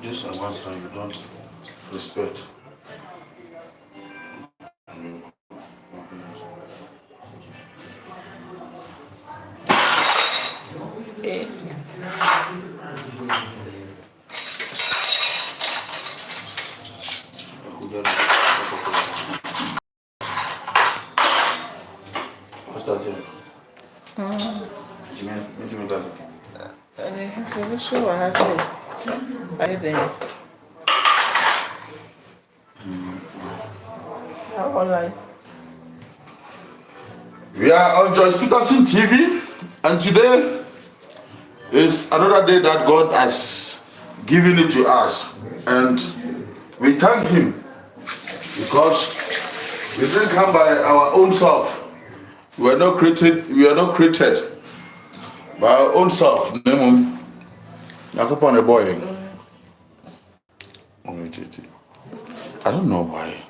this and one side you don't respect. What's that? We are on Joyce Peterson TV, and today is another day that God has given it to us, and we thank Him because we didn't come by our own self. We are not created by our own self. I don't know why.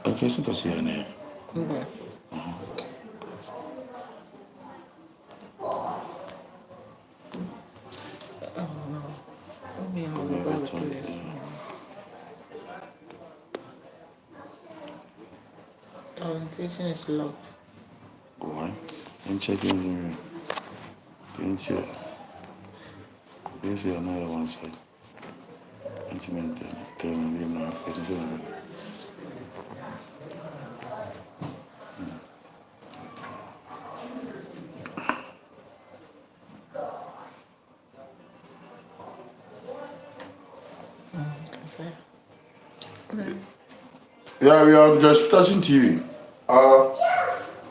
Okay, so that's your name. Orientation is locked. Why? I'm checking. Can't you? This is another one side. Intimate. Tell me now. Yeah, we are on Joyce Peterson TV.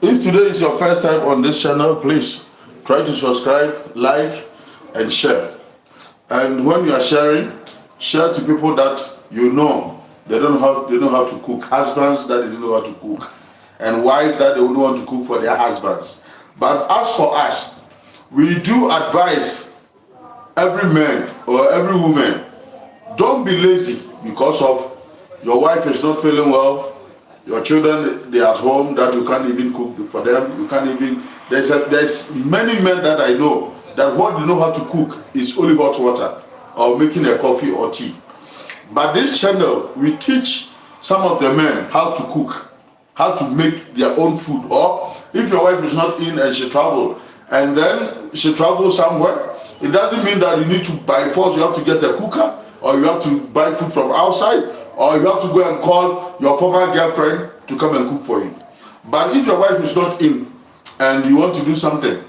If today is your first time on this channel, please try to subscribe, like, and share. And when you are sharing, share to people that you know they know how to cook. Husbands that they don't know how to cook, and wives that they don't want to cook for their husbands. But as for us, we do advise every man or every woman, don't be lazy because of your wife is not feeling well, your children they are at home that you can't even cook for them. You can't even. There's many men that I know that what they know how to cook is only hot water or making a coffee or tea. But this channel, we teach some of the men how to cook, how to make their own food. Or if your wife is not in and she travels somewhere, it doesn't mean that you need to by force you have to get a cooker, or you have to buy food from outside, or you have to go and call your former girlfriend to come and cook for you. But if your wife is not in and you want to do something,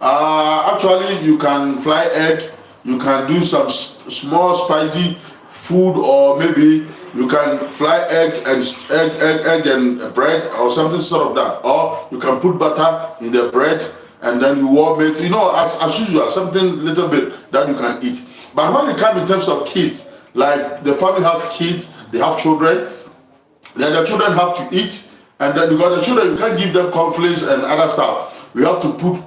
actually you can fry egg, you can do some small spicy food, or maybe you can fry egg and bread or something sort of that, or you can put butter in the bread and then you warm it, as usual, something little bit that you can eat. But when it comes in terms of kids, like the family has kids, they have children, then the children have to eat, and then because the children, you can't give them cornflakes and other stuff. You have to cook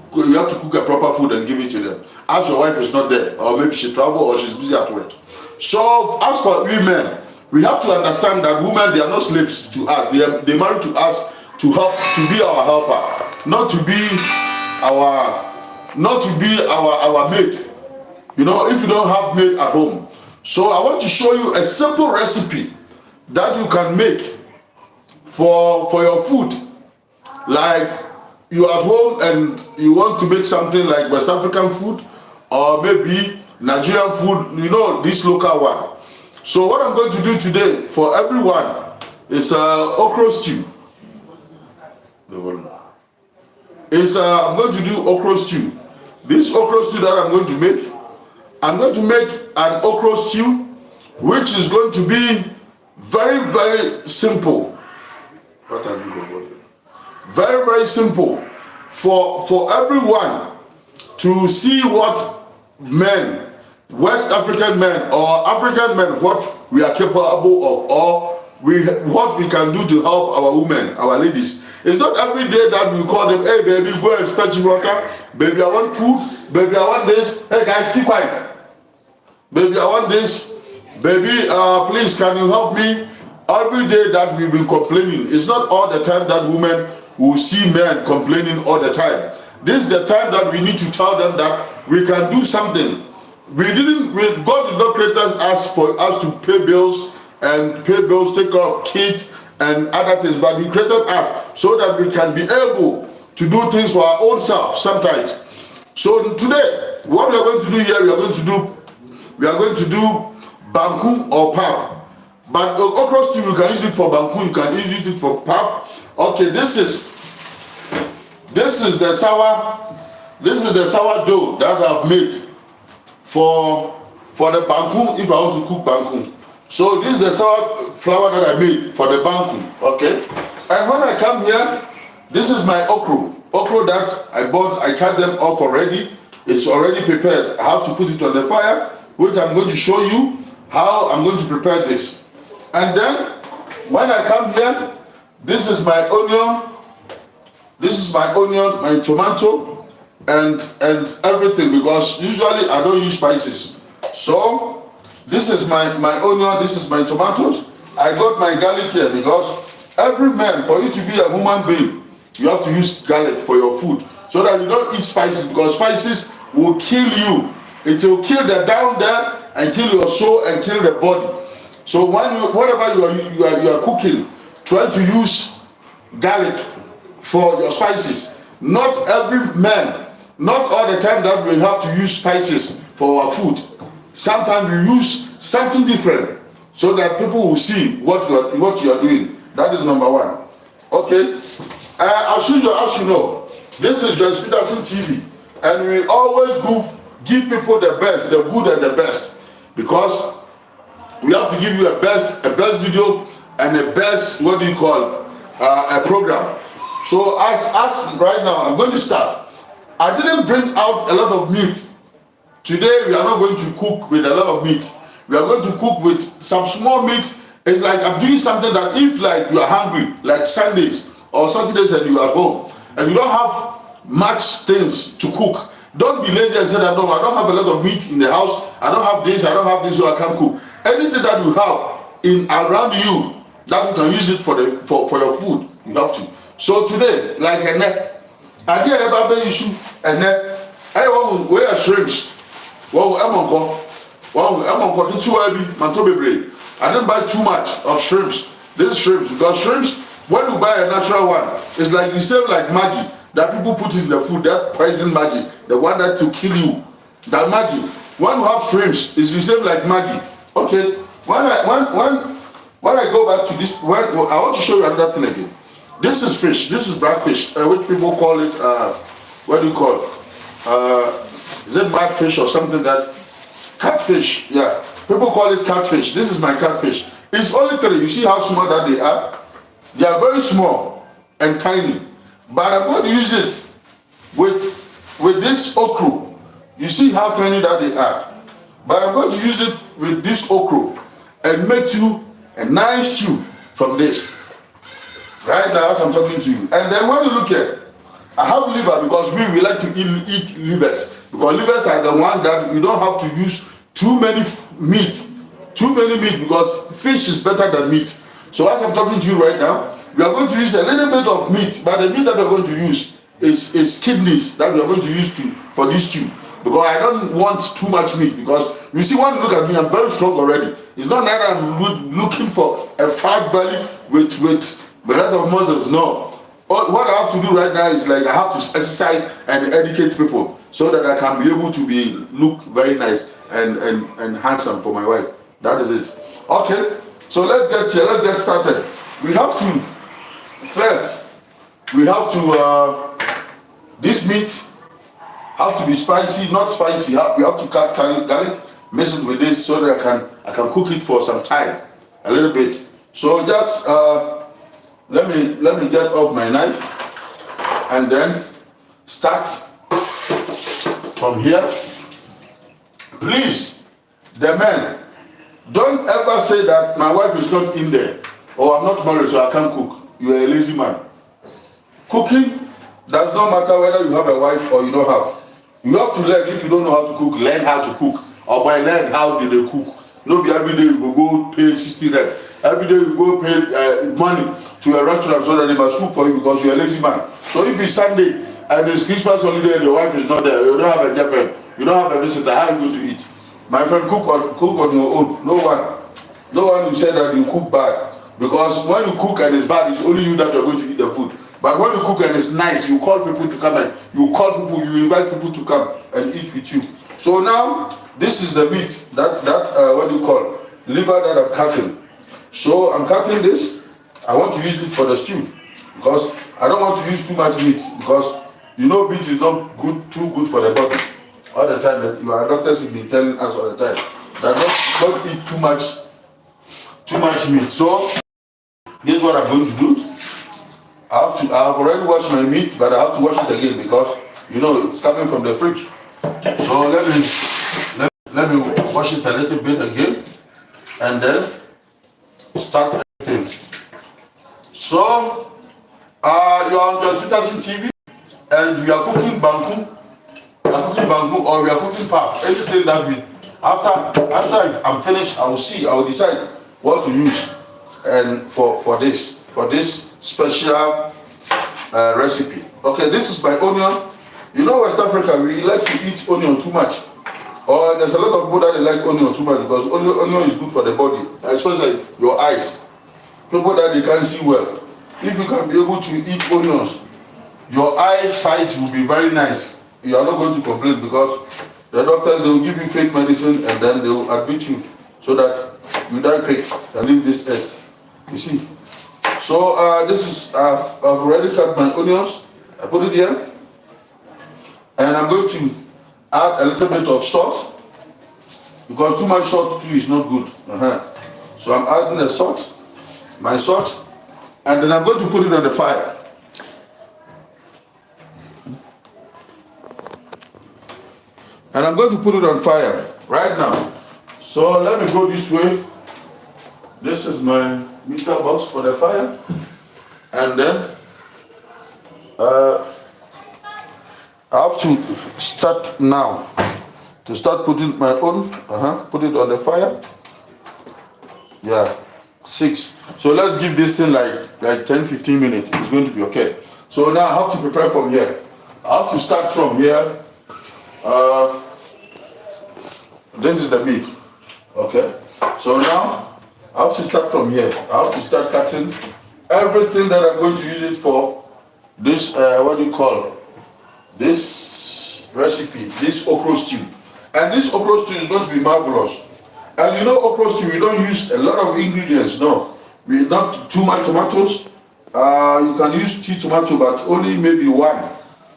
a proper food and give it to them. As your wife is not there, or maybe she travel or she's busy at work. So as for women, we have to understand that women, they are not slaves to us. They marry to us to help, to be our helper, not to be our mate. If you don't have maid at home. So I want to show you a simple recipe that you can make for your food. Like you're at home and you want to make something like West African food, or maybe Nigerian food, this local one. So what I'm going to do today for everyone is okra stew. I'm going to do okra stew. This okra stew that I'm going to make an okra stew, which is going to be very, very simple. Very, very simple for everyone to see what men, West African men or African men, what we are capable of, or what we can do to help our women, our ladies. It's not every day that we call them, hey baby, go and fetch water, baby I want food, baby I want this, hey guys keep quiet, baby I want this, baby please can you help me every day that we've been complaining. It's not all the time that women will see men complaining all the time. This is the time that we need to tell them that we can do something. God did not create us for us to pay bills, take care of kids and other things, but He created us so that we can be able to do things for our own self sometimes. So today, what we are going to do here, we are going to do banku or pap. But okra stew, you can use it for banku, you can use it for pap. Okay, this is the sourdough that I've made for the banku if I want to cook banku. So this is the sour flour that I made for the banku. Okay, and when I come here, this is my okra that I bought. I cut them off already. It's already prepared. I have to put it on the fire, which I'm going to show you how I'm going to prepare this. And then when I come here, this is my onion, my tomato, and everything, because usually I don't use spices. So this is my onion, this is my tomatoes. I got my garlic here because every man, for you to be a human being, you have to use garlic for your food, so that you don't eat spices, because spices will kill you. It will kill the down there and kill your soul and kill the body. So whatever you are cooking, try to use garlic for your spices. Not every man, not all the time that we have to use spices for our food. Sometimes we use something different so that people will see what you are doing. That is number one. Okay, as you know, this is Joyce Peterson TV, and we always give people the best, the good and the best, because we have to give you a best video and a best a program. So as right now, I'm going to start. I didn't bring out a lot of meat. Today we are not going to cook with a lot of meat. We are going to cook with some small meat. It's like I'm doing something that if like you are hungry, like Sundays or Saturdays and you are home and you don't have much things to cook, don't be lazy and say that no, I don't have a lot of meat in the house. I don't have this, so I can't cook. Anything that you have around you that you can use it for your food, you have to. So today, like a net, I did a baby issue and net. I want wear shrimps. Well, I didn't buy too much of shrimps. This shrimps, because shrimps, when you buy a natural one, it's like the same like Maggie that people put in the food, that poison Maggie, the one that to kill you. That Maggie, when you have shrimps, it's the same like Maggie. Okay, when I go back to this, I want to show you another thing again. This is fish. This is blackfish, which people call it. What do you call it? Is it blackfish or something that? Catfish. Yeah, people call it catfish. This is my catfish. It's only 3. You see how small that they are? They are very small and tiny. But I'm going to use it with this okra. You see how tiny that they are. But I'm going to use it with this okra and make you a nice stew from this. Right now as I'm talking to you. And then when you look at, I have liver because we like to eat livers. Because livers are the one that you don't have to use too many meat because fish is better than meat. So as I'm talking to you right now, we are going to use a little bit of meat, but the meat that we're going to use is kidneys that we are going to use for this stew. Because I don't want too much meat, because you see, when you look at me, I'm very strong already. It's not that I'm looking for a fat belly with a lot of muscles. No. What I have to do right now is like I have to exercise and educate people so that I can be able to look very nice and handsome for my wife. That is it. Okay. So let's get started. We have to first. This meat have to be spicy, not spicy. We have to cut garlic, mix it with this so that I can cook it for some time, a little bit. So just let me get off my knife and then start from here. Please, the men, don't ever say that my wife is not in there or I'm not married so I can't cook. You are a lazy man. Cooking does not matter whether you have a wife or you don't have. You have to learn. If you don't know how to cook, learn how to cook. Or by learn how did they cook. No be every day you go pay 60 rent. Every day you go pay money to a restaurant so that they must cook for you because you're a lazy man. So if it's Sunday and it's Christmas holiday and your wife is not there, you don't have a girlfriend, you don't have a visitor, how are you going to eat? My friend, cook on your own. No one will say that you cook bad. Because when you cook and it's bad, it's only you that you're going to eat the food. But when you cook and it's nice, you call people to come and you invite people to come and eat with you. So now, this is the meat that what do you call, liver that I'm cutting. So I'm cutting this. I want to use it for the stew because I don't want to use too much meat because you know meat is not too good for the body. All the time, our doctors have been telling us all the time that don't eat too much meat. So this is what I'm going to do. I've already washed my meat, but I have to wash it again because you know it's coming from the fridge. So let me wash it a little bit again and then start everything. So you're on Joyce Peterson TV and we are cooking banku. We are cooking banku or we are cooking pap. Anything that we after I'm finished, I will decide what to use and for this special recipe. Okay, this is my onion. You know, West Africa, we like to eat onion too much. Or there's a lot of people that they like onion too much because onion is good for the body, especially your eyes. People that they can't see well. If you can be able to eat onions, your eyesight will be very nice. You are not going to complain because the doctors, they will give you fake medicine and then they will admit you so that you die quick and leave this earth. You see? So this is, I've already cut my onions. I put it here. And I'm going to add a little bit of salt because too much salt too is not good. So I'm adding the salt, my salt, and then I'm going to put it on the fire. And I'm going to put it on fire right now. So let me go this way. This is my meter box for the fire. And then I have to start now to start putting my own, put it on the fire. Yeah, 6. So let's give this thing like 10-15 minutes. It's going to be okay. So now I have to prepare from here. I have to start from here. This is the meat. Okay. So now I have to start from here. I have to start cutting everything that I'm going to use it for. This what do you call this recipe? This okra stew. And this okra stew is going to be marvelous. And you know, okra stew, we don't use a lot of ingredients. No, we not too much tomatoes. You can use 2 tomatoes, but only maybe 1,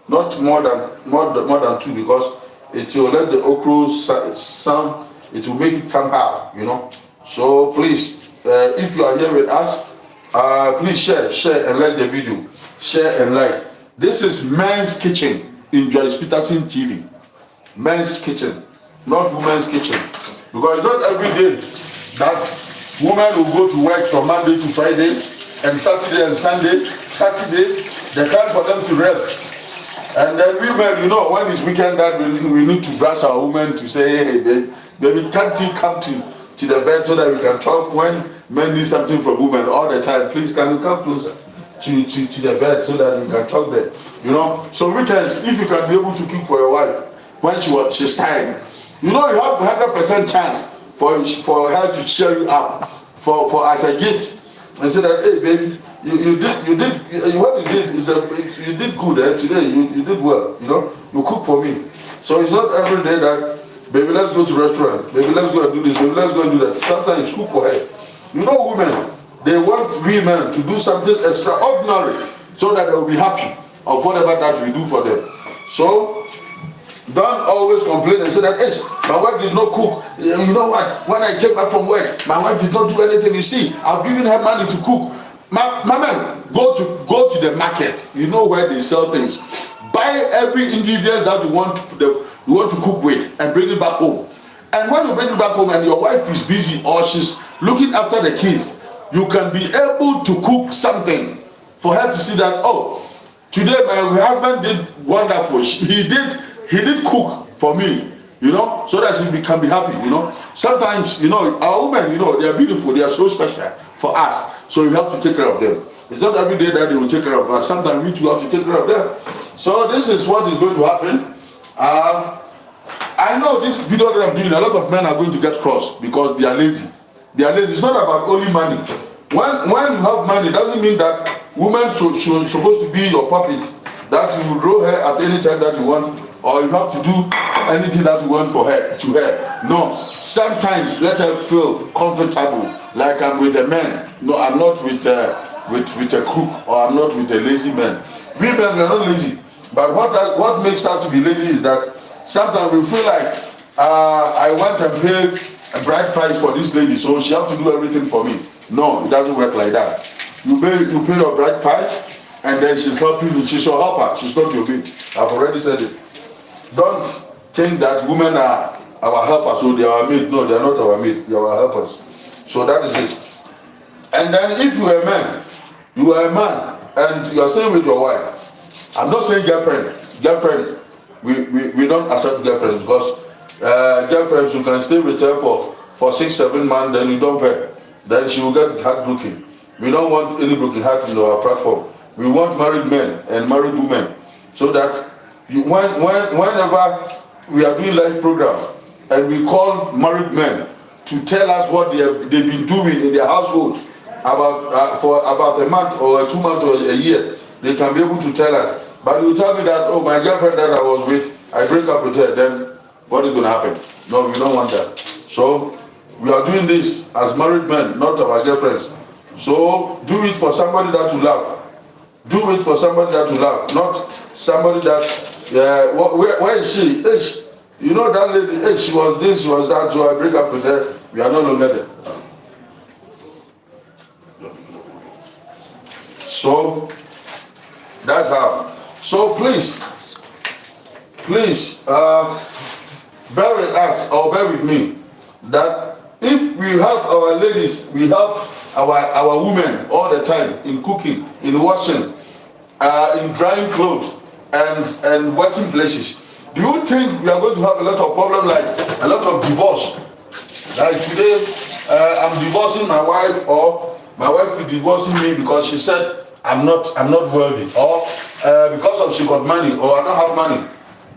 not more than 2, because it will let the okra sound. It will make it somehow, you know. So please, if you are here with us, please share and like the video. Share and like. This is men's kitchen in Joyce Peterson TV. Men's kitchen, not women's kitchen. Because it's not every day that women will go to work from Monday to Friday and Saturday and Sunday. Saturday, the time for them to rest. And then women, you know, when it's weekend, that we need to brush our women to say, hey, baby, can't you come to the bed so that we can talk when men need something from women all the time? Please, can you come closer to the bed so that we can talk there? You know, so weekends, if you can be able to cook for your wife when she's tired, you know, you have 100% chance for her to cheer you up for as a gift and say that, hey, baby, what you did is you did good today. You did well. You know, you cook for me. So it's not every day that, baby, let's go to restaurant. Baby, let's go and do this. Baby, let's go and do that. Sometimes it's cook for her. You know, women, they want women to do something extraordinary so that they will be happy of whatever that we do for them. So don't always complain and say that, hey, my wife did not cook. You know what? When I came back from work, my wife did not do anything. You see, I've given her money to cook. My man, go to the market. You know where they sell things. Buy every ingredient that you want to cook with and bring it back home. And when you bring it back home and your wife is busy or she's looking after the kids, you can be able to cook something for her to see that, oh, today my husband did wonderful. He did cook for me. so that can be happy. Sometimes, our women, they are beautiful, they are so special for us. So you have to take care of them. It's not every day that they will take care of us. Sometimes we too have to take care of them. So this is what is going to happen. I know this video that I'm doing, a lot of men are going to get cross because they are lazy. They are lazy. It's not about only money. When you have money, it doesn't mean that women should supposed to be your puppet, that you roll her at any time that you want, or you have to do anything that you want to her. No. Sometimes let her feel comfortable, like I'm with a man. No, I'm not with a crook, or I'm not with a lazy man. We men, we are not lazy. But what makes us to be lazy is that sometimes we feel like I want to pay a bride price for this lady, so she has to do everything for me. No, it doesn't work like that. You pay your bride price, and then she's helping you. She's your helper. She's not your mate. I've already said it. Don't think that women are our helpers, so they are our mate. No, they are not our mate. They are our helpers. So that is it. And then if you are a man, and you are staying with your wife. I'm not saying girlfriend. Girlfriend, we don't accept girlfriends, because girlfriends, you can stay with her for 6-7 months, then you don't pay. Then she will get heartbroken. We don't want any broken hearts in our platform. We want married men and married women, so that whenever we are doing live program and we call married men to tell us what they've been doing in their household for about a month or 2 months or a year, they can be able to tell us. But you tell me that, oh, my girlfriend that I was with, I break up with her, then what is going to happen? No, we don't want that. So we are doing this as married men, not our girlfriends. So do it for somebody that you love. Do it for somebody that you love, not somebody that, where is she? That lady, she was this, she was that, so I break up with her. We are no longer there. So that's how. So please, bear with us, or bear with me, that if we help our ladies, we help our women all the time in cooking, in washing, in drying clothes, and working places. Do you think we are going to have a lot of problems, like a lot of divorce? Like today, I'm divorcing my wife, or my wife is divorcing me because she said I'm not worthy, or because of she got money, or I don't have money.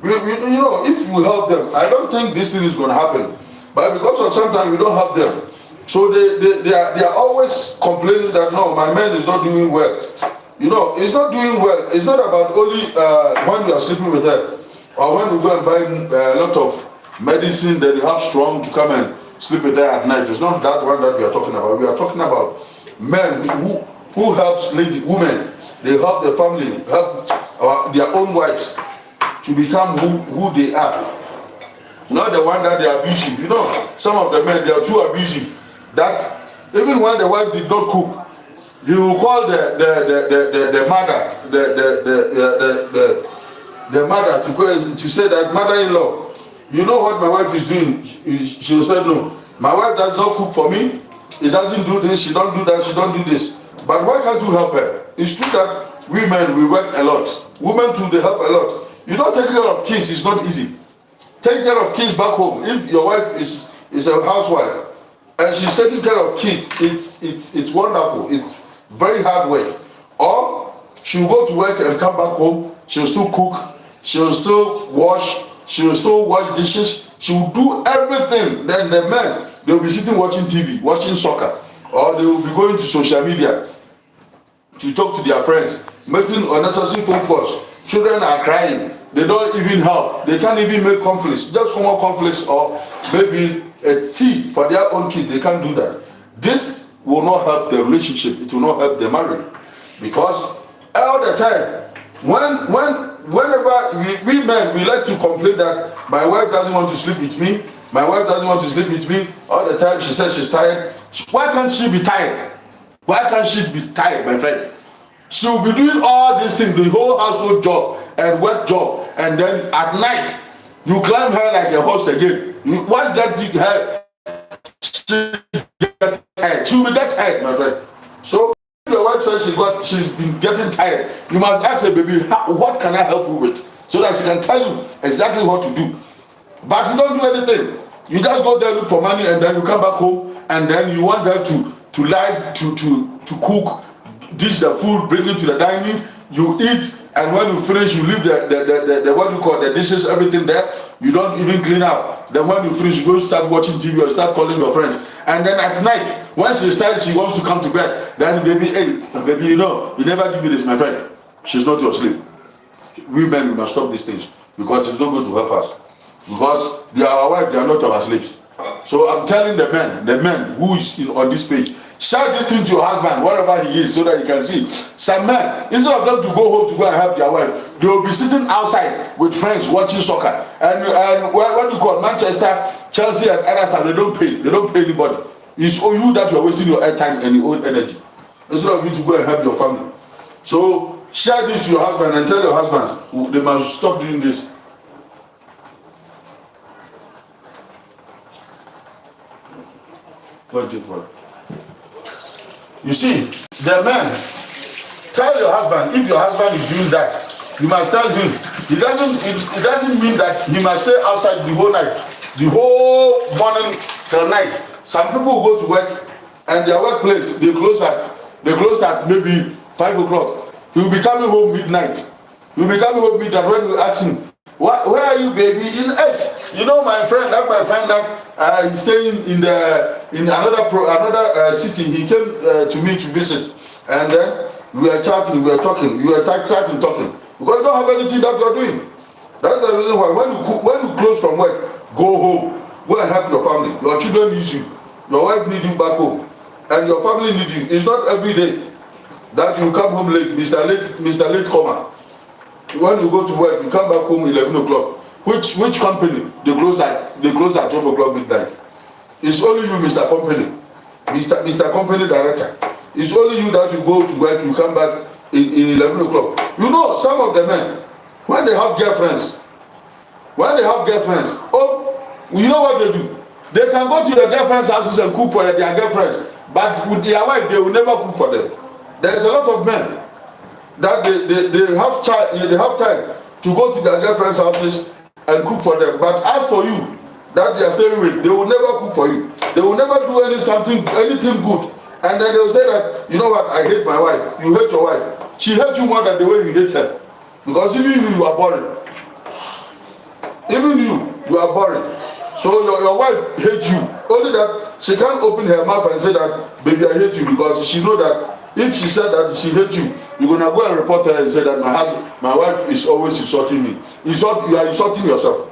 If we help them, I don't think this thing is going to happen. But because of sometimes we don't have them, so they are always complaining that no, my man is not doing well. It's not doing well. It's not about only when you are sleeping with her, or when you go and buy a lot of medicine that you have strong to come and sleep with her at night. It's not that one that we are talking about. We are talking about men who helps women. They help their family, help their own wives to become who they are. Not the one that they are abusive. Some of the men, they are too abusive that even when the wife did not cook, he will call the mother, the mother to say that, mother-in-law, you know what my wife is doing? She will say, no, my wife does not cook for me. She doesn't do this, she don't do that, she don't do this. But why can't you help her? It's true that we men, we work a lot. Women too, they help a lot. Take care of kids, it's not easy. Take care of kids back home. If your wife is a housewife and she's taking care of kids, it's wonderful. It's very hard work. Or she'll go to work and come back home, she'll still cook, she'll still wash, she'll still wash dishes, she'll do everything. Then the men, they'll be sitting watching TV, watching soccer, or they will be going to social media to talk to their friends, making unnecessary phone calls. Children are crying. They don't even help. They can't even make conflicts. Just common conflicts, or maybe a tea for their own kids. They can't do that. This will not help the relationship. It will not help the marriage. Because all the time, whenever we men, we like to complain that my wife doesn't want to sleep with me. My wife doesn't want to sleep with me. All the time she says she's tired. Why can't she be tired? Why can't she be tired, my friend? She will be doing all these things, the whole household job and work job, and then at night you climb her like a horse again. Why that her? She will be get tired, my friend. So if your wife says she's been getting tired, you must ask her, baby, what can I help you with, so that she can tell you exactly what to do. But you don't do anything. You just go there, look for money, and then you come back home, and then you want her to cook, dish the food, bring it to the dining, you eat, and when you finish, you leave the what you call the dishes, everything there. You don't even clean up. Then when you finish, you go start watching TV or start calling your friends. And then at night, when she decides she wants to come to bed, then baby, hey, baby, you know, you never give me this, my friend. She's not your slave. We men, we must stop these things because it's not going to help us. Because they are our wives, they are not our slaves. So I'm telling the men who is on this page, shout this thing to your husband, wherever he is, so that he can see. Some men, instead of them to go home to go and help their wife, they will be sitting outside with friends watching soccer. And what do you call Manchester, Chelsea, and others, they don't pay. They don't pay anybody. It's on you that you are wasting your airtime and your own energy, instead of you to go and help your family. So share this to your husband and tell your husbands they must stop doing this. You see, the man, tell your husband, if your husband is doing that, you must tell him. It doesn't mean that he must stay outside the whole night, the whole morning till night. Some people go to work and their workplace they close at maybe 5 o'clock. He will be coming home midnight. He will be coming home midnight. When you ask him, where are you, baby? You know my friend that he's staying in another city. He came to me to visit, and then we were chatting, we were talking, talking. Because you don't have anything that you're doing. That's the reason why when you close from work, go home, go and help your family. Your children need you, your wife needs you back home, and your family needs you. It's not every day that you come home late, Mr. Late Comer. When you go to work, you come back home 11 o'clock. Which company? They close at 12 o'clock midnight. It's only you, Mr. Company, Mr. Company Director. It's only you that you go to work, you come back in 11 o'clock. You know, some of the men, when they have girlfriends, oh, you know what they do? They can go to their girlfriends' houses and cook for their girlfriends, but with their wife, they will never cook for them. There's a lot of men that they have time to go to their girlfriends' houses and cook for them. But as for you, that they are staying with, they will never cook for you. They will never do anything good. And then they will say that, you know what, I hate my wife. You hate your wife. She hates you more than the way you hate her. Because even you are boring. Even you are boring. So your wife hates you. Only that she can't open her mouth and say that, baby, I hate you, because she know that if she said that she hates you, you're gonna go and report her and say that my wife is always insulting me. You are insulting yourself.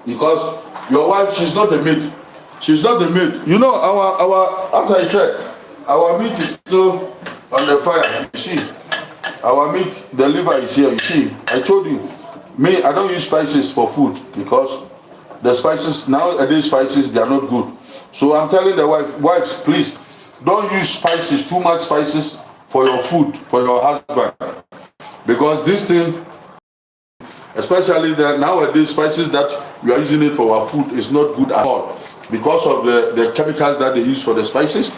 Because your wife, she's not a mate. She's not a mate. You know, our as I said, our meat is still on the fire. You see, our meat, the liver is here. You see, I told you, I don't use spices for food because the spices nowadays, they are not good. So I'm telling the wives, please don't use spices, too much spices for your food, for your husband, because this thing, especially the nowadays spices that we are using it for our food, is not good at all because of the chemicals that they use for the spices.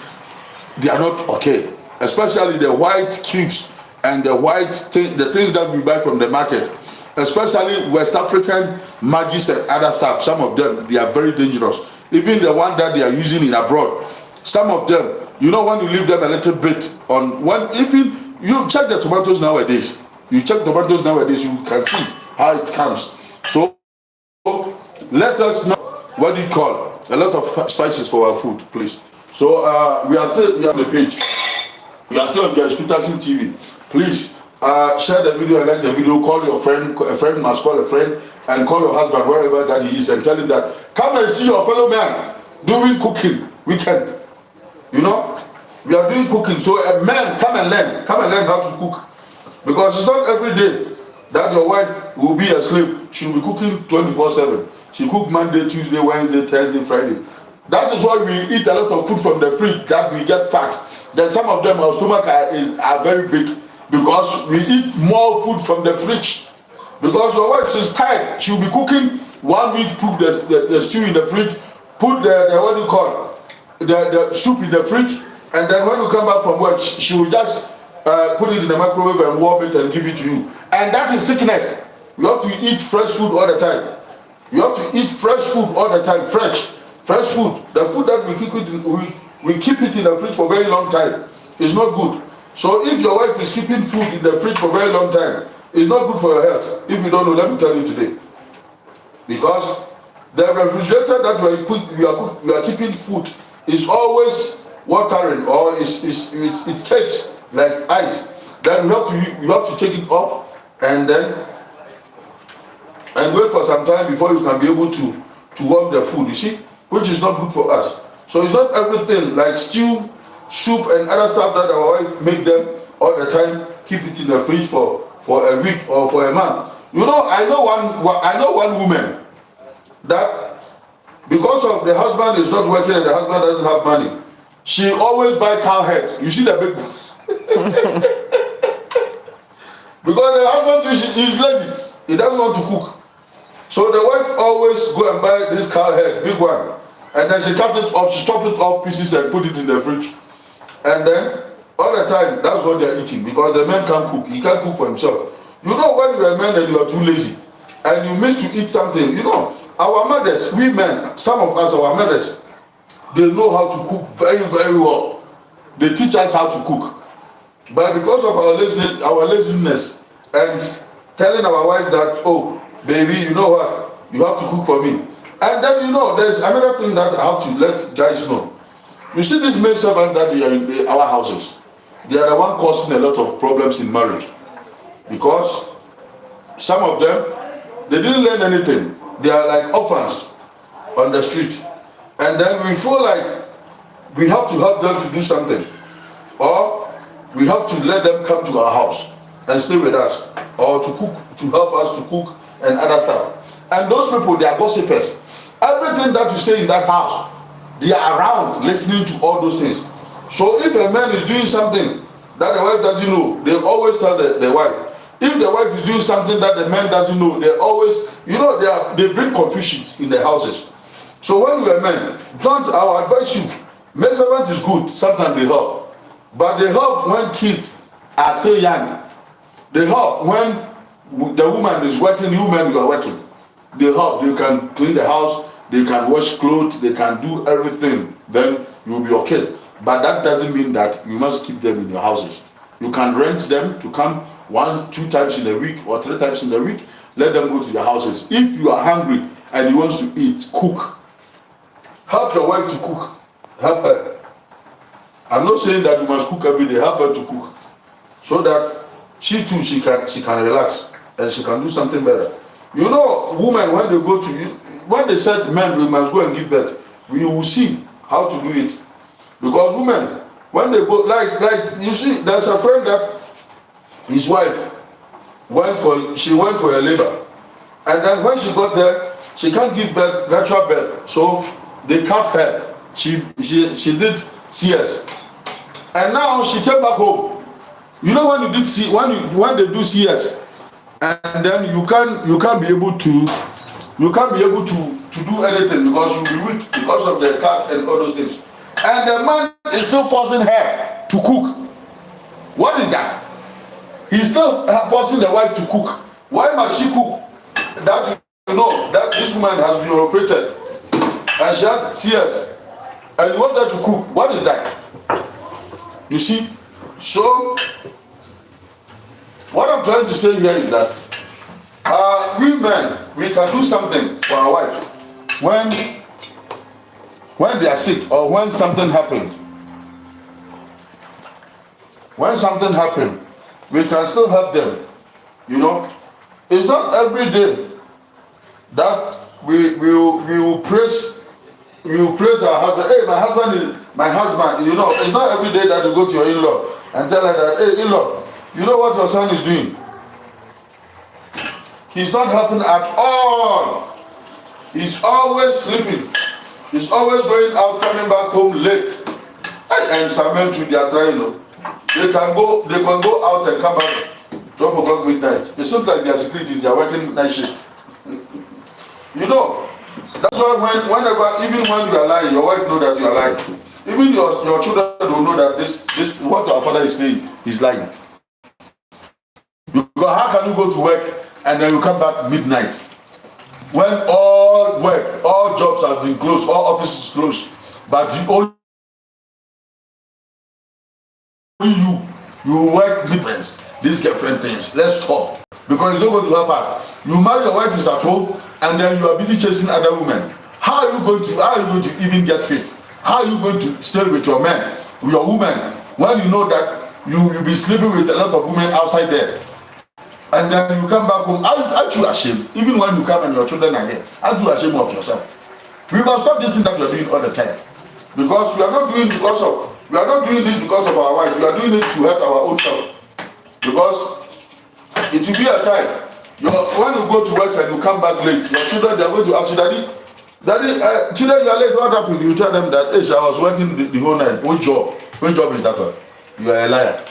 They are not okay, especially the white cubes and the the things that we buy from the market, especially West African Magis and other stuff. Some of them, they are very dangerous. Even the one that they are using in abroad, some of them, you know, when you leave them a little bit on one, even you check the tomatoes nowadays, you can see how it comes. So let us know what do you call a lot of spices for our food, please. So we are on the page. We are still on Joyce Peterson TV. Please share the video and like the video. Call your friend. A friend must call a friend, and call your husband wherever that he is, and tell him that come and see your fellow man doing cooking weekend. You know, we are doing cooking. So a man, come and learn how to cook, because it's not every day that your wife will be a slave. She will be cooking 24/7. She cook Monday, Tuesday, Wednesday, Thursday, Friday. That is why we eat a lot of food from the fridge that we get fat. Then some of them, our stomach are very big because we eat more food from the fridge. Because your wife is tired, she will be cooking 1 week, put the stew in the fridge, put the soup in the fridge, and then when you come back from work, she will just put it in the microwave and warm it and give it to you. And that is sickness. You have to eat fresh food all the time. You have to eat fresh food all the time, fresh food. The food that we keep it in the fridge for a very long time is not good. So if your wife is keeping food in the fridge for a very long time, it's not good for your health. If you don't know, let me tell you today. Because the refrigerator that we are keeping food is always watering, or it's cakes like ice. Then you have to take it off and wait for some time before you can be able to warm the food. You see, which is not good for us. So it's not everything like stew, soup, and other stuff that our wife make them all the time. Keep it in the fridge for a week or for a month. You know, I know one woman that because of the husband is not working and the husband doesn't have money, she always buy cow head. You see the big ones. Because the husband is lazy, he doesn't want to cook. So the wife always go and buy this cow head, big one, and then she cut it off, she chop it off pieces and put it in the fridge. And then all the time, that's what they're eating, because the man can't cook. He can't cook for himself. You know, when you're a man and you're too lazy and you miss to eat something, you know, our mothers, we men, some of us, our mothers, they know how to cook very, very well. They teach us how to cook. But because of our laziness and telling our wives that, oh, baby, you know what, you have to cook for me. And then, you know, there's another thing that I have to let guys know. You see this maid servant that they are in our houses, they are the one causing a lot of problems in marriage. Because some of them, they didn't learn anything. They are like orphans on the street. And then we feel like we have to help them to do something. Or we have to let them come to our house and stay with us. Or to cook, to help us to cook and other stuff. And those people, they are gossipers. Everything that you say in that house, they are around listening to all those things. So if a man is doing something that the wife doesn't know, they always tell the wife. If the wife is doing something that the man doesn't know, they always, you know, they bring confusion in the houses. So when you're a man, I will advise you, maid servant is good, sometimes they help. But they help when kids are still young. They help when the woman is working, you men, you are working. They help, they can clean the house, they can wash clothes, they can do everything. Then you'll be okay. But that doesn't mean that you must keep them in your houses. You can rent them to come 1-2 times in a week or 3 times in a week. Let them go to your houses. If you are hungry and you want to eat, cook. Help your wife to cook. Help her. I'm not saying that you must cook every day. Help her to cook, so that she too she can relax and she can do something better. You know, women, when they go to you, when they said men we must go and give birth, we will see how to do it. Because women, when they go, like you see, there's a friend that his wife went for a labor, and then when she got there, she can't give birth, natural birth, so they cut her. She did CS, and now she came back home. You know, when you did when they do CS, and then you can't be able to do anything because you'll be weak because of the cut and all those things. And the man is still forcing her to cook. What is that? He's still forcing the wife to cook. Why must she cook? That you know that this woman has been operated and she had CS, and you want her to cook. What is that? You see? So what I'm trying to say here is that we men, we can do something for our wife when they are sick or when something happened. When something happened, we can still help them. You know, it's not every day that we will praise our husband. Hey, my husband. You know, it's not every day that you go to your in-law and tell her that, hey, in-law, you know what your son is doing? He's not helping at all. He's always sleeping. He's always going out, coming back home late. And some men too, they are trying, you know. They can go out and come back 12 o'clock midnight. It seems like they are securities, they are working night shift. You know, that's why whenever, even when you are lying, your wife knows that you are lying. Even your children don't know that this what our father is saying, he's lying. Because how can you go to work and then you come back midnight? when all work, all jobs have been closed, all offices closed, but only you work difference. These girlfriend things, let's stop, because it's not going to help us. You marry, your wife is at home, and then you are busy chasing other women. How are you going to even get fit? How are you going to stay with your man, with your woman, when you know that you'll be sleeping with a lot of women outside there? And then you come back home, aren't you ashamed? Even when you come and your children are there, aren't you ashamed of yourself? We must stop this thing that you're doing all the time. Because we are not doing this because of our wife. We are doing it to help our own self. Because it will be a time. When you go to work and you come back late, your children, they are going to ask you, Daddy, children, you are late, what happened? You tell them that, hey, I was working the whole night. Which job? Which job is that one? You are a liar.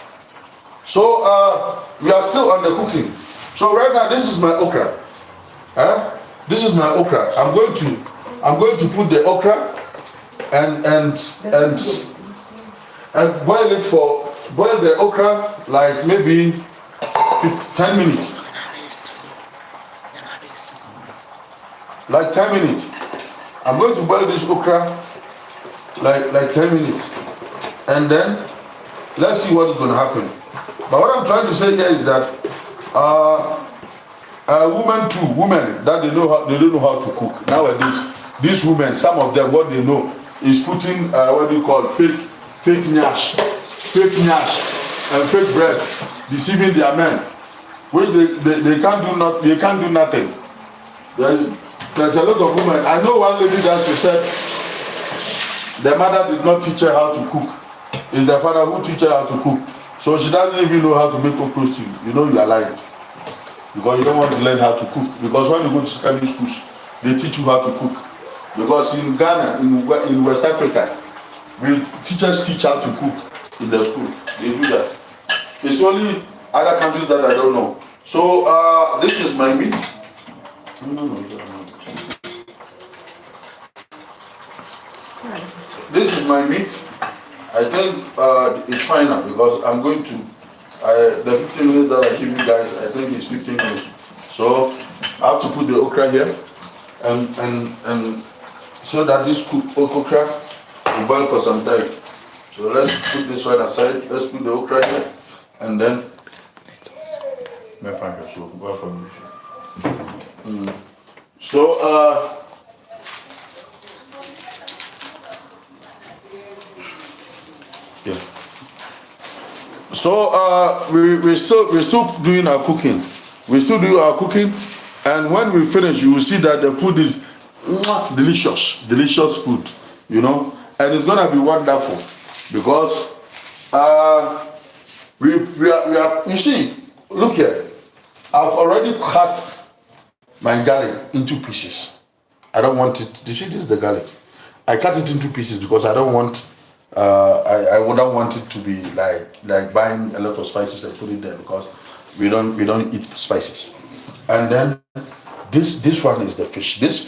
So we are still on the cooking. So right now, this is my okra. This is my okra. I'm going to put the okra and boil the okra like maybe 10 minutes. Like 10 minutes. I'm going to boil this okra like 10 minutes. And then let's see what is going to happen. But what I'm trying to say here is that women that they don't know how to cook nowadays. These women, some of them, what they know is putting what do you call fake nyash and fake breast, deceiving their men. Which they can't do nothing. There's a lot of women. I know one lady that she said the mother did not teach her how to cook. It's the father who teach her how to cook. So she doesn't even know how to make okra stew. You know you are lying. Because you don't want to learn how to cook. Because when you go to secondary schools, they teach you how to cook. Because in Ghana, in West Africa, teachers teach how to cook in the school. They do that. It's only other countries that I don't know. So this is my meat. This is my meat. I think it's fine now because I'm going to the 15 minutes that I give you guys. I think it's 15 minutes. So I have to put the okra here and so that this cooked okra will boil for some time. So let's put this one aside. Let's put the okra here and then so yeah. So we're still doing our cooking. We still do our cooking, and when we finish, you will see that the food is delicious food, you know, and it's gonna be wonderful because we are. You see, look here. I've already cut my garlic into pieces. I don't want it. You see, this is the garlic. I cut it into pieces because I don't want. I wouldn't want it to be like buying a lot of spices and put it there because we don't eat spices. And then this one is the fish. This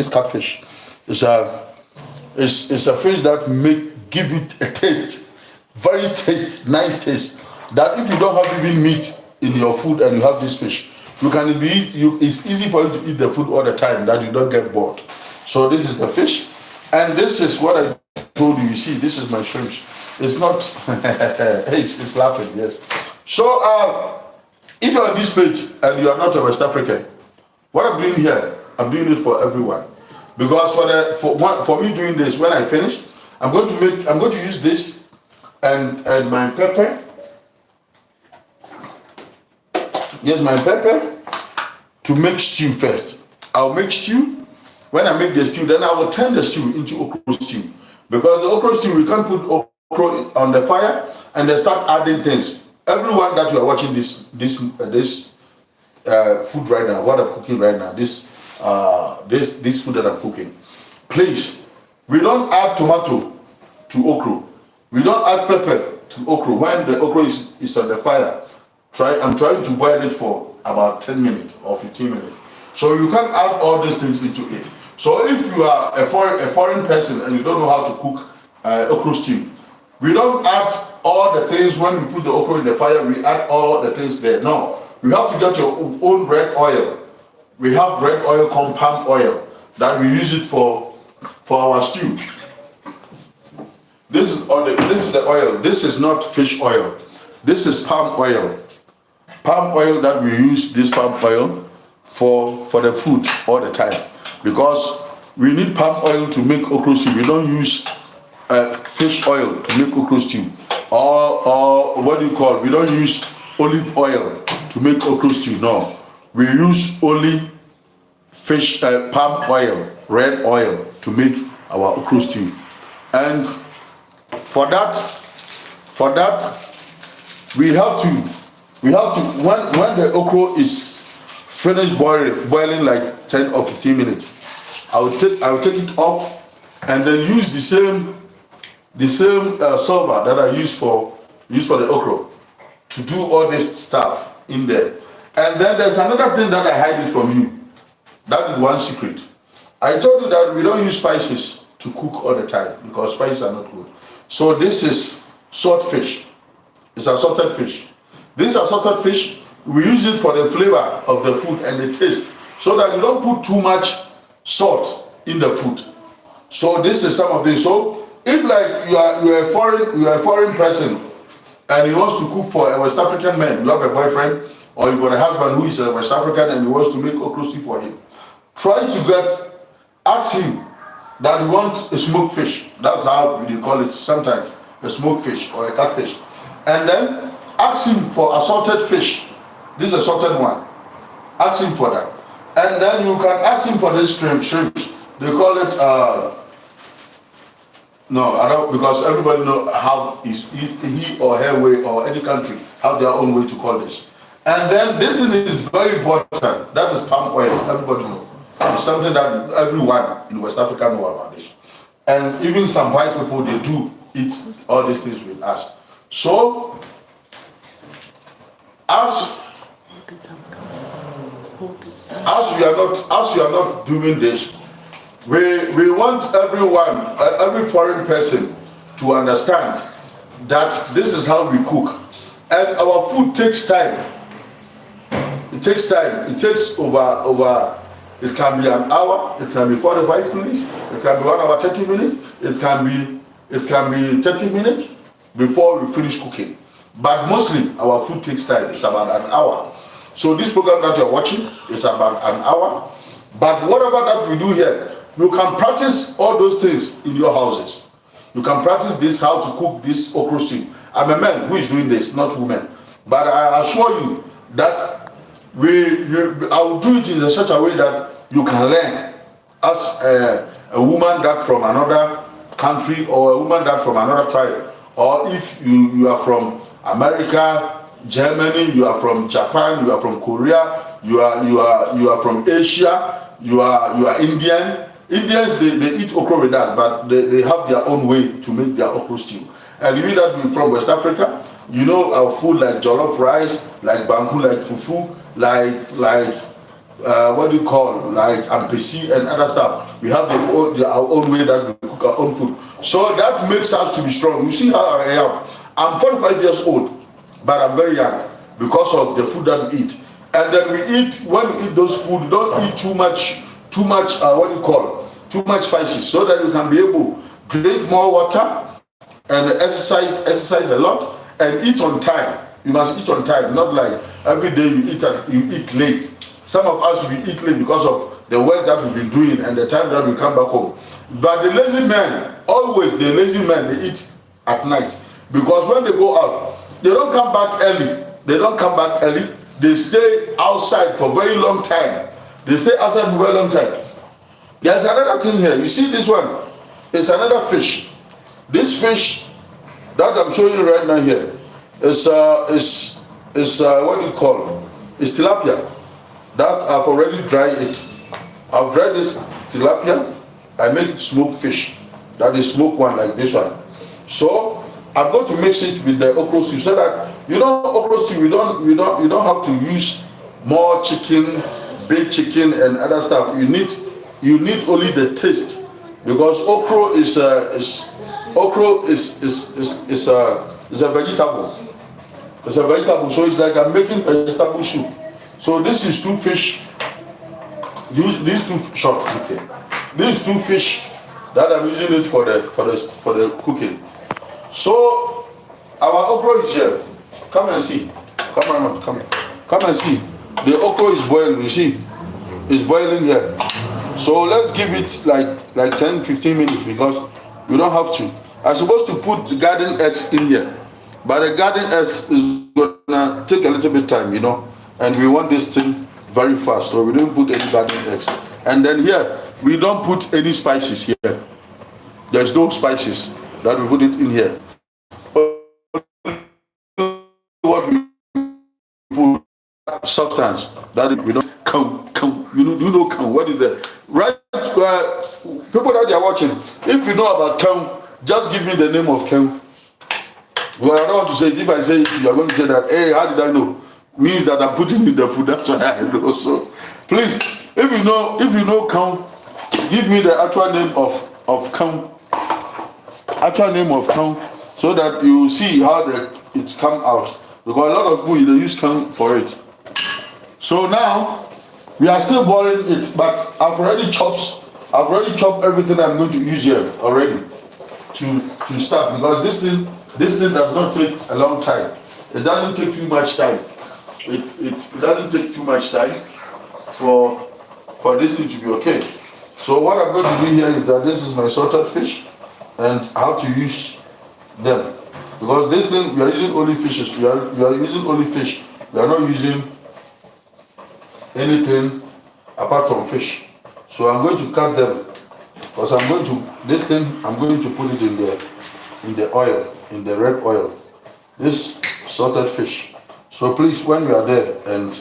catfish, is a fish that give it a taste, very nice taste. That if you don't have even meat in your food and you have this fish, it's easy for you to eat the food all the time that you don't get bored. So this is the fish, and this is what I told you. You see, this is my shrimps. It's not. it's laughing. Yes. So if you're on this page and you are not a West African, what I'm doing here, I'm doing it for everyone, because for me doing this, when I finish, I'm going to use this and my pepper. Yes, my pepper to make stew first. I'll make stew. When I make the stew, then I will turn the stew into okra stew. Because the okra stew, we can't put okra on the fire and then start adding things. Everyone that you are watching this food right now, what I'm cooking right now, this food that I'm cooking, please, we don't add tomato to okra. We don't add pepper to okra. When the okra is on the fire, I'm trying to boil it for about 10 minutes or 15 minutes. So you can't add all these things into it. So if you are a foreign person and you don't know how to cook okra stew, we don't add all the things when we put the okra in the fire. We add all the things there. No, you have to get your own red oil we have red oil called palm oil that we use it for our stew. This is the oil. This is not fish oil. This is palm oil. Palm oil that we use, this palm oil for the food all the time, because we need palm oil to make okra stew. We don't use fish oil to make okra stew, or what do you call? We don't use olive oil to make okra stew. No, we use only fish palm oil, red oil to make our okra stew. And for that we have to when the okra is finished boiling like 10 or 15 minutes, I will take it off and then use the same silver that I use for the okra to do all this stuff in there. And then there's another thing that I hide it from you. That is one secret. I told you that we don't use spices to cook all the time because spices are not good. So this is salt fish. It's a salted fish. This assorted fish, we use it for the flavor of the food and the taste, so that you don't put too much salt in the food. So this is some of this. So if like you are a foreign person and he wants to cook for a West African man, you have a boyfriend or you got a husband who is a West African and he wants to make okra stew for him, try to ask him that you want a smoked fish. That's how we call it sometimes, a smoked fish or a catfish. And then ask him for assorted fish. This is a salted one. Ask him for that. And then you can ask him for this shrimps. They call it no, I don't, because everybody know how he or her way, or any country have their own way to call this. And then this thing is very important. That is palm oil. Everybody know. It's something that everyone in West Africa know about this. And even some white people, they do eat all these things with us. So as you are not doing this, we want every foreign person to understand that this is how we cook, and our food takes time. It takes time. It takes over. It can be an hour. It can be 45 minutes. It can be 1 hour 30 minutes. It can be 30 minutes before we finish cooking. But mostly our food takes time. It's about an hour. So this program that you're watching is about an hour. But whatever that we do here, you can practice all those things in your houses. You can practice this, how to cook this okra stew. I'm a man who is doing this, not women. But I assure you that I will do it in such a way that you can learn as a woman that from another country, or a woman that from another tribe, or if you are from America, Germany, you are from Japan, you are from Korea, you are from Asia, you are Indian. Indians, they eat okra with us, but they have their own way to make their okra stew. And you know that we're from West Africa, you know our food like jollof rice, like banku, like fufu, like what do you call, like ampesi and other stuff. We have our own way that we cook our own food. So that makes us to be strong. You see how I am. I'm 45 years old, but I'm very young because of the food that we eat. And then when we eat those food, don't eat too much what do you call, too much spices, so that you can be able to drink more water and exercise a lot and eat on time. You must eat on time, not like every day you eat late. Some of us we eat late because of the work that we've been doing and the time that we come back home. But the lazy men, they eat at night, because when they go out, they don't come back early. They stay outside for a very long time. There's another thing here. You see this one? It's another fish. This fish that I'm showing you right now here is what do you call? It's tilapia. That I've already dried it. I've dried this tilapia. I make it smoked fish. That is smoked one, like this one. So I'm going to mix it with the okra stew, so that okra stew you don't have to use more chicken, baked chicken and other stuff. You need only the taste, because okra is a vegetable. It's a vegetable, so it's like I'm making vegetable soup. So this is two fish these two short. Okay, these two fish that I'm using it for the cooking. So our okra is here. Come and see. Come and see. The okra is boiling. You see, it's boiling here. So let's give it like 10-15 minutes because we don't have to. I'm supposed to put the garden eggs in here, but the garden eggs is gonna take a little bit time, you know, and we want this thing very fast, so we don't put any garden eggs. And then here we don't put any spices here. There's no spices that we put it in here. What we put substance that we don't count. You know count. What is that? Right? People that are watching, if you know about count, just give me the name of count. Well, I don't want to say it. If I say it, you are going to say that, hey, how did I know? Means that I'm putting in the food. That's why I know. So please, if you know count, give me the actual name of count. Actual name of count, so that you see how it come out. Because a lot of people they use count for it. So now we are still boiling it, but I've already chopped everything I'm going to use here already to start, because this thing does not take a long time. It doesn't take too much time. It doesn't take too much time for this thing to be okay. So what I'm going to do here is that this is my salted fish, and I have to use them because this thing we are using only fishes. We are using only fish. We are not using anything apart from fish. So I'm going to cut them because I'm going to put it in the oil, in the red oil. This salted fish. So please, when you are there and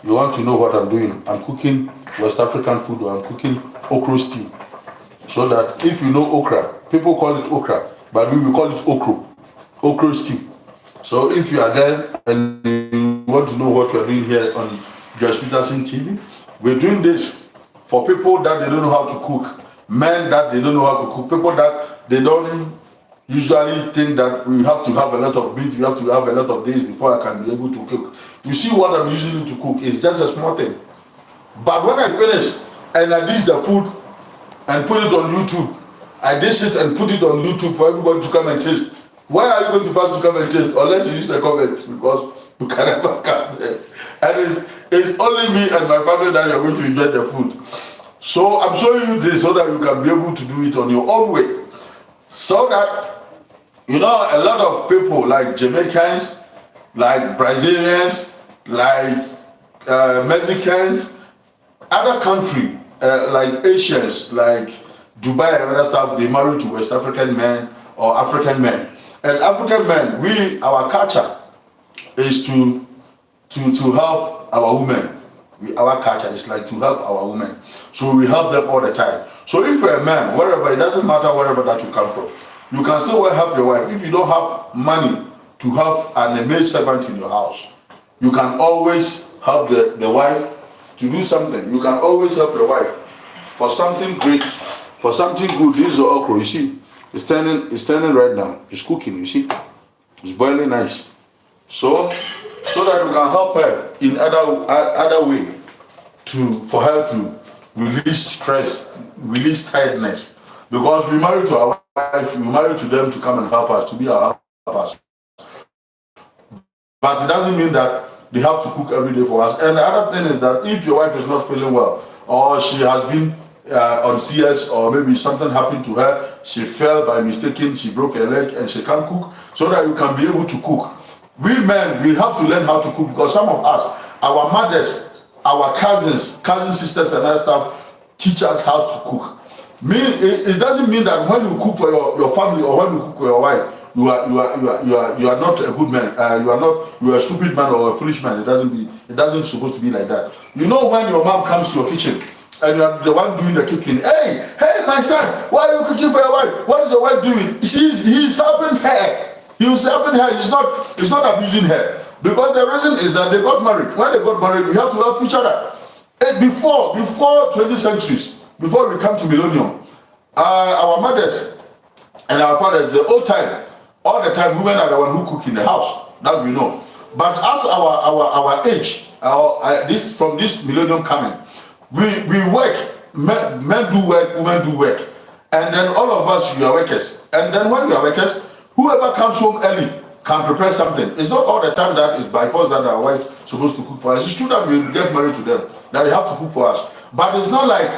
you want to know what I'm doing, I'm cooking West African food, or I'm cooking okra stew. So that if you know okra, people call it okra, but we will call it okra stew. So if you are there and you want to know what we are doing here on Joyce Peterson TV, we're doing this for people that they don't know how to cook, men that they don't know how to cook, people that they don't usually think that we have to have a lot of meat, we have to have a lot of days before I can be able to cook. You see what I'm using to cook is just a small thing. But when I finish and I dish the food and put it on YouTube, I dish it and put it on YouTube for everybody to come and taste. Why are you going to pass to come and taste unless you use a comment? Because you can never come there. And it's only me and my family that are going to enjoy the food. So I'm showing you this so that you can be able to do it on your own way. So that, you know, a lot of people like Jamaicans, like Brazilians, like Mexicans, other country, like Asians, like Dubai and other stuff, they marry to West African men or African men. And African men, our culture is to help our women. Our culture is like to help our women. So we help them all the time. So if you're a man, wherever, it doesn't matter wherever that you come from, you can still help your wife. If you don't have money to have an maid servant in your house, you can always help the wife to do something. You can always help your wife for something great, for something good. This is the okra, you see. It's turning right now. It's cooking, you see. It's boiling nice. So that we can help her in other way for her to release stress, release tiredness. Because we married to our wife, we married to them to come and help us, to be our helpers. But it doesn't mean that they have to cook every day for us. And the other thing is that if your wife is not feeling well, or she has been on CS, or maybe something happened to her, she fell by mistake, she broke her leg and she can't cook, so that you can be able to cook. We men, we have to learn how to cook, because some of us, our mothers, our cousin sisters and other stuff teach us how to cook. It doesn't mean that when you cook for your family or when you cook for your wife, you are not a good man. You are a stupid man or a foolish man. It doesn't supposed to be like that. You know, when your mom comes to your kitchen and you are the one doing the cooking, hey my son, why are you cooking for your wife? What is your wife doing? He's helping her. He's helping her. He's not abusing her. Because the reason is that they got married. When they got married, we have to help each other. And before 20 centuries, before we come to millennium, our mothers and our fathers, all the time, women are the one who cook in the house. That we know. But as our age, from this millennium coming, We work, men do work, women do work. And then all of us, you are workers. And then when you are workers, whoever comes home early can prepare something. It's not all the time that it's by force that our wife is supposed to cook for us. It's true that we get married to them, that they have to cook for us. But it's not like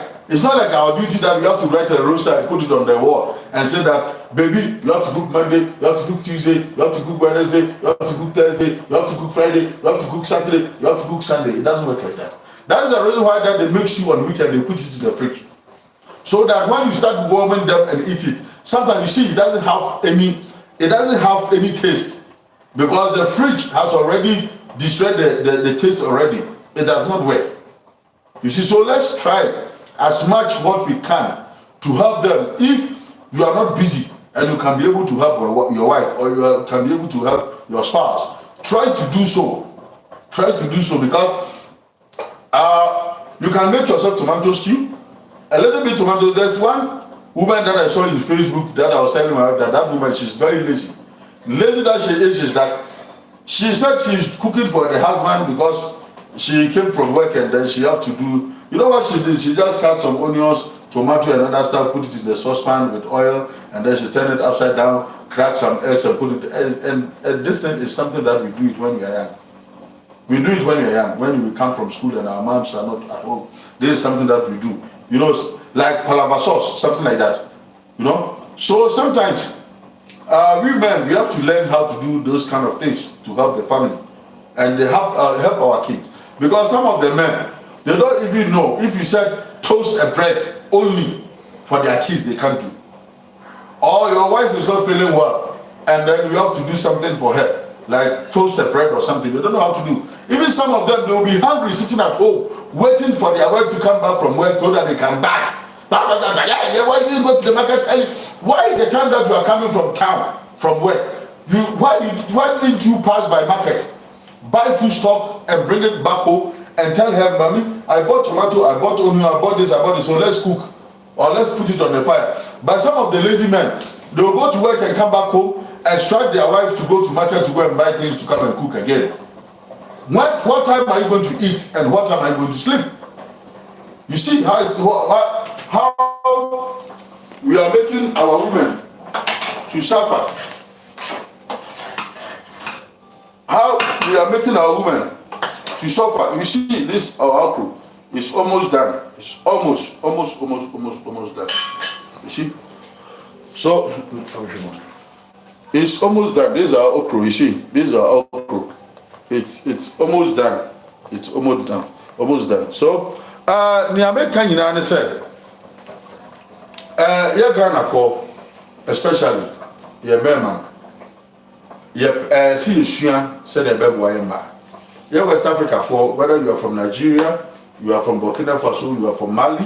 our duty that we have to write a roster and put it on the wall and say that, baby, you have to cook Monday, you have to cook Tuesday, you have to cook Wednesday, you have to cook Thursday, you have to cook Friday, you have to cook Saturday, you have to cook Sunday. It doesn't work like that. That is the reason why that they make stew on the weekend, they put it in the fridge. So that when you start warming them and eat it, sometimes you see it doesn't have any taste. Because the fridge has already destroyed the taste already. It does not work. You see, so let's try as much what we can to help them. If you are not busy and you can be able to help your wife, or you can be able to help your spouse, try to do so. Try to do so, because you can make yourself tomato stew. A little bit tomato. There's one woman that I saw in Facebook that I was telling my wife that woman, she's very lazy. Lazy that she is that she said she's cooking for the husband because she came from work and then she have to do, you know what she did? She just cut some onions, tomato and other stuff, put it in the saucepan with oil, and then she turned it upside down, crack some eggs and put it, and this thing is something that we do it when we are young. We do it when we are young, when we come from school and our moms are not at home. This is something that we do. You know, like palava sauce, something like that. You know? So sometimes, we men, we have to learn how to do those kind of things to help the family. And they help our kids. Because some of the men, they don't even know. If you said toast a bread only for their kids, they can't do. Or your wife is not feeling well, and then you have to do something for her, like toast a bread or something. They don't know how to do. Even some of them, they will be hungry sitting at home, waiting for their wife to come back from work so that they can back. Why didn't you go to the market early? Why the time that you are coming from town, from work, why didn't you pass by market, buy food stock and bring it back home and tell her, mommy, I bought tomato, I bought onion, I bought this, so let's cook or let's put it on the fire. But some of the lazy men, they will go to work and come back home and strike their wife to go to market to go and buy things to come and cook again. What time are you going to eat and what time are you going to sleep? You see how we are making our women to suffer. How we are making our women to suffer. You see, this our okra is almost done. It's almost done. You see? So it's almost done. This is our okra. You see, this is our okra. It's almost done. It's almost done. Almost done. So Niame Kanyina said, Ghana for especially your man. Yep, see you said a baby wayamba. Yeah, West Africa for whether you are from Nigeria, you are from Burkina Faso, you are from Mali.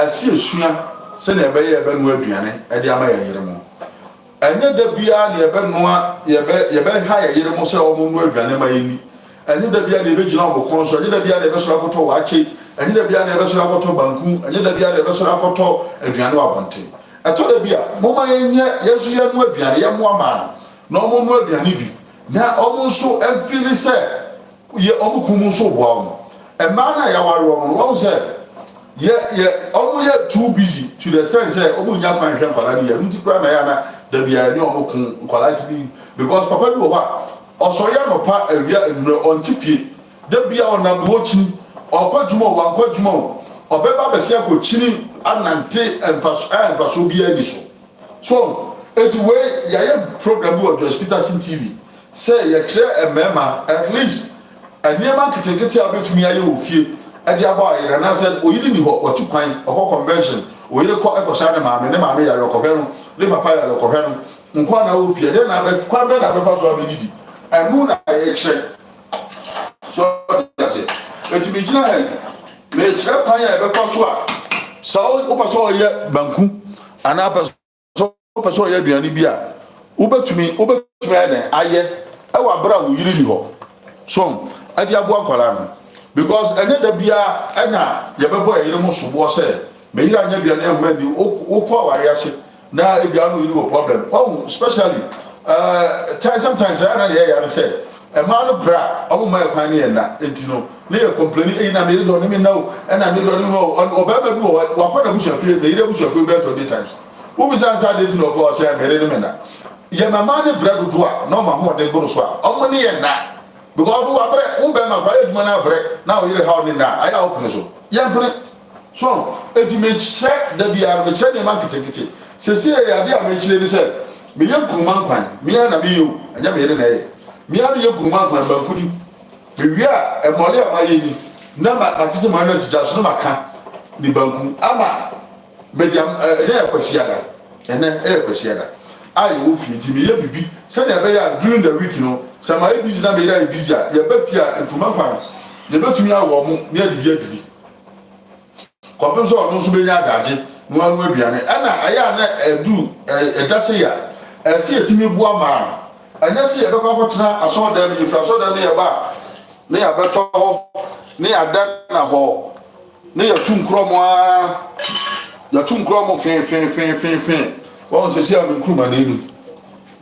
See you said a baby aduane, Ediama Yeremo. And yet the Bia, the Ebenua, Yebe higher Yeremo, so almost Granema. And yet the Bia, the original console, and yet the Bia, the vessel of Wachi, and yet the Bia, the vessel of Banku, and yet the Bia, the vessel of Adriano Banti. I told the Bia, Moma, yes, you are no Bia, Yamuama. No more no aduane bi na omo so em feel say ye omo kumu so boa e ma na ya ware omo won say ye omo ye too busy to the extent say omo nya kwan hwe mfala ni ya nti pra na ya na da bia ni omo kun kwalite bi because papa bi o ba osoya no pa awia enuro onti fie da bia onam wo chini okwadwuma o wankwadwuma o obeba bese akochini anante emfaso bia ni so it's way ya program with Joyce Peterson TV. Say you share a mema at least a near market get to me. I will feel at the boy and I said, oh, you didn't know what to find a whole convention. We don't call a Sana Mamma and Mamma Yaro, live a fire of Cohen, and Kwana will fear. Then I have quite better than the and moon I exchange. So that's it. But to be giant, may trap higher ever for so over so yet Banku and upper. So ya aduane bia wobetumi ene aye e wa bra wo yiri ni ho so ade abo akwara no because enye da bia na ye bebo yiri mo sobo se me yiri anya aduane e ma ni wo ko aware ase na aduane no yiri wo problem oh especially sometimes I na ye say a man bra omo my kwan ne na entino na ye complain e na me do ne me na o e na me do ne o obama bi o wa kwa na busha fie na ire busha fie better the times wo bi san sa de tino ko say mere ne me na ye mama ne bra do a na ma ho de goro so a omo ne ye na because wo abre wo be ma kwa eduma na abre na o yire how ne na aya o so ye mpre so eti me che da bia me che ne ma kitikiti se se ya bia me chire ni se me ye kuma kwan me ya na me yo anya me yire na ye me ya ye kuma kwan ba kuni me wi a e mole ama ye ni na ma atise ma na sija so na maka ni banku ama me dia ne e kwasia da ene e kwasia da ayi wo fi ti me ye bibi se na be ya during the week no se ma e busy na me ya busy a ye ba fi a entuma kwan ye betumi awo mo me adidi adidi kwapem so ono so be nya adaje no anu aduane ana aya na edu edase ya ese etimi bua ma anya se ye be kwa kwotena aso da mi fra so da ne ye ba ne ya beto ho ne ya da na ho ne ya tu nkromo a ya tu nkromo fin won se sia me nkruma na enu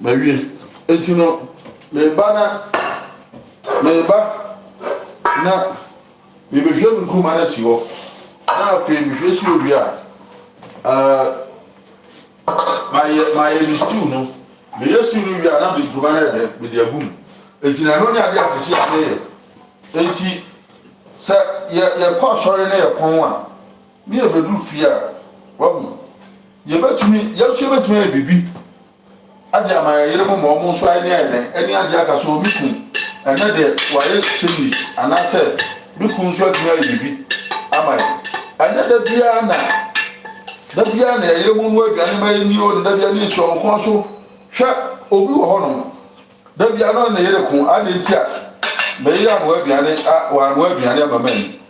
ba wie etino me ba na me be hwe nkruma na si ho na fe me hwe si obi a my stew no me yesu no wi a na be nkruma na de me de agum etina no ne ade asese ade enti sa ye kwa sori na ye pon a me ye bedu fi a wamu ye betumi ye so betumi e bibi ade ama yere mo so ai ne ene ade aka so mi kun ene de waye chimneys anase mi kun so atumi e bibi ama ene da bia na yere mo no aduane ma ni o da bia ni so nko so hwe obi wo ho no da bia no na yere kun ade ti a be ya mo aduane wa mo aduane mama ni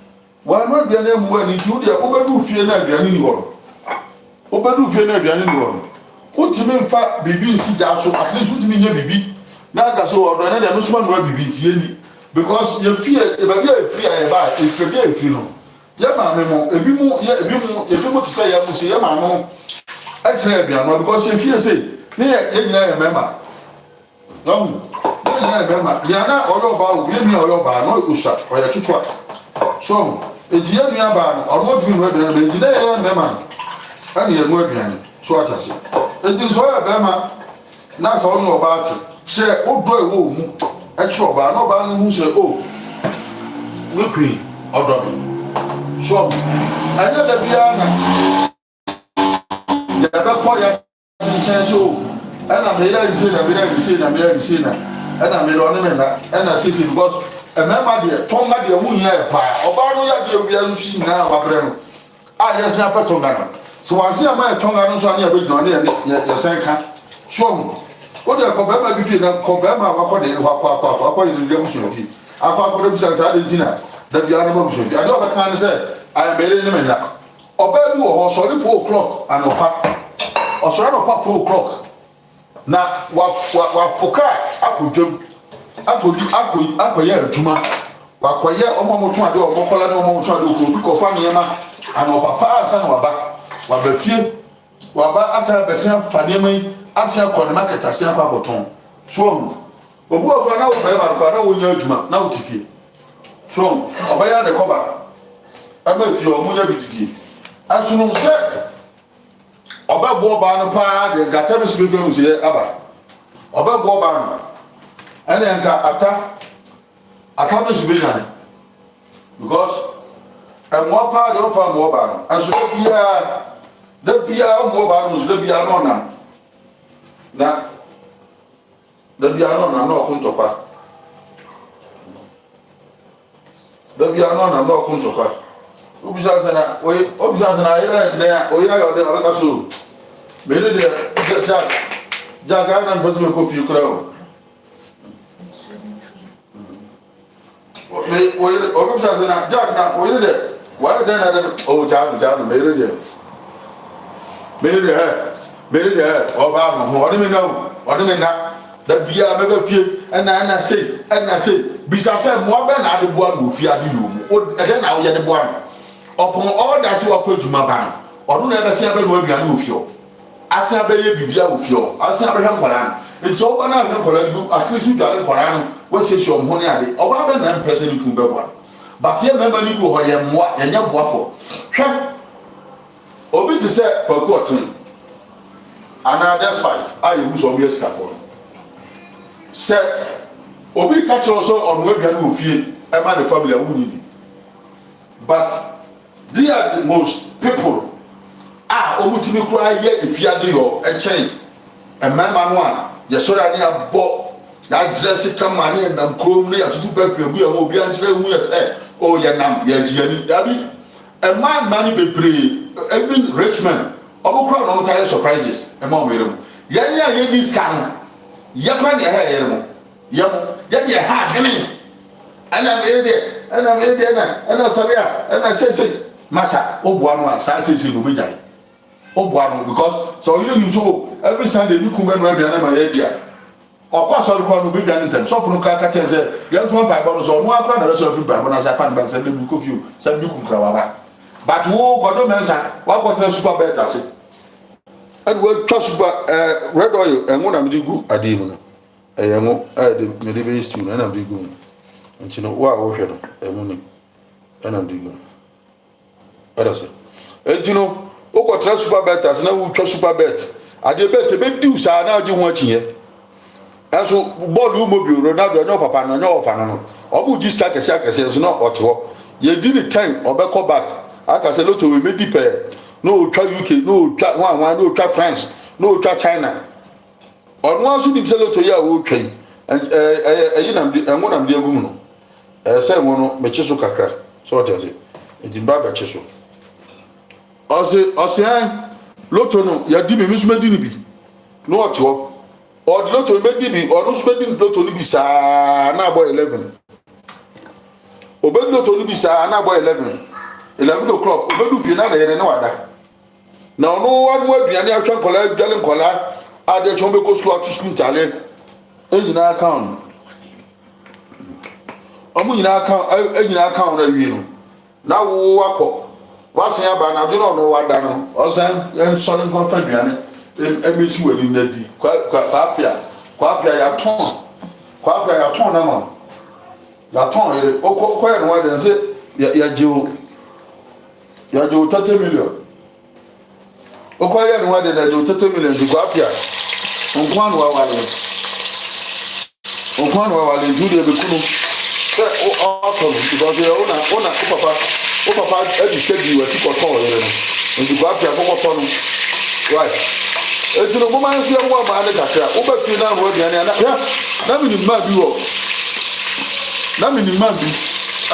wa mo aduane mo ani ti wo de ko bedu fie na aduane ni ho o bedu fie na aduane ni ho o ti me mfa bibi nsi ja so at least o ti me nya bibi na ga so odo na de no so ma no bibi ti ani because ye fie e ba bia e fie e ba e fie bia e fie no ye ma me mo ebi mo ti say ye mo se ye ma no a kire aduane because ye fie say ne ye nyina ye mema ya na oyo ba wo mi oyo ba no usha oya kitwa so ejiye nua ba no ormo fi no aduane be ejide ye mema ani ye mo aduane so atase enti so ya be ma na so no ba ati se odo ewo mu e tro ba no ba no hu se o we kwi odo mi so anya da bia na ya ba ko ya sin so ana me ira bisi na ana me ro ne na ana sisi because e mema de tonga de mu nya e pa oba no ya de obia nshi na wa bre no a ya san pa tonga no so wan se ama e tonga no so anya be gno ne ya san ka so o de ko be ma bi fi na ko be ma wa ko de wa kwa yi de mu so fi akwa de bi san sa de tina da bia na ma so fi ade o ba kan se I be ne na oba bi wo ho so 4 o'clock anopa o so na 4 o'clock na wa foka akodwam akoye aduma wakoye omomoto ade omokola na omomoto ade okobi kofa niema ana papa asa na waba fie waba asa besia faniema asa ko na market asa pa boton so obu ogro na wo ba ba na wo nya aduma na wo tifie so obaya de koba ama fie o munya bididi asunu se oba bo ba no pa de gata me sebe fem se aba oba bo ba no ene nka ata me sebe nyane because e mo pa de ofa mo ba no aso bia mo ba no so bia no na no kuntopa da bia no kuntopa obisa sana ira ne o ira yo de alaka so mele de jack ana mpasi me ko fi kura o obisa sana jack na o ira de wa de na de o jack mele de o ba mo o de me na da bia me ba fie ana say bisa say mo ba na de boa no fi ade yo mu o de na o ye de boa no upon all that you are going to Maban, or no ever see a baby aduane ofio. Asa be ye bibia ofio. Asa be ham kwaran. It's over now. At least you got a Koran. What's your money? Or rather than person you can be one. But here, remember, you go and your waffle. Obi to say, Percotin. And now that's fight. I use on your scaffold. Say, Obi catch also on web and feel a man the family of Woody. But they are the most people. Omutimi cry here if you are doing a chain. A man, one. You saw that near bought that dressy come money and I'm chrome near to 2 perfume. We will be answering who has said, oh, yeah, now, yeah, Jenny, Dabby. A man, money be free. Every rich man. Omo crown on tire surprises. A mom with him. Yeah, this can. Yakan your hair, Yamo, yet your hat, and I'm here, and I'm here, and I said, and I said, Massa, oh, one, says in Ubida. Oh, one, because so you know, so every Sunday you come and read my idea. Of course, I'll come to be done in time. So, from Kaka says, you have to buy bottles or one crowd, the rest of you buy when I find back, send them to you, send you come. But who got no mention, what got a super bed, I say. And we'll trust red oil and one of the good a demon. A young medieval student and I'm the goon. And you know what I was a woman and I'm the goon. What I say? And you know, who got trust super bed as now we trust super bed. I did better bed do, sir, now you want here. And so, Bodu Mobile, Ronaldo, no papa, no fan. Or would you stack a sack as not or two? You didn't time or back or back. I can say, look, we may prepare. No try UK, no try one, no try France, no try China. On one should sell to you, okay. And one of the woman. Say one, Mechiso Kakra. So what is it? It's in Baba Cheso. Ocean, Lotono, Yadimi, Miss Medinibi. No at all. Or the Loto Medibi, or no spending Loto Libisa, now boy 11. Obey Loto Libisa, now boy 11. 11 o'clock, Obedu Fiana, and no other. Now, no one word, the other can collect Galen Collar, add the Chombe goes to school tally. In our account. In our account, you now walk up. What's here, but I do not know what done. Also, and Solon Confederate, and Miss Willing, Quapia, your tongue. Quapia, your tongue, your tongue, oh, quite what and say, you're 30 million. Okoye no wade na jo 30 million to go apia. Onkwan wa wale ju de be kunu. Because you ona papa every stage you were to call you. And to go apia ko to no. Right. E tu no mo man se wo ma na kakra. Wo ba fi na wo de na na mi ni ma bi wo. Na mi ni ma bi.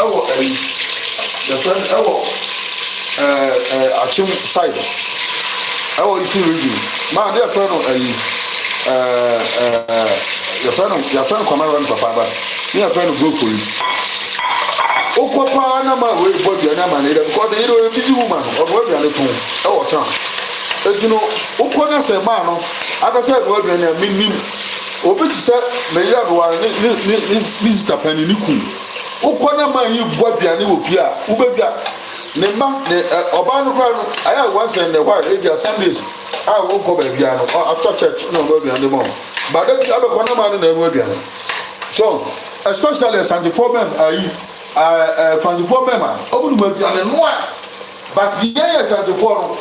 Ewo the friend ewo Achim side. I want to review. My dear friend, your friend come around papa, but your friend go for you. Oh, papa, no man will put your name on it because they don't busy woman or work on the phone. Oh, time. And you know, oh, corner say, man, I said, work on a meaning. Oh, but said, may you have one, Mr. Penny Niku. Oh, corner man, you bought your new fear. Ubega. Nemba Obano I had once in a while, Sundays. I won't go back piano after church, no baby on the mom. But then the other one man in the Wodian. So, especially a 74 member, 24 member, open Wodian and one. But the year 74,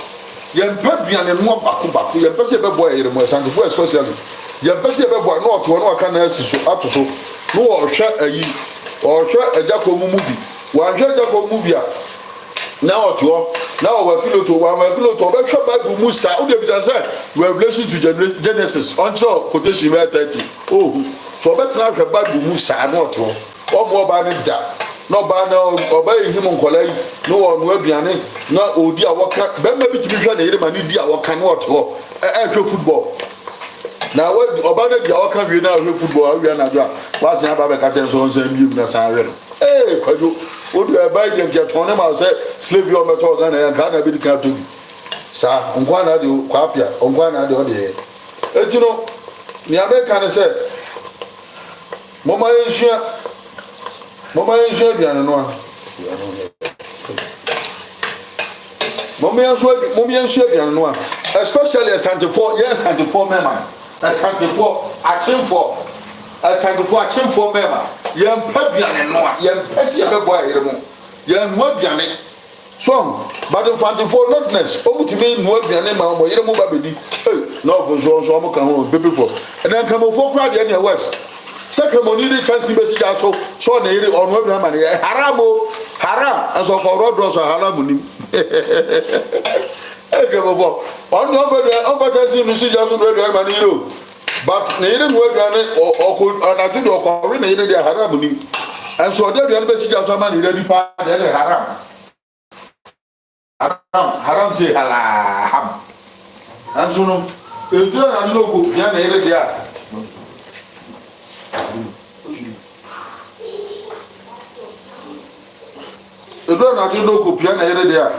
young Pedrian and one Baku, your best ever boy in the 74, especially. Your best ever boy, not one can answer up to so. No, or share a ye, or share a Jacob movie. One Jacob movie. Now we're going to Bible Musa. Revelation to Genesis until quotation 30. Oh, so better have a Bible Musa not or more by that. No banner obey him on college. No one will be an no oh dear what can maybe to be sure the man dear what cannot or football. Now what about the outcome you now football we are not what's the about catching on same you hey Kwaju. What do I buy them? Get on them. I say, slave your method and I can't be the captain. Sir, on one of the Quapia, on one of the other. And you know, the American said, Mama is here, and one. Mommy and Shabby and one. Especially a 74, yes, 74 member. A 74. achemfo asangefo achemfo mema yempa duane no a yempa se yebebo ayere mo yenu aduane so but for notness omutimi nu aduane ma mo yere mo ba bedi no for so mo kan ho baby for and then come for crowd here west second money the chance be si ja so na yere onu aduane ma ne haram aso for road so haram ni come for onu chance ni si ja so aduane ma ne yere but na yere nu aduane o na do ko we na yere dia haram ni and so there aduane be si ja so ma ne yere di pa de haram haram say haram and so no edura na no go bia na yere dia edura na no go bia na yere dia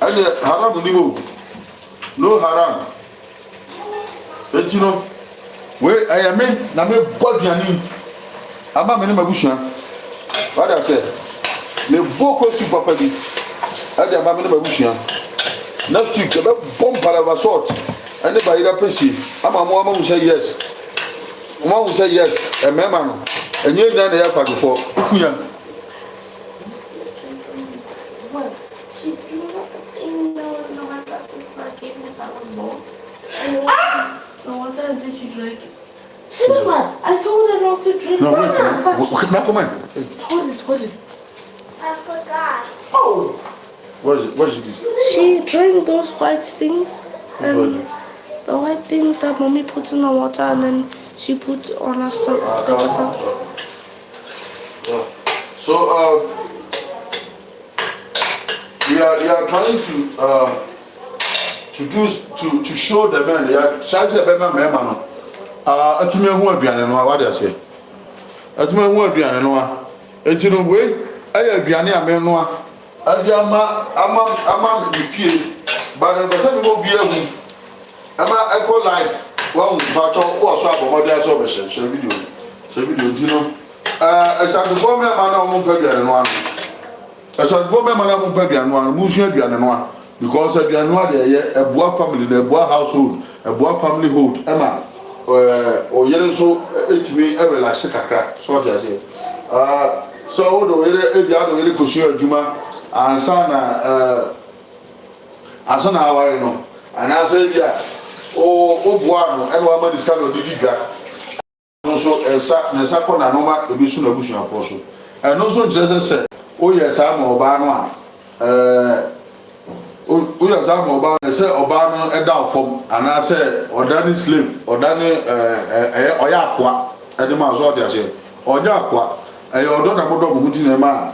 and haram ni mo no haram etino we ayame na me boduani ama me ne magusua what I said me boko su papa di ade ama me ne magusua next week the bomb para sort and the bayira pesi ama mo ama say yes mo say yes e mema no enye dan na ya kwagefo kunya Did you drink? She did what? I told her not to drink. No, wait. Not for mine. Hold this. I forgot. Oh. What is this? She drank those white things. And the white things that mommy put in the water and then she put on her stomach, the water. So, we are trying to show the men they shall say be man no atumi hu aduane no what dey say atumi hu aduane no enti no we aye aduane a me no adi ama me fie ba no be say me go bia hu ama echo life one ba to wo so abomode aso be share video di no esanfo me ma na mo aduane no ano esanfo me ma na mo aduane no ano mu su aduane no ano because aduane no dey a boa family na boa household a boa family hold ema o yere so etimi e relax kakra so what I say so do yere e dia do yere kosu adwuma ansa na aware no ana say dia o boa no e no ama diska no diga no so na sa ko na no ma e bi su na busu afo so e no so Jesus say o yesa ma oba no a oya za ma oba na say oba no e da fom ana say odani slave odani oya akwa e de ma so dia say oja akwa e odo na bodo mu ti na ma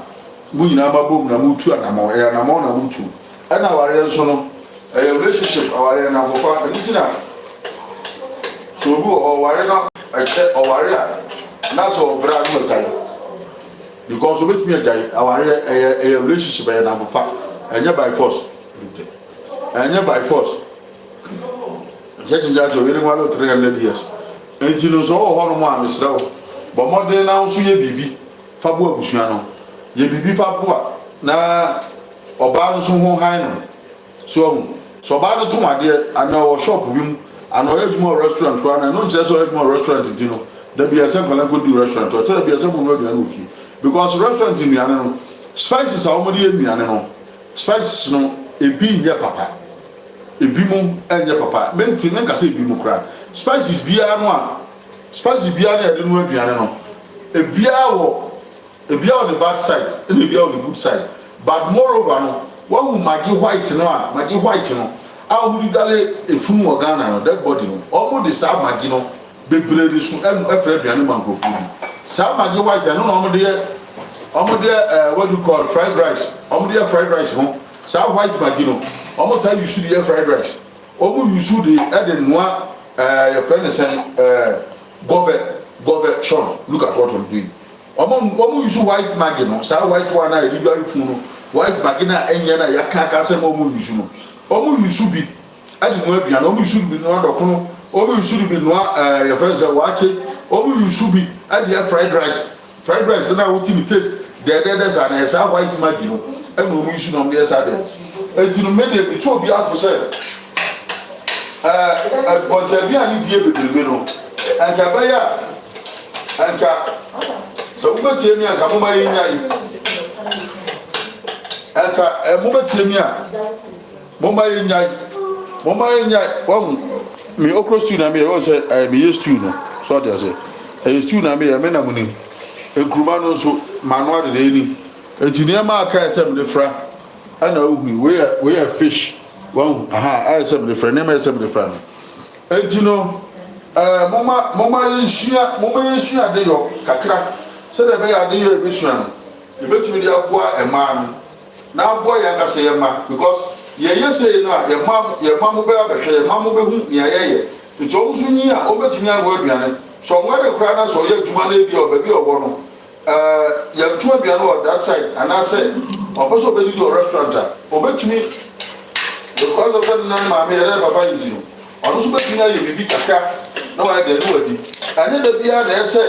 mu nyina ma bom na mu tu anamo e na mo na mu tu e na ware so no e relationship aware na fofa ni ti na so bu o ware na e che o ware na so bra no tai because o bet me ajai aware e relationship e na fofa enye by force and by force. Second judge of 300 years. And you know, so all one is now. But more than now, so ye bibi, Fabua Busiano. Ye bibi Fabua. Na Obano Sumo Hino. So Bano to my dear, and our shop room, and our Edmore restaurant, and not just Edmore restaurant in Tino. There be a simple and good restaurant, or there be a simple with you. Because restaurant in Miano, spices are already in Miano. Spices no. Ebi nye papa ebi mo enye papa menti nka say ebi mo kra spices bia no a spices bia na de no aduane no ebia wo the bad side and ebia wo the good side but moreover no one magi white no a wo dale efunu organa no that body no omo de sa magi no bebre de so efre aduane mankofu sa magi white no omo de what do you call fried rice omo de fried rice no so white magino almost time you should the fried rice you should the add noa your friend is saying gobe Sean look at what I'm doing you should white magino so white one I really funu white magina enyana yakaka say you should be add no aduan you should be no dokono you should be no your friend say watch you should be add the fried rice na what you taste there's an white magino and we should on the side. And to many it will be out for sale. But I need to be able to anka baya anka so wobɛtie mi anka moma yɛ nyai anka mobɛtie mi a moma yɛ nyai wɔn me okro stew na me yɛ sɛ me yɛ stew no so de sɛ ɛyɛ stew na me yɛ me na mu ni enkuruma no nso manoa de ni enti nneɛma aka sɛ me de fra ana ohu we yɛ fish wɔn ayɛ sɛ me de fra nneɛma yɛ sɛ me de fra no enti no mama yɛnsua de yɔ kakra sɛdeɛ ɛbɛyɛ ade yɛ ɛbɛsua no yɛbɛtumi de aboa ɛmaa no na aboa yɛn ankasa yɛn ma because yɛyɛ sei no a yɛn ma mo bɛyɛ abɛhwɛ yɛn ma mo bɛhu nea yɛyɛ nti ɔmo nso nyi a ɔbɛtumi awo aduane so ɔmo ɛde kora na so ɔyɛ adwuma no ebi a ɔbɛbi ɔwɔ no yɛn to aduane wɔ that side anaasɛ ɔbɛ so ɔbɛdi wɔ restaurant a ɔbɛtumi because of that nan maame yɛrɛ papa yi ti no ɔno nso bɛtumi ayɛ biribi kakra na wayɛ deɛ no wadi ɛnyɛ da biara na ɛsɛ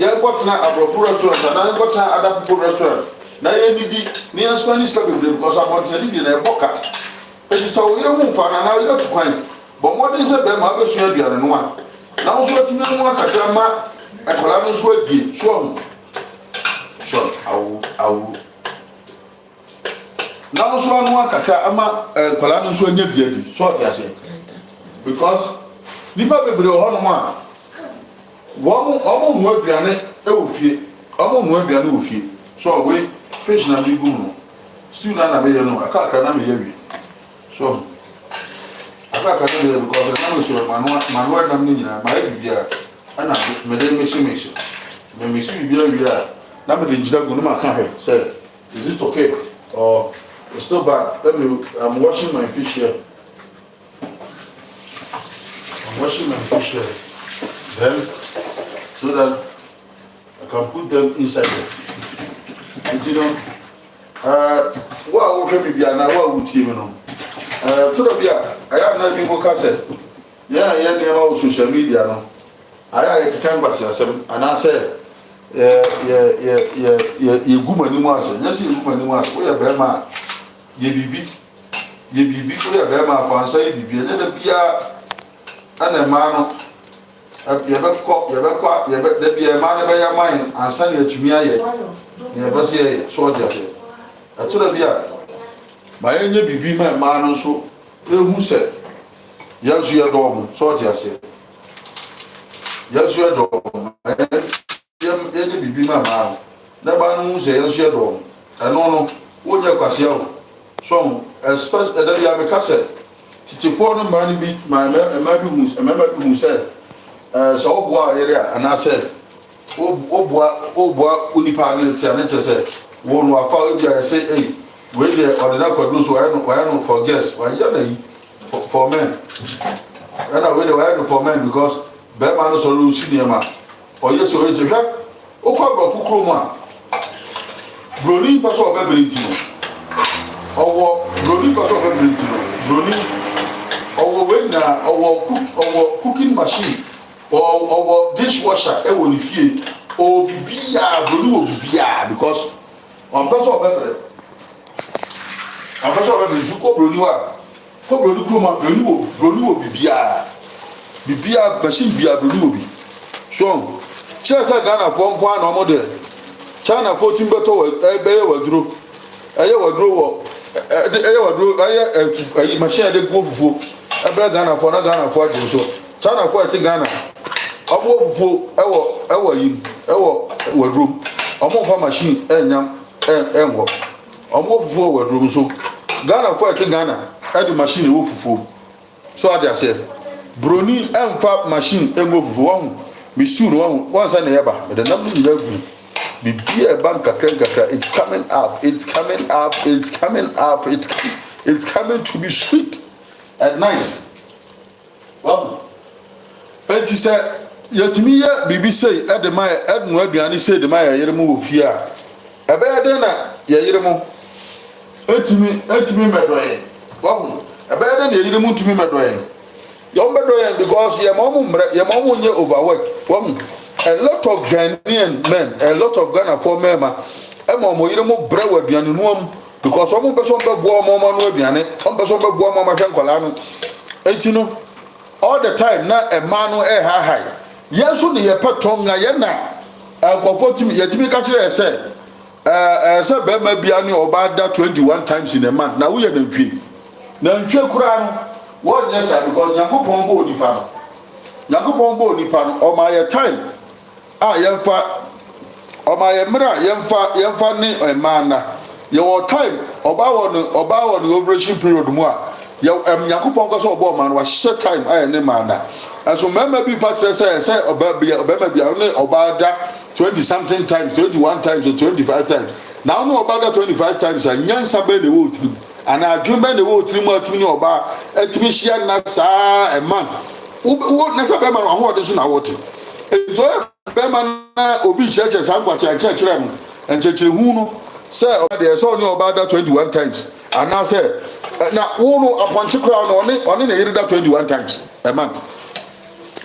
yɛnkɔtena aborɔfo restaurant anaa yɛnkɔtena other people restaurant na yɛnidi ne yɛn spanish ka bebree because abɔntene di na ɛbɔ ka eti sɛ wɔyɛ ho mfa na yɛ tu kwan bɔ mmɔden sɛ bɛrima abɛsua aduane no a na wɔn nso atumi amu akakra ma akwadaa no nso adie so awo na wɔn nso anu akakra ama akwadaa no nso anya bi adi so ɔte ase because nipa bebree wɔ hɔnom a wɔn mu aduane wɔ fie wɔ fie so ɔwe fish na bi gu no stew na bɛyɛ no akakra na meyɛ wie so akakra na meyɛ because na me so manuwa nam ne nyinaa ma yɛ bibia ana me de mix me mix bibia wie a na me de gyina gu no ma ka hwɛ say is it okay or it's still bad. I'm washing my fish here. Then so that I can put them inside there. And you know, what will be now? What would you know? To the beer, I have not been for cassette. Yeah, never social media. No, I canvas and I said, you woman was, yes, you woman was, we are very much. Ye bibi, we are very much for say, bibi, and then be a man. You better be a man by your mind and send it to me. Never say, so I told her, my angel be my man, so who said, yes, you are dorm, so I said, yes, you are dorm, and be my man. The man who says, yes, you are dorm, and no, what you can see. So, especially that you have a cassette. To foreign money beat my member who said, so boy area, and I said, oh boy, Unipa, and said, one who I found you, I say, hey, wait there, or the knuckle lose why I don't for guests, why you're for men. And I wait for men because Beman is a little senior man. Or yes, so is a guy, oh, quite Chroma. Brony pass over everything to you. Our Brony pass over everything to you. Brony. Our cooking machine or dishwasher will feel or be because on person of every to co Bruni machine be a Bruni. So, Chelsea Ghana for 1 point or more. China 14 better wardrobe. I machine they go for. Ghana for na Ghana for so China for Ghana obo fufu ewo wardroom omo fa machine enyam enwo omo fufu wardroom so Ghana for Ghana e machine ewo fufu so I say broni emfa machine enwo fufu won mi su no won say na yeba the number you gu bi bia bank kakra it's coming up it's coming to be sweet and nice. Well, and she said, Yatimi, Bibi say, at the Maya, Edmund Aduani said the Maya Yeremo Fia. A better dinner, Yeremo. Etimi, my doyen. Well, a better than Yeremo to me, my doyen. Young Bedoyen, because your mom overwork. Well, a lot of Ghanaian men, a lot of Ghana for Mema, and Mamma Yeremo Brewer Bianuum. Because some person be boa mama no aduane, some person be boa mama hwe nkola no. Enti no all the time na e man no e high. Yesu ne ye petonga ye na akofo timi yetimi ka kire se se be ma bia ne oba da 21 times in a month na wo ye na ntwe kura no wo nye sa because Yakobon bo onipa no Yakobon bo onipa no o ma ye time a yemfa o ma ye mra yemfa ne emana ye wo time oba wo no ovulation period mu a ye Yakobon ko so oba ma no wa hye time a ye ne mana so mama bi patre say oba bia ne oba da 20 something times 21 times or 25 times now no oba da 25 times a nyansa be de wo trim and adwuma de wo trim atimi ne oba atimi hia na saa a month wo na sa be ma no ho de so na wote so be ma na obi church sa kwa church no enchechire hu no say oba de so ne oba da 21 times and now say na wo no aponche kra no one na yiri da 21 times a month.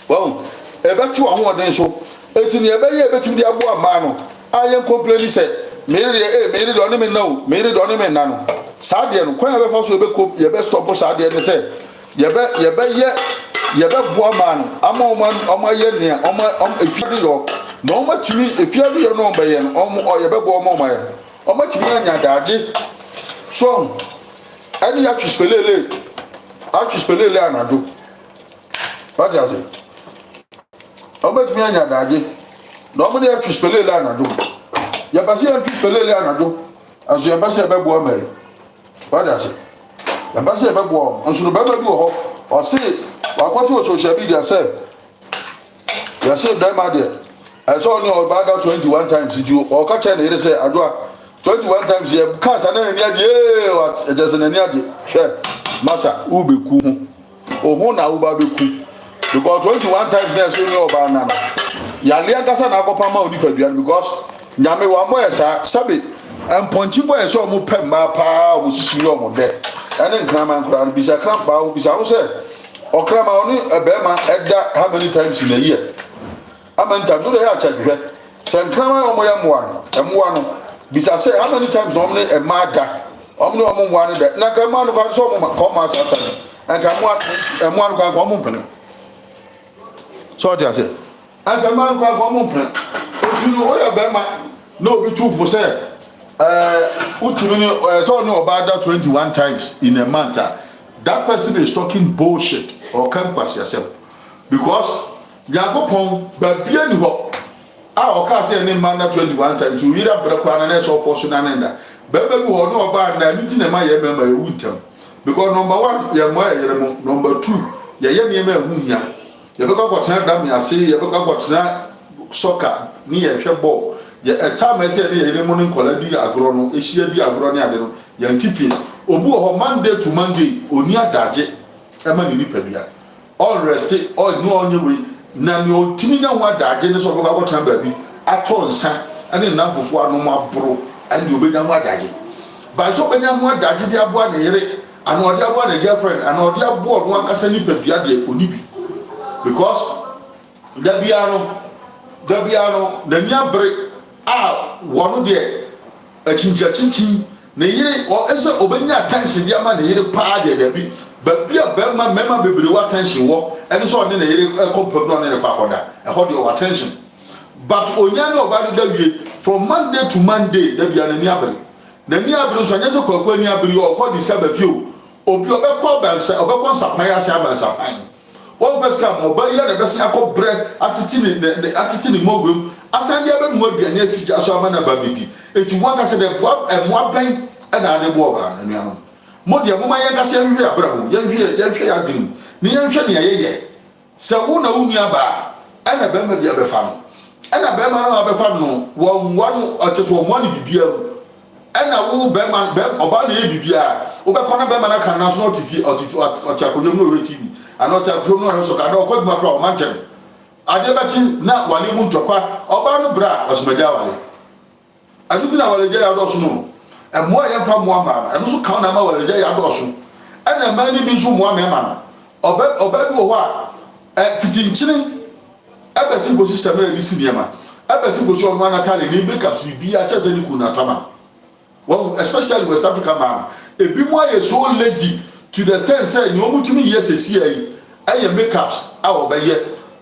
Well, ebeti wa ho den so eti ne ebe ye ebeti di abo ama no ayen complain say me do ne me no me do ne me na no sa de no kwan ebe fa so ebe kom ye be stop sa de ne say ye be bo ama no ama omo ye ne omo efiade yo no omo timi efiade yo no be ye no omo ye be bo omo ye omo timi anya daage so ani ya twispelele anado what does it ometimi anya daage no mo de twispelele anado ya basi an twispelele anado aso ya basi be bo mai what does it ya basi be bo onso be ma bi ho o se wakwato social media say ya say be ma de I saw no about 21 times you or catch and he say adwa 21 times ye cast and any age what just an any age share massa ubeku oho na ubabeku because 21 times there so no ba na ya lia kasa na akopa ma oni fadua because nyame wa mo esa sabe emponchi boy so mo pem ma pa mo sisi yo mo de ene nkrama nkra bisa kram ba bisa wo say okrama oni ebema eda how many times in a year how many times do they have check be say nkrama o mo ya mo no bisa say how many times no me e mada omne omo mo ane de na ka ma no ba so mo ko ma sa ta na ka mo no ka ko mo mpene so dia say and ka ma no ka ko mo mpene o tunu o ya be ma no be too for say utunu ni so no about that 21 times in a month that person is talking bullshit or can pass yourself because Yakobon babia ni ho o ka say any man 21 times you hear brakwa na so for so na nda baba bi ho no oba na miti na ma ye mema e wuntem because number 1 ye ma ye remo number 2 ye ye me hu hia ye be ko tena dam ya se ye be ko tena soccer ni ye hwe ball ye time say ye remo ni kola bi agro no ehia bi agro ni ade no ye ntifi obu ho Monday to Monday oni adaje e ma ni nipadua all rest all no onye we na mi otimi nya ho adaje ne so be ko tena ba bi ato nsa ane na fofo anu ma bro ane obenya ho adaje ba so benya ho adaje dia bo na yere anu odi abo na girlfriend anu odi abo no akasa nipadua de oni bi because dabiano na nya bre wono de chinchin na yere o eso obenya attention dia ma na yere pa de dabi babia bema mema bebre wa attention wo ene so ne na yere compare no ne kwa koda e ho de attention but onya no ba do dawie from Monday to Monday dabia na ni abre so anya se kwakwa ni abre o ko discover fio obi obekọ bansa obekọ nsapan ase abansapan one first time oba ya na bese akọ bread atiti ni mogrum asan dia be mu aduane asi ja so amana babiti eti waka se de mo aban na ade bo ba na nuano mo de mo ma ya kase hwe abrabo ya hwe ya gbin ni ya hwe ne yeye se wo na unu aba ana be ma bia be fa no ana be ma na be fa no wo nwanu otefo mo ni bibia ana wo be ma be oba na ye bibia wo be kona be ma na kan na so otifi akonyo no TV anota from no so ka do ko gba kra o mantem ade beti na wale mu ntokwa oba no bra osmaja wale aduti na wale je ya do so no e mo ya fa mo ama eno so ka na ma wale je ya do so ana ma ni bi so mo ama ma oba bi wo a fitinchini abasi go system na bi si biema abasi go so no na tale ni be ka so bi a chese ni ku na tama well especially West Africa man ebi mo aye so lazy to the extent say you mutumi yes esi ayi aye makeups a obeye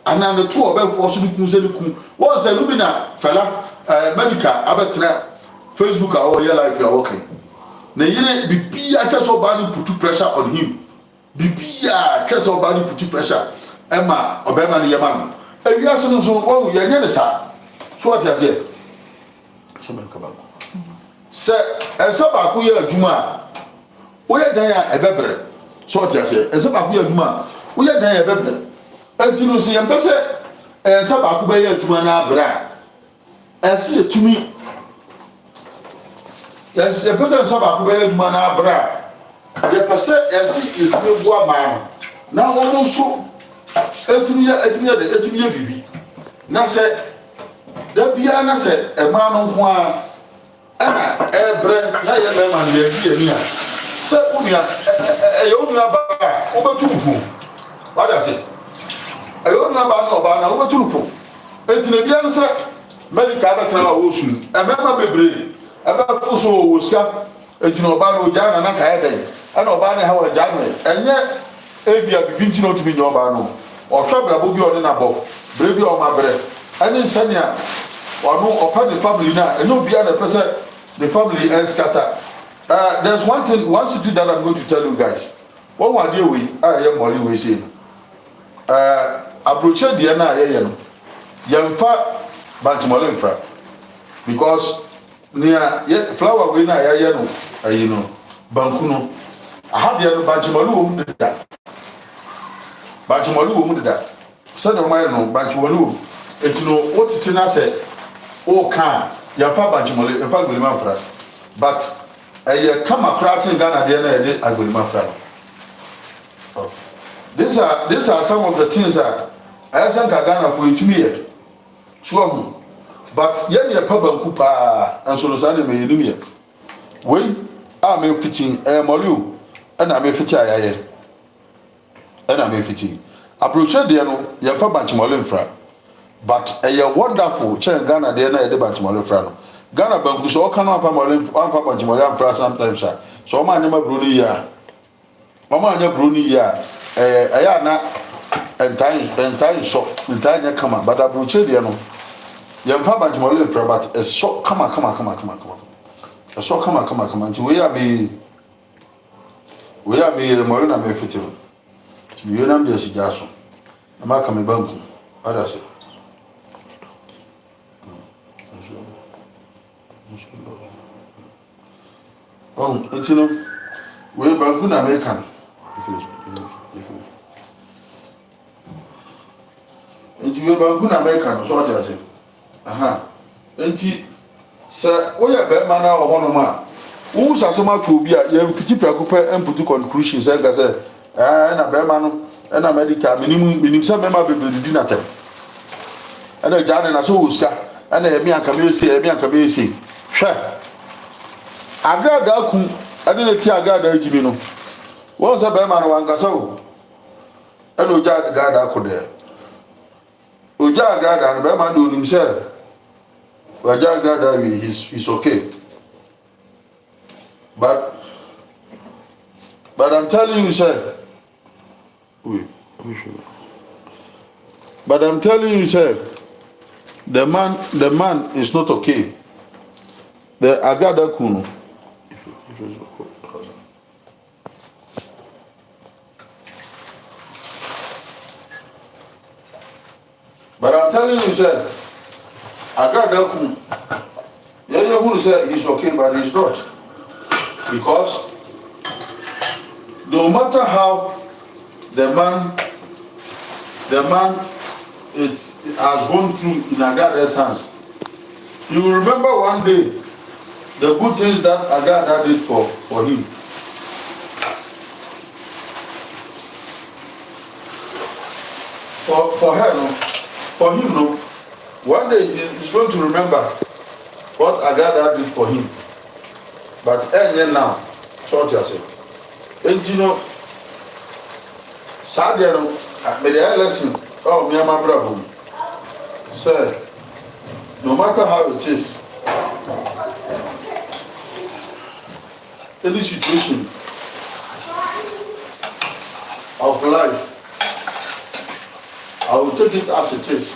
and then the two of them force you to once a lumina fella medical abetra Facebook or your life you are working. Na yene bibia chest of body put pressure on him. Bibia chest of body put pressure. Emma obema ni yama. E wi ase no so won ye nye ne sa. So what you say? Chama kabako. Se ensa ba ko ye adwuma. Wo ye dan ya ebebre. So what you say? Ensa ba ko ye adwuma. Wo ye dan ya ebebre. Enti no se yempe se ensa ba ko be ye adwuma na abra. Ense etumi. Yes, the person saba ko be adwuma na abra. Ye pese ense etumi bu ama. Na wo so etumi bibi. Na se da bia na se e ma no ho a ana ebre na ye me ma na ye bi ani a se unia ye unia ba wo betu fu what I say e unia ba no ba na wo betu fu etine bia no se medical ba tana wo su e me ma bebre e ba fu so wo ska etine oba no ja na ka ye den ana oba ne ha wa ja no enye ebia bibi ntino otumi nyo oba no o hwa brabo bi o ne na bo bre bi o ma bre ani nsania ono opa the family na eno bia na person the family and scatter. There's one secret that I'm going to tell you guys. One word here we I molly we say approach the na ye no yemfa bantimole mfra because near flower we na ye no you know banku no aha de no bantimole wo mu da bantimole wo mu da said o mai no bantimole wo etino what tina say o kan ya fa banchimole ya fa agbolima fra but kama kratin Ghana there na dey agbolima fra. These are some of the things that I think Ghana for it me here sure but yen ye pa banku pa enso no sa na me yinim ye we a me fitin molu na me fiti ayaye na me fiti approach there no ya fa banchimole fra. But a wonderful chen Ghana there na de banchimole fra no Ghana banku so kan no afa banchimole fra sometimes so ma nyama bruni ya mama anya bruni ya aya na entai so entai kama but abroche there no ye mfa banchimole fra but a so kama a so kama nti we ya me mole na me fitiro mi yo nam de sijaso na ma kama banku ada se oh, it's you know, we're back in American. It's you back in American, so what I say. Aha. Enti, sir, we are better man or honor. Who's as much to be a young pretty preoccupy and put to conclusions, and I say, and a bear man and a medical minimum some member will be dinner time. And a jan and a soul, and a mere community, sure. Agada ku adene ti agada ejimi no won se be ma no wankasa o eno oja agada ku de oja agada no be ma no nim se oja agada he's okay but I'm telling you sir but I'm telling you sir the man is not okay the agada ku no but I'm telling you, sir, I got that. Yeah, you who say he's okay, but he's not. Because no matter how the man has gone through in Agada's hands, you will remember one day the good things that Agada did for him. For her, no. For him, no. One day he's going to remember what Agada did for him. But now, short yourself. And you know, Sadia, no, may the lesson. Oh, me and my brother. Sir, no matter how it is, any situation of life, I will take it as it is.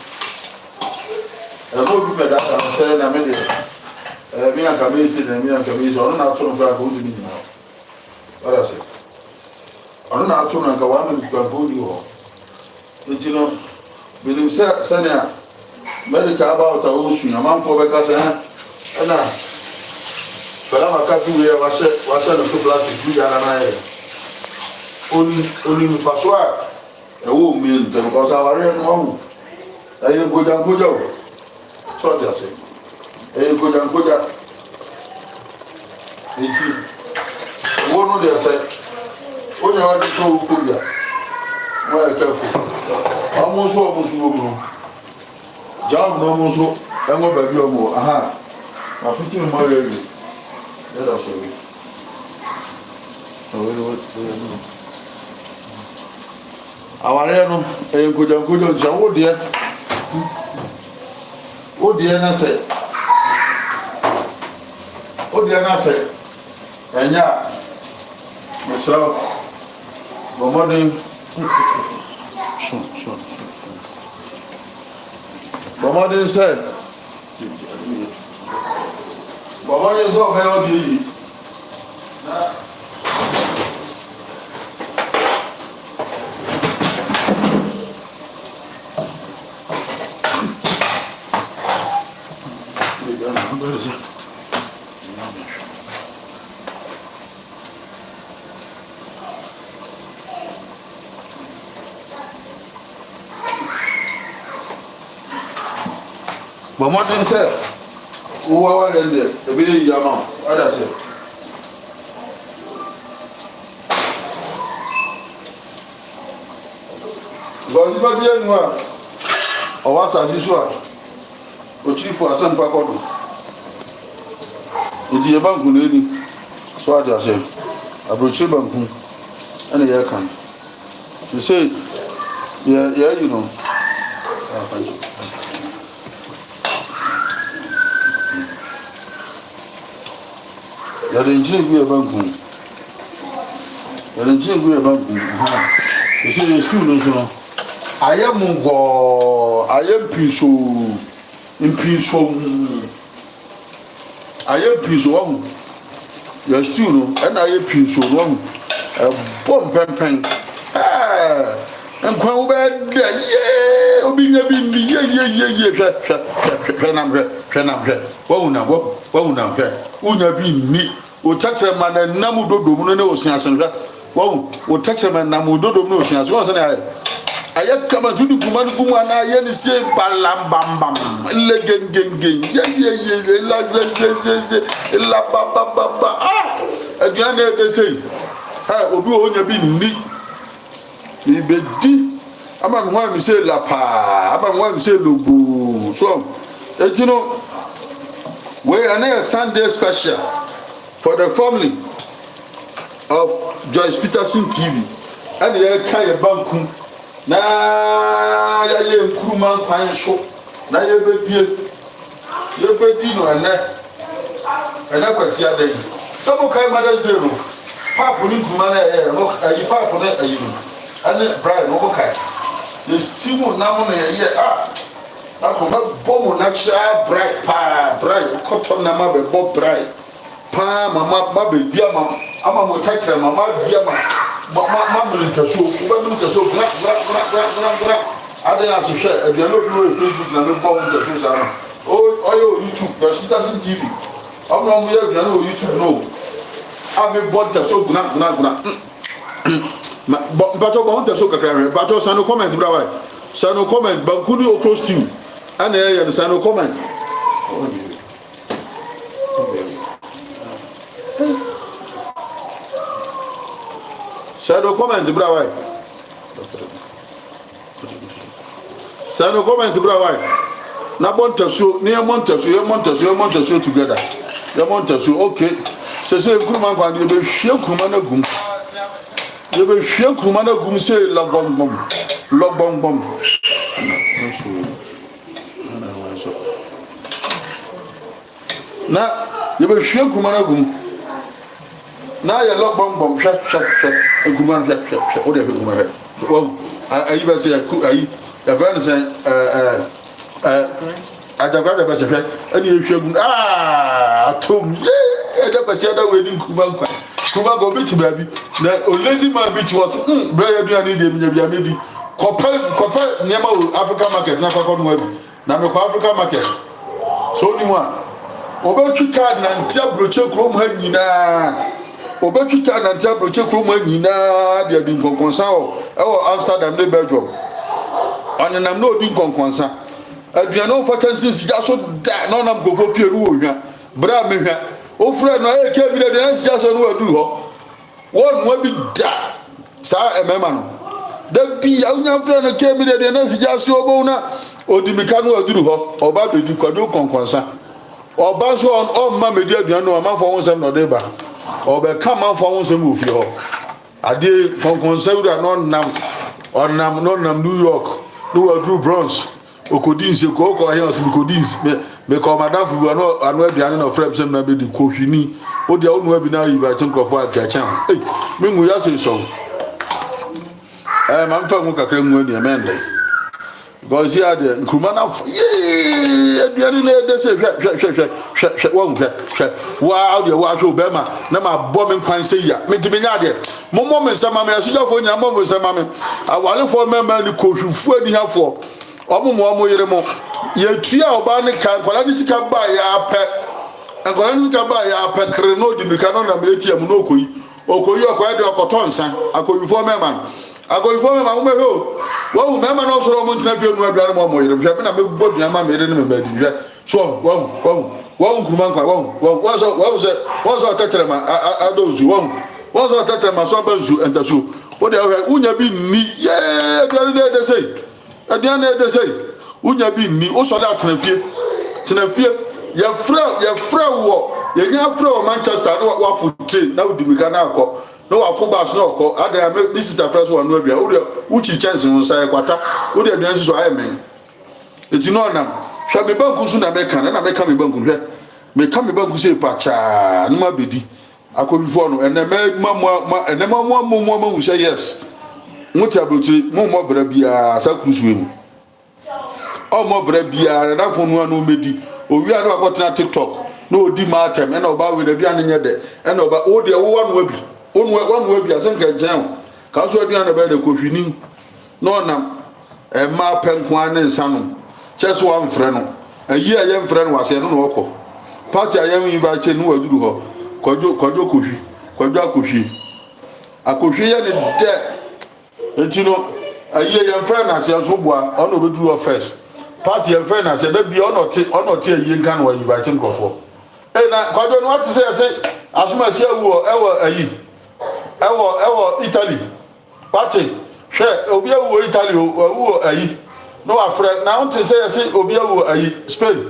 And no people that I'm saying, I mean, me and Kamisi, and me and Kamisi, I don't know how to go to me now. What I say? I don't know how to go to you. You know, believe Sanya, medical about a ocean, a man for because and but I'm a couple here, was said of plastic, you and I. Only me paswa e wo mi nte because our real no e go jan go jo so just say e go jan go ja iti wo no dey say onya wa dey so ko bia mo e careful amuso wo mu jam no mo so e mo ba bi o mo aha ma fiti mo re ri let us say so we aware no enkojankojo nsa wo de na se enya mesra bomodin bomodin se bomodin so fe o di na Bomodin say who are there the be yama what I say God ba bi anu a o wa sa si so a o chifo asem pa kodo iti ye banku na ni so what I say abrochi banku ana ya kan you say yeah you know thank you. Yàrá ìjìnlẹ̀ gbé ẹ̀bá gùn èsì èsì ló ń sọ ayé mu gọ̀ọ́ ayé mpìsò wọ́n yẹ stew no ẹ̀nà ayé mpìsò wọ́n ẹ̀bọ́ mpẹ́mpẹ́n nkwan wo bẹ́ẹ̀ dẹ̀ yéé obi nyẹ bi ndi yéyéyéyé hwẹ́ nam hwẹ́ wọ́n nam hwẹ́ unya bi ni o tatere ma na nam dodom no ne osiasen hwɛ o tatere ma nam dodom no osiasen won se na ayɛ kama tudu kuma no kuma na ayɛ ne sie balam bam bam le gengengen ye la ze la ba aduane e be sei obi o nya bi ni ibedi ama me ho mi se la pa ama me ho mi se lobo so etino we are a Sunday special for the family of Joyce Peterson TV. And the Kaya Banku na ya ye nkuruma kwan so na ye bedi no ene kwasi adai. Some kai Mother's Day no. Papa ni nkuruma na no ayi papa na ayi no. Ane Brian no kai. The steam na mo na ye akoma bomo natural bright bright cotton na ma be bob bright pa mama ma be dia mama ama mo tachira mama dia mama mo ntaso wo be ntaso gra ade asehwe aduano bi Facebook na me bomo ntaso sa no oyo YouTube Joyce Peterson TV omo mo ya aduano YouTube no ame bod ntaso guna bato bo ntaso kakra bato sa no comment bra why sa no comment bankuni o close to and you say no comment. Say no comment, bra why? Say no comment, bra why? Na bontasu, near montasu together. You montasu, okay. Say Kuman kwa you be share Kumana gum. You be share Kumana gum say log bomb. Na you be hwe kumana gum na ya log bomb hwe kumana hwe o de kumana o ayi ba se ayi The friend say Ajagrada Bashaka, and you should Tom, yeah, the Bashada wedding Kubanka. Kubango beach baby. The lazy man beach was Brian needed maybe Copper Nemo African market, Napacon web, Namako African market. So only one. Obetwika na ntia broche krom ha nyina. Obetwika na ntia broche krom ha nyina de din konkonsa o Amsterdam ne Belgium. Onenam no din konkonsa. Aduane on fa chances ja so da na nam gofo fie ru ohwa. Bra mehwa. O frɛ no e ke bi de na ja so no adu ho. Won mo bi da. Sa emema no. Da bi ya unya frɛ no ke bi de na ja so obo na odimika no adu ho. Oba be di kwado konkonsa. Oba so on ma media aduane no ma fo wonsem no de ba. Oba ka ma fo wonsem ofie ho. Ade konkonsa wura no nam New York. No adu Bronx. Okodins ko here osimkodins me ko madam fu anu aduane no frem sem na be di kohwini o dia onu abi na yi ba tin krofo akachan eh me ngu ya se so ma mfa ngu kakra ngu ani amende because here the nkruma na aduane na de se hwe wo hwe wa de wa hwe obema na ma bo me kwan se ya me ti menya de mommo me sama me asujafo nya mommo me sama me awale fo mema ni kohwifu ani hafo omo yere mo ye tua oba ne kan kwala ni sika ba ya pe ankwala ni sika ba ya pe kreno di mika no na me tia mu no okoyi okwa de okotonsa akoyifo mema wo me ho wo mema no so mo ntina fie nu aduane mo yere hwe me na me bodua ma me re ne me ba di hwe so wo nkuruma nkwa wo so tetrema adozu wo so tetrema so banzu entasu wo de unya bi ni ye aduane de sei aduane de sei unya bi ni o so da tenafie ya fra wo ya nya fra o Manchester no wa futre na udimika na akọ no wa fo bas no akọ ada me this sister fresh one no bia o de uchi chance no sai kwata o de aduane so aye men eti no nam hwa me banku so na me kan na me kan me banku hwe me kan me banku se pacha no ma bedi akọ before no ene mo yes muti abotire mo bra bia sa krusuwe mu o mo bra bia na fonu anu medi owi anu akotena TikTok na odi matem na oba we aduane nye de na oba o de wo wanu abi asenka jan ka so aduane ba de kohwini no nam ma penko ane nsano cheso wa mfre no ayi aye mfre no wase no okọ party aye invite no waduru ho kwajo kohwi kwajo akohwi ya ne de etino aye ye mfre na se so boa ono obeduru first party ye mfre na se da bi ono te aye nkan wa invite nkofo na kwajo no ati se asuma se ewo Italy party hwe obi ewo Italy owo ayi no afre na unti se obi ewo ayi Spain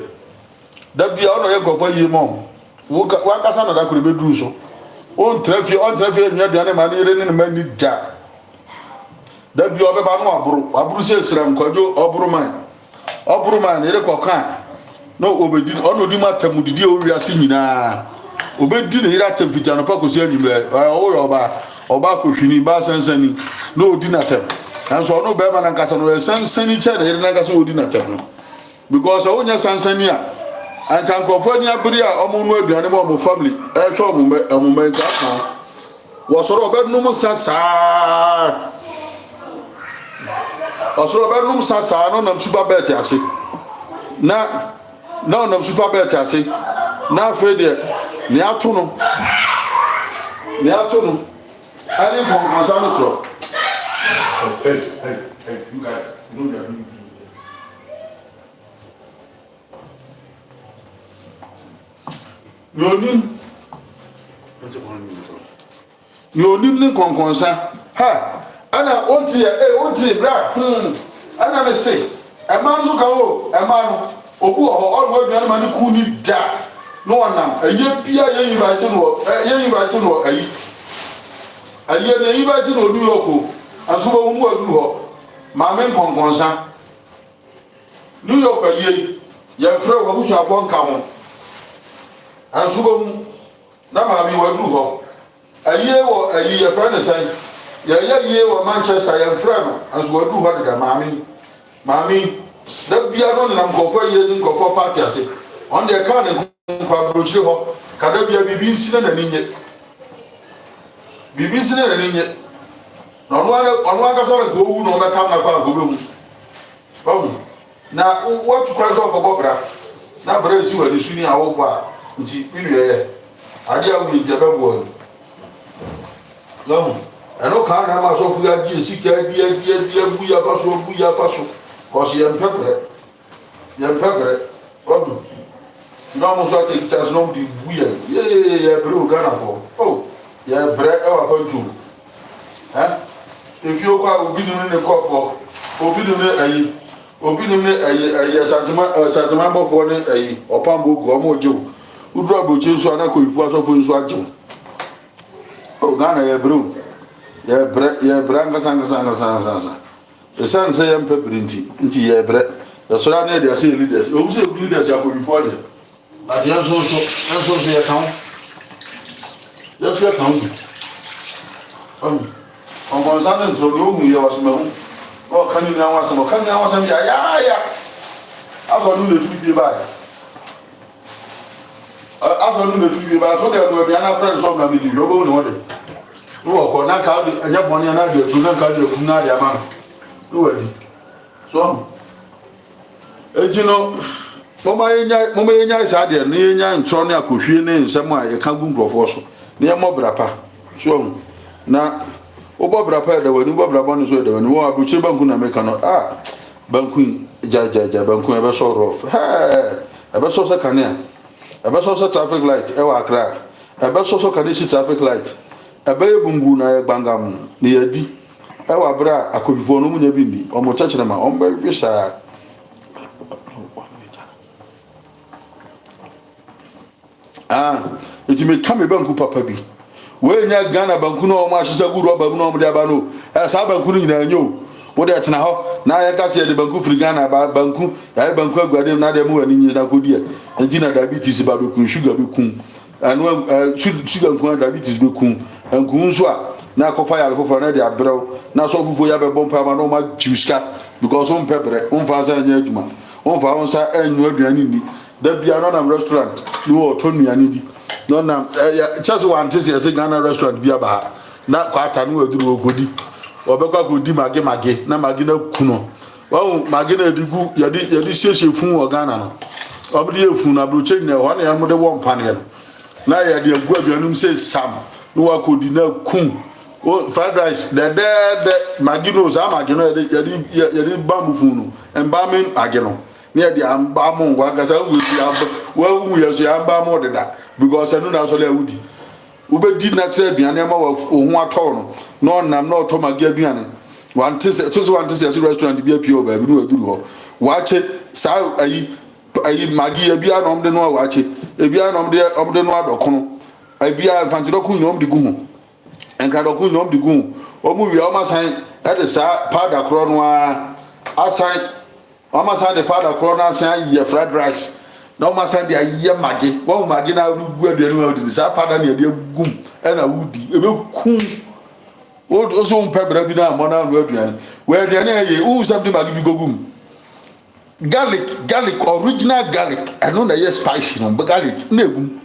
da bi ono ye nkofo yi mom wo kasa na da kure beduru so on trafie nya duane ma ne yere ne ma ni da da bi obeba no aburu se sram kwajo oburu man ere kokan no obedi ono di matamudidi o wiase nyina obedi ne ira temfiti anopa kosi anyimre o yo oba kohwini ba sansani no odi na tem anso no be ma na nkasa no sansani che na ire na nkasa odi na tem no because o nya sansani a anka nkofo ni abiri a omo no aduane mo family hwe omo nka kan wo soro obednum sasa osoro bednum sasa no nam super bet ase na nam super bet ase na fe de ne ato no ani konkonsa no tro hey you guys you know Yonim ni konkonsa ha ana onti bra ana me say e man zo ka o e man obu o wo aduane ma ni ku ni da no onam eye bia ye invite no ayi na invite no New York aso bo mu adu ho ma me konkonsa New York ayi ye frɛ wo bu so afon ka ho aso bo mu na ma mi wadu ho ayi wo ayi ye frɛ ne sai ye wo Manchester ye frɛ no aso wadu ho de da ma mi Mammy, that be a run and for years for party. I say, on their car and can there be a BBC and in it? BBC and in it. On one castle go, no matter how go. Oh, now what to cross off a bobra? Now, brace you at the shooting our bar. I dear with the word. No, I don't count how much of we are sick, dear, we are fashion. Cause you am pepper. You am pepper. No more so take chance no be weird. Yeah, bro, Ghana for. Oh, yeah, bread our control. Huh? If you are obedient in the cough for obedient a sentiment for a or pambo gomo joe. Who drop the chain so I could force up in swatching. Oh, Ghana, yeah, bro. Yeah, branga sanga. The son say I'm pepperin into your bread. The surrounded they say leaders. Who say leaders are before them? But yes, also say account. Just your account. On concerning to know me, was known. Oh, can you now want some? Can you now want some? Yeah. I thought you the free by. I thought you the free by. I told them we are friends of the media. You're going on it. Oh, now card and your money and I do not call you Kunadia man. So, you know, Mama is out there, near and Tony Akushine and somewhere a can't go for so. Near Mobrapa. So, now, Obrapa, the one who Brabon is with the one who are Buchibankuna make a Banquin, Jaja, Bankun, ever so rough. Hey, ever so second, ever so traffic light, ever crack, ever so can see traffic light. A baby bunguna bangam near D. Ewa bra akodivo no munya bindi omo chachire ma omba bisa iti me kame banku papa bi we nya Ghana banku no omo ahisa guru oba mu no omo de aba no sa banku no nyina nyo wo de tena ho na ya kase de banku fri Ghana ba banku ya banku aguade na de mu ani nyina kodi e enti na diabetes ba be kun sugar be kun anu sugar kun diabetes be kun anku so a na kofa ya kofa na dia brew na so fufu ya be bompa ma no ma jiuska because on pepper on fa sa nya aduma on fa on sa anu aduani ni da bia no na restaurant no otonuani di no na just one this is Ghana restaurant bia ba na kwata no aduru ogodi obekwa godi mage na mage na kuno wa mage na digu yadi siesie fun o Ghana no obdi efun na broche na ho na ya mo de wo mpanel na yadi agu aduanum say sam no wa kodi na kun. Oh, fried rice, the Magino, Zamagino, the bamboo funu, and bamming Agino. Near the Ambamo, Wagaza, well, we are the Ambamo de that, because I know that's all I would. Ube did not say the animal of Umaton, no, I'm not Thomas Gabian. One tis a restaurant to be a pure baby, no, watch it, so I Maggie, a beer on the no watch it, a beer on the no docono, a beer Fantidoku, no, the goon. And Kadoku nom de goon. O movie almost sign at the powder crown. I sign almost sign the powder crown, sign your fried rice. No, my sign the year Maggie. One Maggie now do good the new the powder near the goom and a woody. A little cool. Old also pepper bina mona word. Where the other who something Maggie go boom. Garlic, original garlic. I know that yes spicy, but garlic, no boom.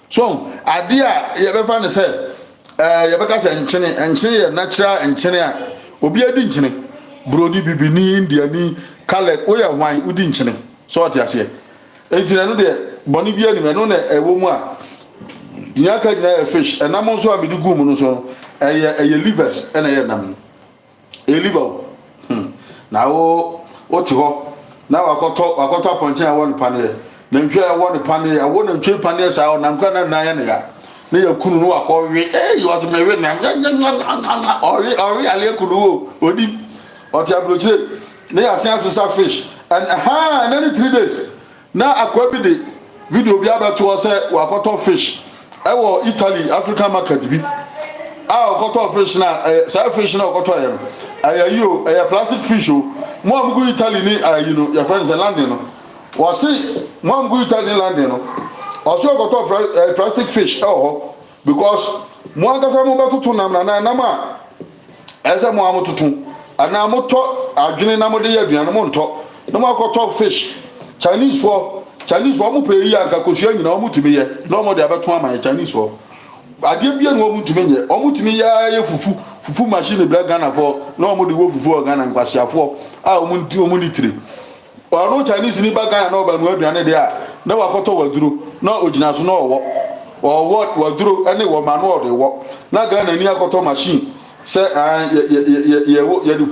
So, idea you ever find yourself. Yabaka say enchene natural enchene a obi adi nchene brodi bibini indiani kale oya wine udi nchene so ati ase enchene no de boni bia ni no na ewo mu a nyaka gina fish enam so amidi gu mu no so eye livers na eye nam liver na wo ti ho na wakoto ponche a won panel na ntwe a won panel a won ntwe panel sa o nam kana na ya ne ya na ya kunu no akọwe you was me we na ori ale kunu odi oti abrochire na ya sense fish and and then 3 days na akwa bi de video bi abato say wakoto fish e wo Italy African market bi wakoto fish na say fish na wakoto yem ayo plastic fish o mo amgu Italy ni you know your friends landing no was say mo amgu Italy landing no also got plastic fish because mo anga mo batutu nam na ma ese mo amututu ana moto adwene na mode ya aduane mo nto na mo akoto fish Chinese for mo pay yi anka kosua nyina mo tumi ye na mo de abeto ama Chinese for ade bia no mo tumi nye o mo tumi ya ye fufu machine bra Ghana for na mo de wo fufu o Ghana nkwasiafo a o mo nti o mo ni tire ono Chinese ni ba Ghana na o ba no aduane de a na wakoto waduro na ogina so na owo waduro ene wo ma no de wo na Ghana ni akoto machine se ye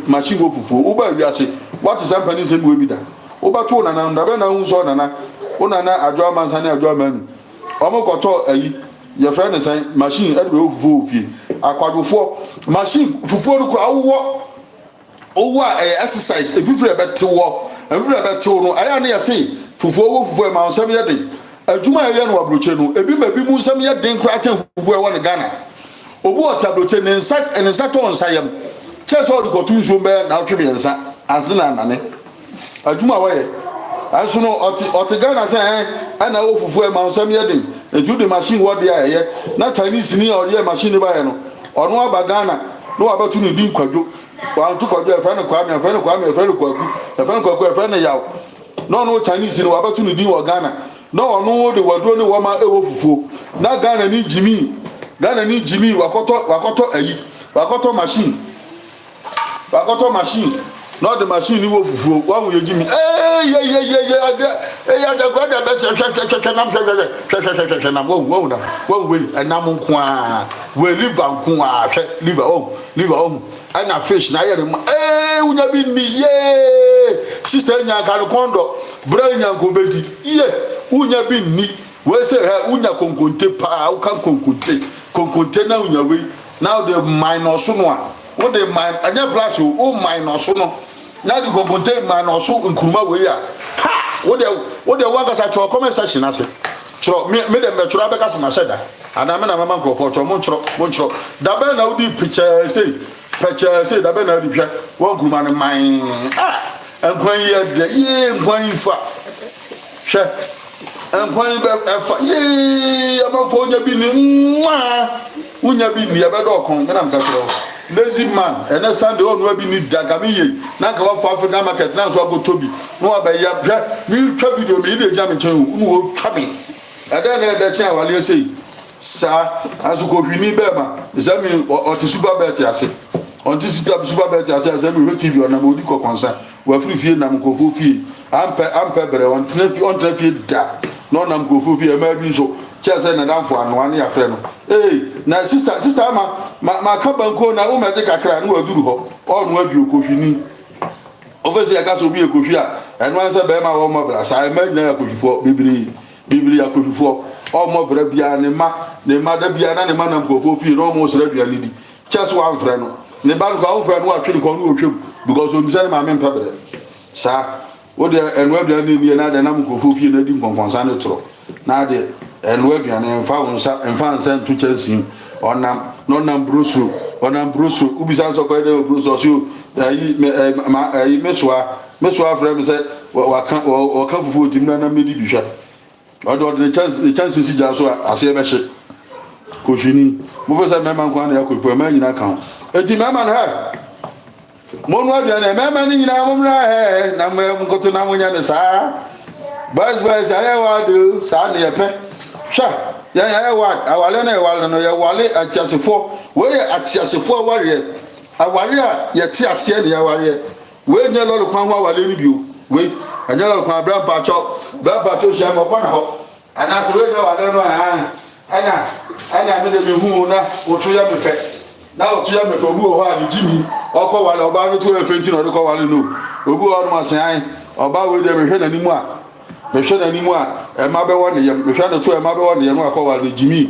machine wo fufu wo ba wiase what is happening say we be da wo ba to na ndabe na hu so na onana adwo amansa ne adwo amanu omo koto ayi ye friend say machine e wo fufu ofie akwadwofo machine fufu no kura wo exercise efifu e bete wo efifu e bete wo no aya na ye say fufu wo fufu e ma nsem ye den adwuma ye no abroche no ebi ma bi mu nsem ye den kura chen fufu e wo ne Ghana obu otabroche ne nsa to nsayem cheso de kotu nso be na otwe be nsa azina nane adwuma wo ye anso no oti Ghana say ana wo fufu e ma nsem ye den eju de machine wo de aye na Chinese ni ori machine ba ye no ono aba Ghana no abatu ni din kwadwo wa ntu kwadwo e fa ne kwa me fa ne kwa me fa ne kwaku e fa ne kwaku e fa ne yaw no Chinese no abatu ni din wo Ghana no ono de wadro ni wo ma e wo fufu na Ghana ni Jimmy wakoto machine no the machine ni wo fufu wa mu ye Jimmy ya da gwa da be se hwe nam wo we enam nko a we liver nko a hwe liver ana fish na ye unya bi ni sister nya ka no kondo bra nya nko bedi unya bi ni we say unya konkonte pa u kan konkonte na unya we now the minus no a what the mine anya plus o minus no na the konkonte minus nkuruma we ya ha what the waka sa cho comment section ase chro me dem be chro abeka so ma sheda ana me na mama nkofo cho mo chro da be na udi picture say da be na udi hwa won nkuruma ne mine enkwan ye de enkwan fa hwe enkwan be fa abafo nya bi ni unya bi ni abedo kon na mka chro lazy man ene Sunday on wa bi ni dagamiye na ka wa for African market na so agotobi no abeya hwe ni twa video mi de jam chen unu wo twa mi ada na de chen awale sei sa azuko hwini be ma zami oti super bet ase onti super bet ase zami TV on na modi ko konsa wa free fie na mkofo fie ampe bere on tena fie da no na mkofo fie ma bi so chese na danfo anwa ya frɛ no na sister ma ka banko na o meje kakra na waduru ho onu abi okohwini ofesi aka so bi ekohwi a eno ansa be ma wo mo bra sa ma nyina akohwifo bibiri akohwifo o mo bra bia ne ma da bia na ne ma na mkofo fie no mo sra bia ne di chese wa frɛ no ne ba ko wo frɛ no atwe ko no otwem because o misare ma me mpa bra sa wo de eno abia ne ni na de na mkofo fie na di nkonkonsa ne tro na de enwe aduane emfa nsa ntu chansi onam brosu ubisa so ko de brosu so ayi meswa frem se waka fufu otim na medi bihwa odo chansi si ja so ase be hye ko hwini mo fe se mema nko na yakofu ma nyina kan enti mema no ha mo no aduane mema ni nyina mo mra he na mo nkoto na mo nya ne sa boys ayewa do sa ne yepe sha ya wa awale na ewale no ya wale atiasefo we atiasefo aware a ye ti ase ne aware we nya lolo kwan ho awale ni bio we anya lolo kwan bra pacho sha mo kwana ho ana so we nya wale no ana me de me hu na otu ya me fe na otu ya me fe obu ho a ni jimi okọ wale oba no to efenti no ko wale no obu o no asan oba we de me hwe na ni mu a behwe na ni mu a ema be won yem behwe na to ema be won yem akọ wa de jimi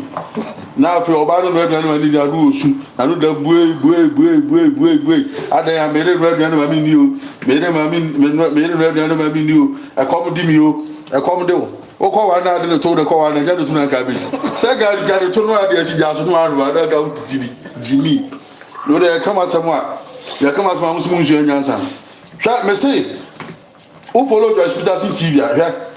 na afi oba no no aduane ma ni adu osu anu da bue adan ya mere no aduane ma mi ni o mere no aduane ma mi ni o ekom di mi o ekom de o ko wa na de to de ko wa na ja de to na ka be se ga de to no ade asi ja so no anu ada ga utitiri jimi no de kama samwa ya kama samwa musu nju nyansa hwa me say o follow Joyce Peterson TV ahwa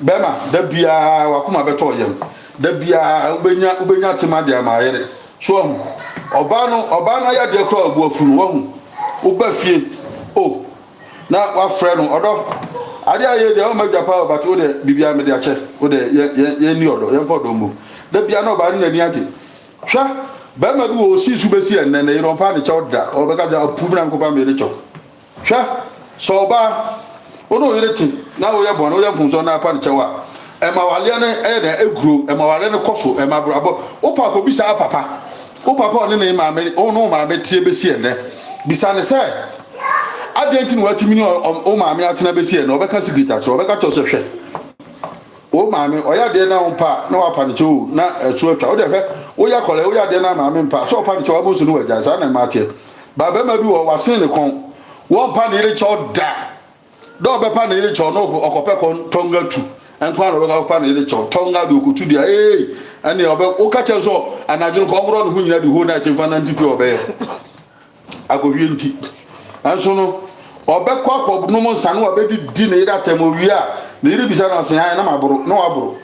bema da bia wakoma beto yem da bia ubenya tema de amayere so oba no ya de kro abu afunu wo Uba fie. Oh. Na wa frɛ no odo ade aye de o ma dwapa but o de bibia me de ache o de ye ni odo ye fo do mo da bia na ba na ni ache hwa ba ma bi o si su besi en na iro pa de chow da o be ka ja pu bran ko pa me de chow hwa so ba o no yire ti na o ye bon o ye fun so na pa de chow a e ma wale ne e de egro e ma wale ne koso e ma bro abo o pa ko bisa papa o papa o ne ma me o no ma me tie besi en ne bisa ne se adenti no watimi ni o maame atena besi e no obeka secret atro obeka to se hwe o maame o ya de na umpa na wapa ne cho na etu atwa o de hwe o ya kole o ya de na maame mpa so opa ne cho abusu no waja sa na maate baba ma bi wo wasen ne kon wo pa ne ire cho da do be pa ne ire cho no okope kon tonga tu enko na obeka pa ne ire cho tonga do kutu dia ani obe o ka che so anajun ko ngro no hu nyina de hu na che fa na ntifi obe akowie nti anso no obekwa kwobno mo nsa no obedi di na ira temo wi a na iri bisa na se han na maboro na waboro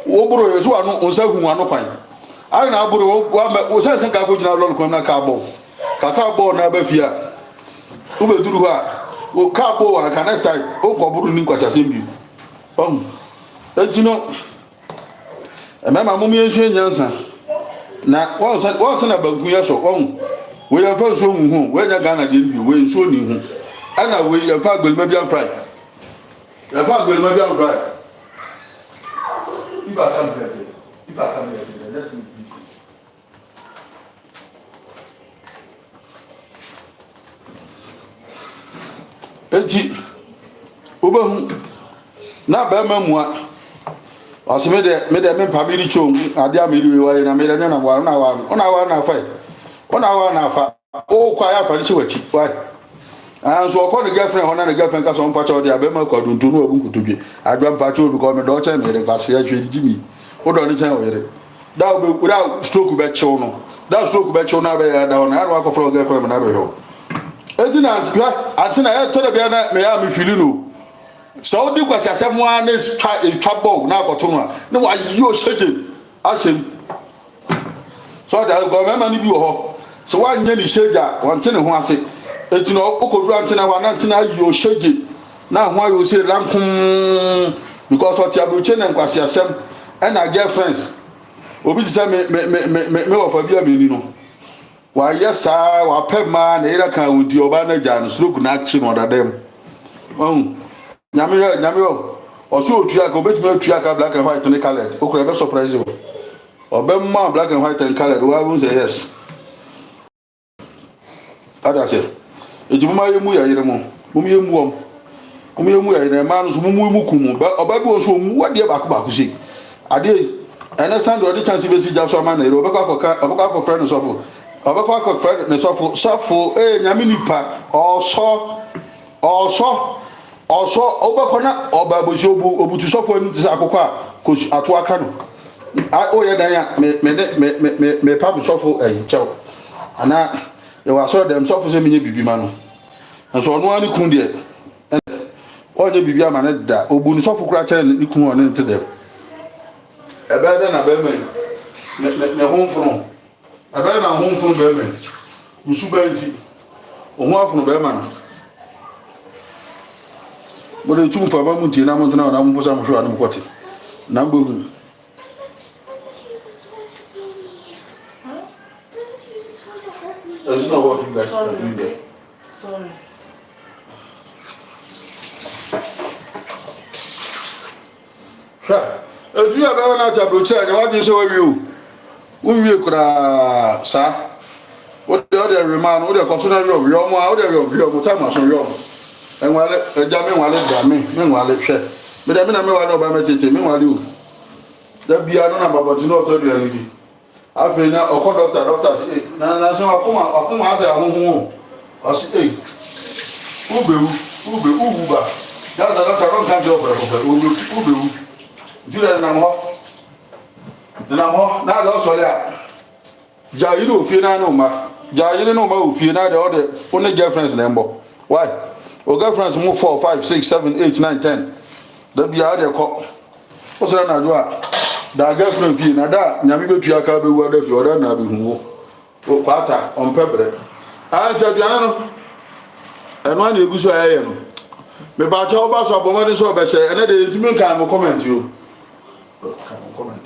wo boro yeso anu onsa hu anu kwan ai na aboro wo se ka ko jina lol kwam na ka bo na ba fia wo be duru ha wo ka bo wa ka next time wo kwoboro ni kwasa sembi etino mama mo mi enso enyansa na wo se na banku yeso we have found so who when you gonna give you when so ni hu ana we you fa gbel maybe am fry you fa gbel maybe am fry if I come here let's meet enti obahu na ba mamua osime de me pamiri chom ade amiri we wa na me de na wa na fa ona wa na fa o kwa ya fa ni chiwachi why and so ko ni girlfriend hona ni girlfriend ka so mpa cha odi abema kwa duntu no abun kutudwe adwa mpa cha obi ko me do cha me re kwase ya hwe jimi o do ni cha o yere da o be da stroke be chew no da stroke be chew na be ya da ona ya ko from girlfriend na be ho etina antina e to de be na me ya me feel no so di kwase asem wa na twa ball na akoto no na wa yo shege asem so da go me ma ni bi ho so one nya ni sheja wonte ne ho ase etino okodu antena wa na antena yo shege na ho ayo se lankum because what abuche na nkwase asem and our girlfriends obi ti say me wo fa bia me ni no wa yesa wa pema na ira kan wudi oba na ja no stroke na chi no dadem nyame o so otua ka obetumi otua ka black and white ne color okura be surprise you obemma black and white and color wa won say yes ada se ejuma yemu ya yire mo mum yemu ya yire ma no so mum mu kumu ba oba bi o so mu wade ba ko si ade ene sand o de chance be si ja so ma na ire obaka ko friend so fo obaka ko friend ne so fo nyame nipa oso obako na oba bo so obutu so fo ni ti akokwa ko ato aka no o ye dan ya me pa so fo chew ana e wa so dem so fo se menye bibi ma no so no ani kun de o nye bibi ama ne da obu ni so fo kura che ni kun on nte dem e be de na be men ne honfo e be na honfo be men usu be nti o ho afo be ma no bo de tum fa ba mu nti na mo ntana na mo sa mo hwa na mo kwete na mbo It's not what you guys are doing there. Sorry. If you have ever not a brochure, what do you show you? Whom you could, sir? What the other man, what the consumer of your mother, your time, so young. And while a jamming while it damn me, meanwhile it share. But I mean, I know about my meanwhile you. There be another about you know to do anything. Afi na oko doctor say na so akoma ase ahunhun o say ube uba that the doctor don't come to offer ube jure na mo na do so le a ja yiri ofie na no ma ofie na de all the only girlfriends na mbo why o girlfriends mo 4 5 6 7 8 9 10 da bia de ko o so na do a da girlfriend fi na da nyame betu aka be wo da fi oda na be hu wo kwata on pebre anta bia no And one you go so I am. Me ba cha oba so abomode so obese ene de ntimi kan mo comment yo. Kan comment.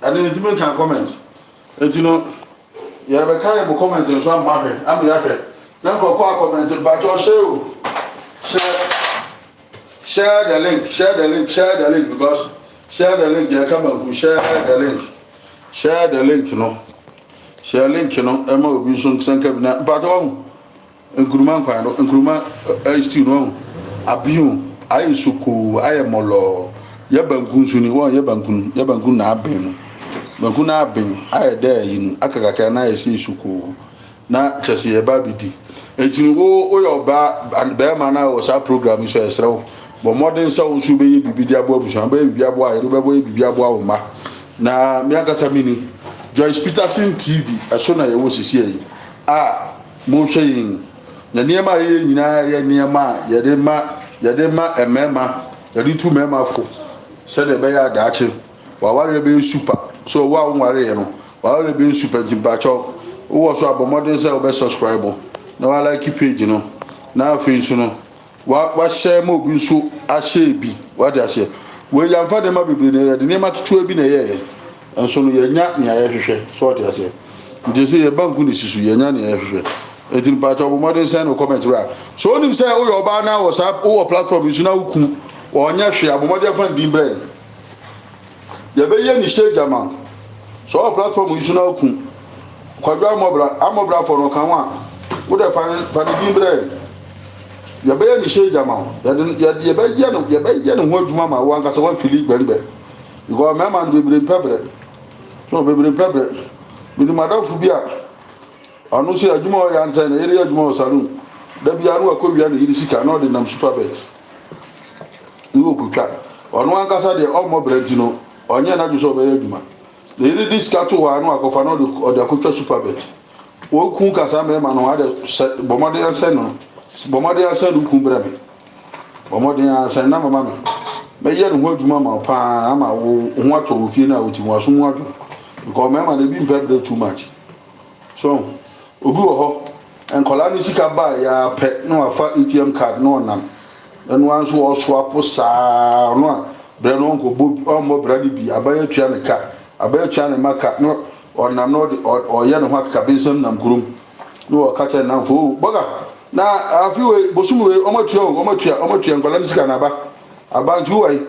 And ntimi kan comment. Etino ya be kan mo comment so am ma hwe. Am ya hwe. Na ko fa comment ba cha share o. Share the link because share the link ya come and share the link. Share the link no. Share link no e ma obi so nsanka bi na ba to nkuruma nkwan no nkuruma still no abiu ayi suku ayi molo ya bankun suni won ya bankun na abin bankun na abin ayi da yin akakaka na yesi suku na chese ye ba bidi etini wo yo ba ma na wo sa program so esrew bo modern sa wo su be ye bibidi abo abusan be bibidi abo ayi be boy bibidi abo awo ma na mi akasa mini Joyce Peterson TV aso na ye wo sisi yi mo hwe yin na niema ye nyina ye niema yede ma emema yede tu mema fo se de be ya daache wa ware be super so wa nware no wa ware be super jimpacho wo so abomodin se obe subscribe na wa like page no na afin so no wa share ma obi so a share bi wa de ase we ya mfa de ma bibiri na yede niema tutu bi na ye enso no ye nya nya ye hwehwe so de ase ndese ye banku ni sisu ye nya na ye hwehwe etin pa cho modern send no comment ra so onim say o yo ba na WhatsApp o platform isu na wuku o nya hwe abomodern fan din bre ye be ye ni share jama so o platform isu na wuku kwadwa amobra for no kan wa wo de fan din bre ye be ye ni share jama ye be ye no ho adwuma ma wo anka so fili gbengbe because me man be bre pebre so be bre pebre bi madam fubia anu se adwuma o ya nsa na ere adwuma o salon da bia anu akowia na yiri sika na o de nam superbet ni okutwa onu ankasa de o mo brand no onye na dwo so be adwuma na yiri discount wa anu akofa na o de akotwa superbet o kun kasa me ma no ade bomode ansa no bomode ansa no kun bra me bomode ansa na mama me ye no adwuma ma pa ama wo ho ato wo fie na wo ti wo aso mu adwo because me ma na bi mpe too much so obi wo ho enkola ni sika ba ya pe no afa ATM card no nam enu anso o swap saa no bre no nko bo mo bradi bi abaya tua ne ka abaya tua ne maka no onam no o ye no haka bensam nam kurum no o ka che nam fo boga na afi we bosumu we o matua enkola ni sika na ba abantu wai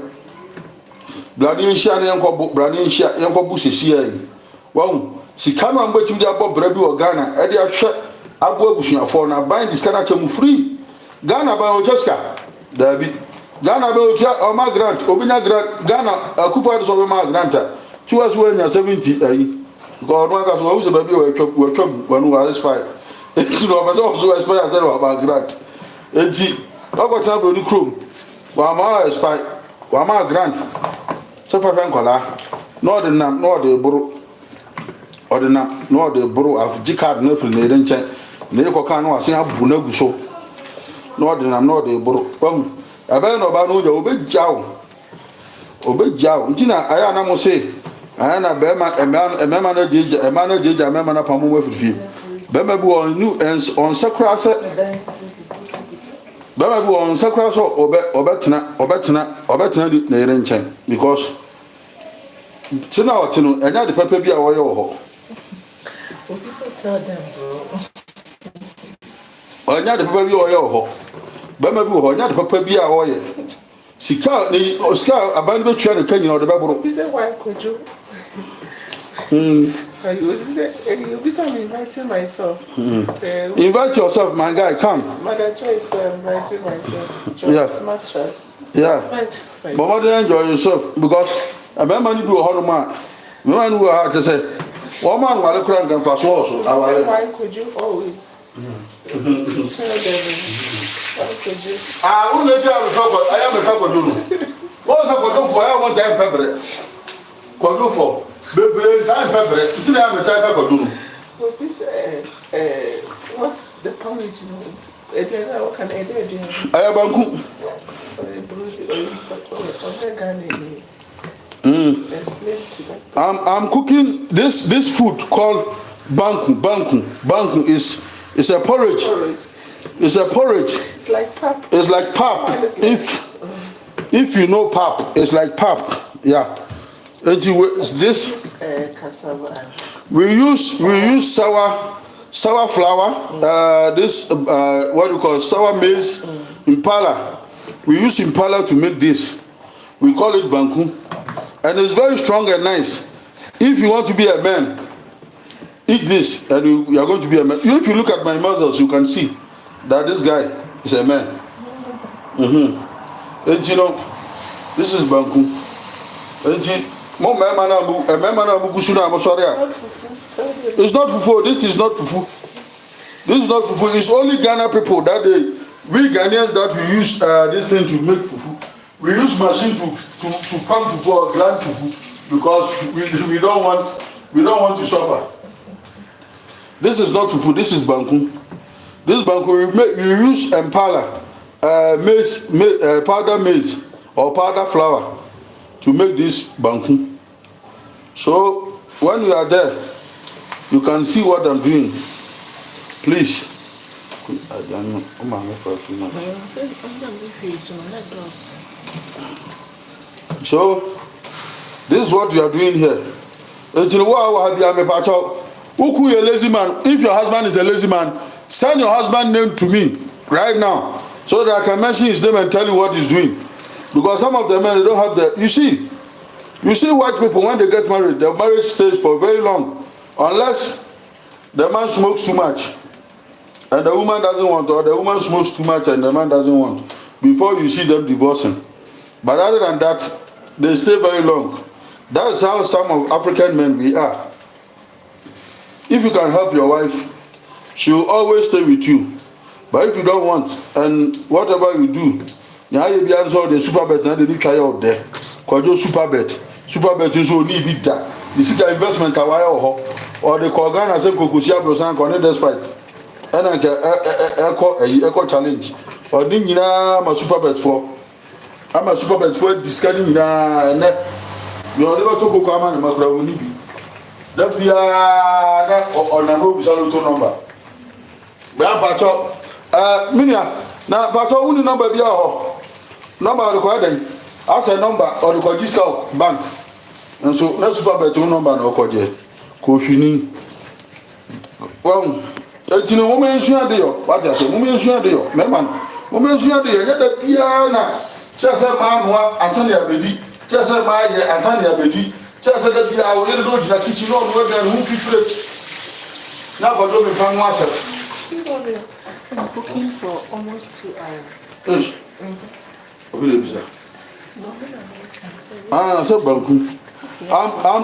bradi nshia ne enko bradi nshia enko bu sesi ai wahu sika no amba tim dia bo brabi o Ghana e dia hwe abo abusuafo na ban diska na chemu free Ghana ba o cheska dabi Ghana ba o tia o ma grant obinya grant Ghana akufa so be ma granta tuwa so nya 70 ayi go no aka so wo se babi o twam wanu wa expire enti no ba so expire say wa ba grant enti ogo tan bro ni chrome wa ma expire wa ma grant so fa nkola no de nam no de buru ordina no de buru af jikard no fil ne renche ne ko kan no asen abu na gu so no ordina no de buru pam abe no ba no je obejao ntina aya na mo se aya na be ma emema na jeja emana jeja emema na pamu mo fifi be ma bu on new on sakra se be ma bu on sakra so obetena ne renche because tina otino enya de papa bi a wo ye wo ho tell them, bro. Onya de papa bi o ye ho. Ba ma bi ho onya de papa bi a o ye. Sika ni sika aban be twa ne kan ni o de bebro. He said why could you? You be some inviting myself. Invite yourself, my guy, come. Mother Joyce inviting myself. Joyce mattress. Yeah. But what do you enjoy yourself? Because I remember you do a whole man. No one will have to say, one man will look around and fast also. Why could you always? Tell them. Why could you? I will let you have a couple. I am a couple. What's a couple for? I want time pepper. Couple for. Baby, time pepper. It's not a time pepper. What's the porridge? What can I do? I have a cook. I'm cooking this food called banku. Banku is a porridge. It's a porridge. It's like pap. It's like pap. If you know pap, it's like pap. Yeah. And this Cassava. we use sour flour. This what we call sour maize, impala. We use impala to make this. We call it banku, and it's very strong and nice. If you want to be a man, eat this, and you are going to be a man. If you look at my muscles, you can see that this guy is a man. And you know, this is banku. And it's not fufu. This is not fufu. This is not fufu. It's only Ghana people that we Ghanaians that we use this thing to make fufu. We use machine to pump fufu or grind fufu because we don't want to suffer. This is not fufu. This is banku. This banku we use impala, maize, powder maize or powder flour to make this banku. So when you are there, you can see what I'm doing. Please. So this is what you are doing here. If your husband is a lazy man, send your husband's name to me right now so that I can mention his name and tell you what he's doing. Because some of the men, they don't have the... You see white people, when they get married, the marriage stays for very long. Unless the man smokes too much and the woman doesn't want, or the woman smokes too much and the man doesn't want, before you see them divorcing. But other than that, they stay very long. That's how some of African men we are. If you can help your wife, she will always stay with you. But if you don't want, and whatever you do, you be answer the super bet and they need try out there. Cause your super bet is only big that. This is the investment or the Kogan as a Kokusia Brosan connect despite. And I can echo challenge. Or Nina my super bet for. I'm a super bet for discarding you are never to go come and Macra. That be on an open saluto number. Grandpa, Minia, now, but only number be our number required. As a number or the Kojisco bank. And so let's super bet number no Koje. Koshini. Well, it's in a woman sure deal. What I say, woman sure deal. Memman, woman sure deal. Get the piano. Just a man, Asania Bedi. Just a my Asania Bedi. Just a little hour, little dodge that kitchen on where they who keep it. Now, but don't be found myself. I'm cooking for almost 2 hours. Yes. I'm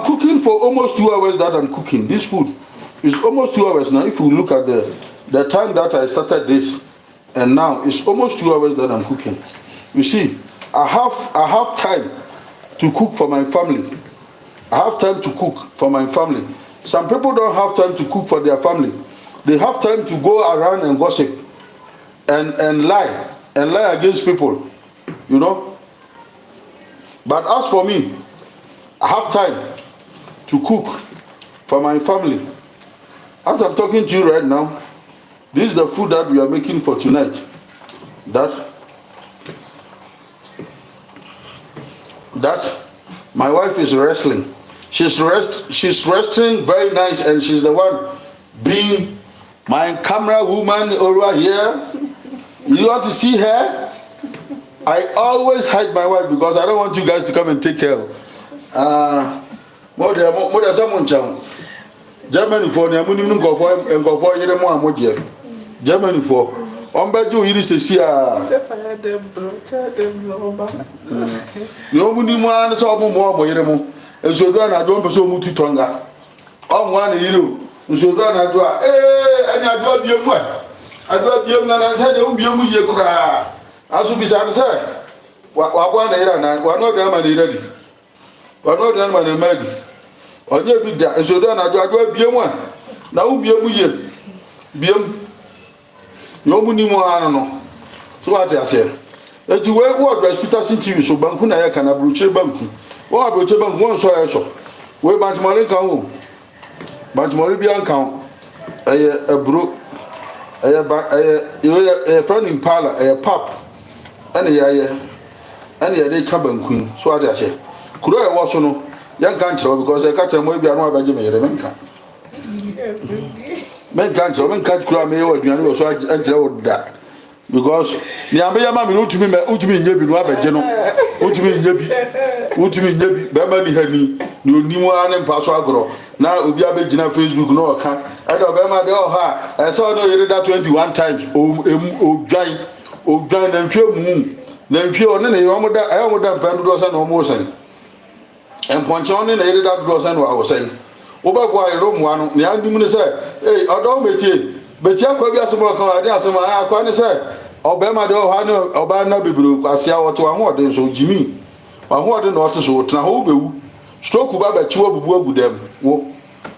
cooking for almost 2 hours that I'm cooking. This food is almost 2 hours now. If you look at the time that I started this and now it's almost 2 hours that I'm cooking. You see, I have time to cook for my family. I have time to cook for my family. Some people don't have time to cook for their family. They have time to go around and gossip and lie against people, you know. But as for me, I have time to cook for my family. As I'm talking to you right now, this is the food that we are making for tonight. That my wife is wrestling. She's resting very nice, and she's the one being my camera woman over here. You want to see her? I always hide my wife because I don't want you guys to come and take care. More than someone channel. Germany for the Amunim go for and go for Yeremo. Germany for. Ombeju yiri sesi a. Fire them, bro. Tell them no. Yo munimwa so mo Yeremo. Enso do na do mpeso mu tutonga. Omwa na yiri. Enso do na do a ani ado biemu a. Ado biemu na say de biemu ye kura. Asu bisa na say. Wa kwa na ira na wa no do ma na ira di. Wa no do ma na ma di. Onye bi da enso do na do ado biemu a. Na u biemu ye. Biemu. Yo munimwa no. So what I say? Eti we wo Joyce Peterson TV so banku na ya kana broche banku. Wo broche banku won so ya so. We banchmore kan wo. Banchmore bi an kan. Eye ebro friend impala pap and and they cabin queen so I say could I was no young country because I catch a maybe I know about Jimmy Remenka men can't cry me or you so I that because the Ambaya wrote to me Yabi no Abajano what you mean Yabi Bamani Henny no new one and Pasagro now Ubiabe Jina Facebook no account I don't Bama de ha I saw no you that 21 times giant and few moon then few on any one that I almost done Pandos and almost and Ponchon and I did that was and what I was saying Oba boy Rome one the Andy said hey I don't bet you but you could be some more some I can't say Obama do Hano Obana Bibru Asia or to a more than so Jimmy I want to know so Trahobu stroke about 2 with them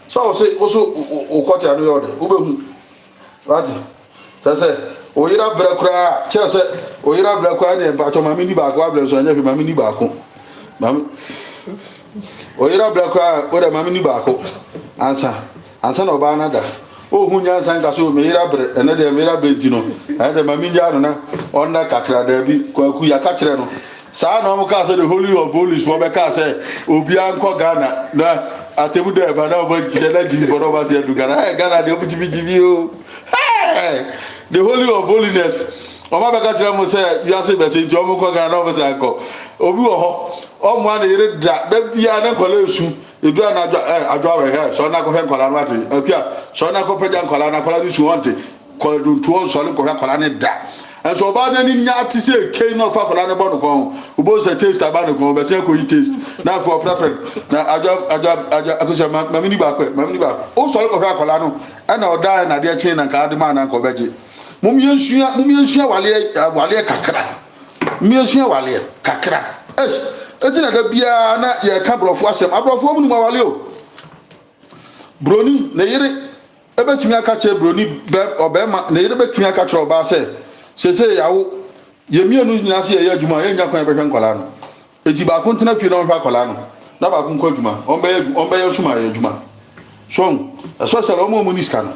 so I say also Okota and the other what that's it Oyira Brakra Chelsea Oyira Brakra and Patoma mini back wabblers and every mammy backo Oyira Brakra or a mammy backo answer Obana da oh Hunya Santa so Mira another Mira Brentino and the Maminiana on the Kakra Derby Kuya Katrano Sa no Casa the Holy of Holies for Becca Ubianco Ghana na Atemude Bana the legend for us here to Ghana the opportunity hey the Holy of Holiness Oma Becca say Yasi Bessie Jomo Ghana of Sanko Obu oh one that be an collection you do not a draw here so not go ahead Colanati okay so not go Pejan Colana Colanus want it called to solid Colana that and so bad any yati say came off Colana Bonacon who both a taste about the conversation could taste now for preference now I Mamini back also look at Colano and I'll die and I dear chain and Cardiman and Coveji Mumian Walia Kakra Mumian Walia Kakra yes it's not a beer na ya couple of wasem abrofo mu mawale broni na yire ebetumi aka broni be obema na yire betumi aka che oba se yawo yemienu nyina se ya adwuma ya nya kwan behwe nkola no eti ba ko ntena fi no hwa kola no na ba ko nkwa adwuma ombe suma ya adwuma so especially omo mu niska no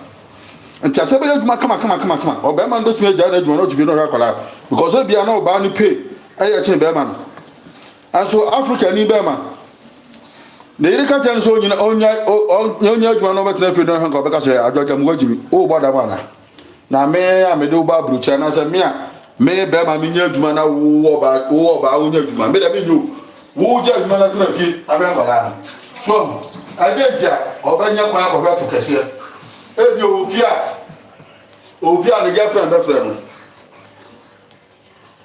nti asebe ya adwuma kama obema ndo tumi agya na adwuma no tumi no hwa kola because e bia na oba ni pay aye che be ma no and so Africa ni bema the Erika Jan so onya adwuma no betena fi no hanka beka say adwoja mwajimi o boda mana na me ya me do ba brucha na say me bema me nya adwuma na wo ba onya adwuma me da me nyo wo ja adwuma na tena fi aben bala so adetia obanya kwa akọ to kese e bi ofia the girlfriend be friend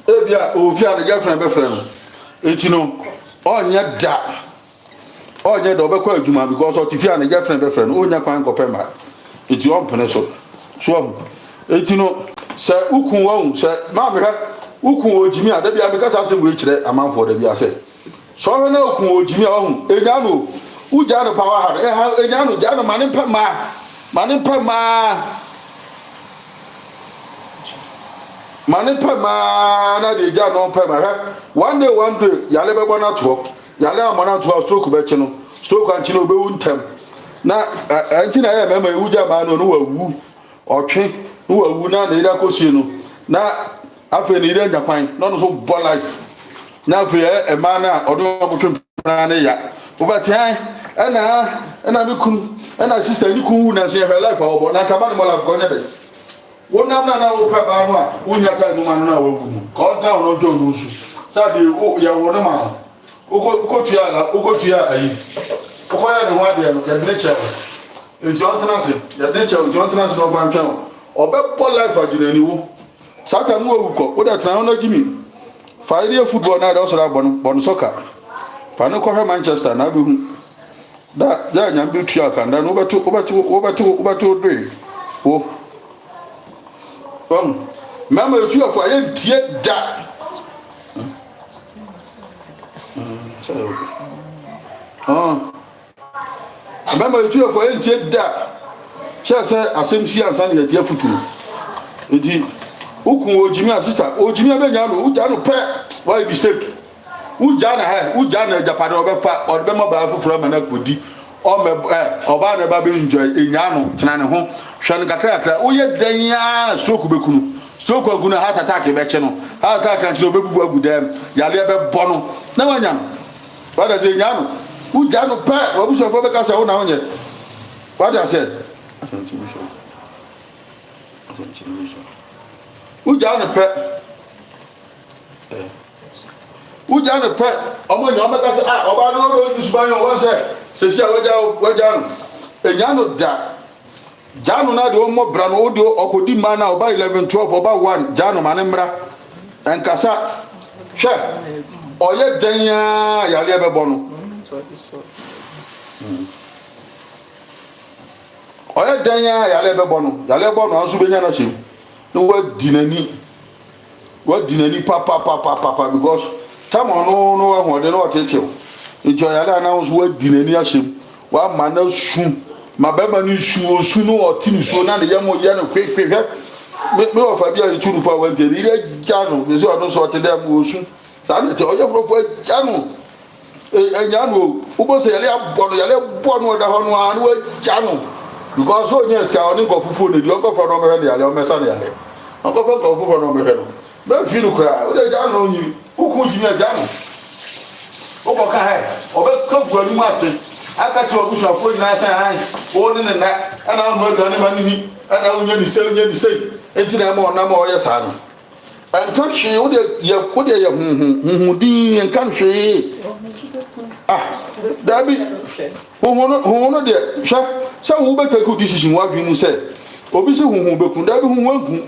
e bia ofia the girlfriend be friend etino onye da obekwa adwuma because otifia na girlfriend be friend onya kwan kopema eti on pene so etino se ukun wa un se ma me ha ukun ojimi ada bia me kasa se we kire amanfo da bia se so na ukun ojimi wa hun enya no uja no power ha enya no ja no mane pa ma na de ja no pa ma one day yale be bona to yale amona to stroke be chi no stroke an chi no be wuntem na anti na ya mema uja ma no wawu otwe no wawu na de ira kosie no na afa ni ira njakwan no so bo life na afa e ma na odo obotwe na ne ya obati ai na me kun na sister ni kun na se her life obo na ka ba no life ko nya de wona na wo pa ba no a wonya ta no ma no na wo gu ko ta no jo no su sabe o ya wo no ma uko tuya ayi uko ya de wa de no ya de chewa ejo antanase ya de chewa ejo antanase no ban twan obe po life agina ni wo saka no awuko wo da tan no jimi fa area football na da so da bon soccer fa no ko Manchester na be hu da ya nyam bi tuya kan da no beto dwe wo mama you tuya for ayen tie da mama you tuya for ayen tie da chese asemsi ansan ya tie futu edi ukun ojimi sister ojimi abenya no uja no pe why mistake uja na japade obefa odbe ma ba fufura mana kodi o me oba na ba be enjoy enya no tena ne ho hwan kakra wo ye dan ya stroke bekunu stroke aguna heart attack be che no heart attack an che obebubu agudam yale be bɔ no na wanya what does it nya no wo ja no pa wo buso fo be ka say wo na wonye what does it wo ja no pa wo ja no pa omo nya o be ka say oba no ro jusuban yo won say se sia wo ja no enya no da Jano na de omo bra no odi okodi ma na oba 11 12 oba 1 Jano ma ne mra enkasa hwe oye dan ya le be bo no oye dan ya le be bo no anso be nya na chim no wa dinani papa because time no ho de no tetew ejo ya le na anso wa dinani achim wa ma na su ma beba ni su no otini su na de yamo ye no kwekwe me o fa bia itunu pa wante ire jano me so no so te dem wo su sa na te oye fro jano enya no ubo se yale abbo no da ho no anu jano because so nya ska oni ko fufu ne di o ko fro no me yale o me sa ne yale o ko fro ko fufu no me he no be fi no kra o de jano nyi uku ji me jano o ko ka he o be ko gwa ni ma se aka ti obusu afo nyina san han wo ne na ana no aduane ma ni ana unya ni sei enti na ma ona ma o ye sa no anka hwe wo de ye ko de ye din anka hwe dabi hono de hwa sa wo be take decision wa gwimu se obi se be kun dabi wanku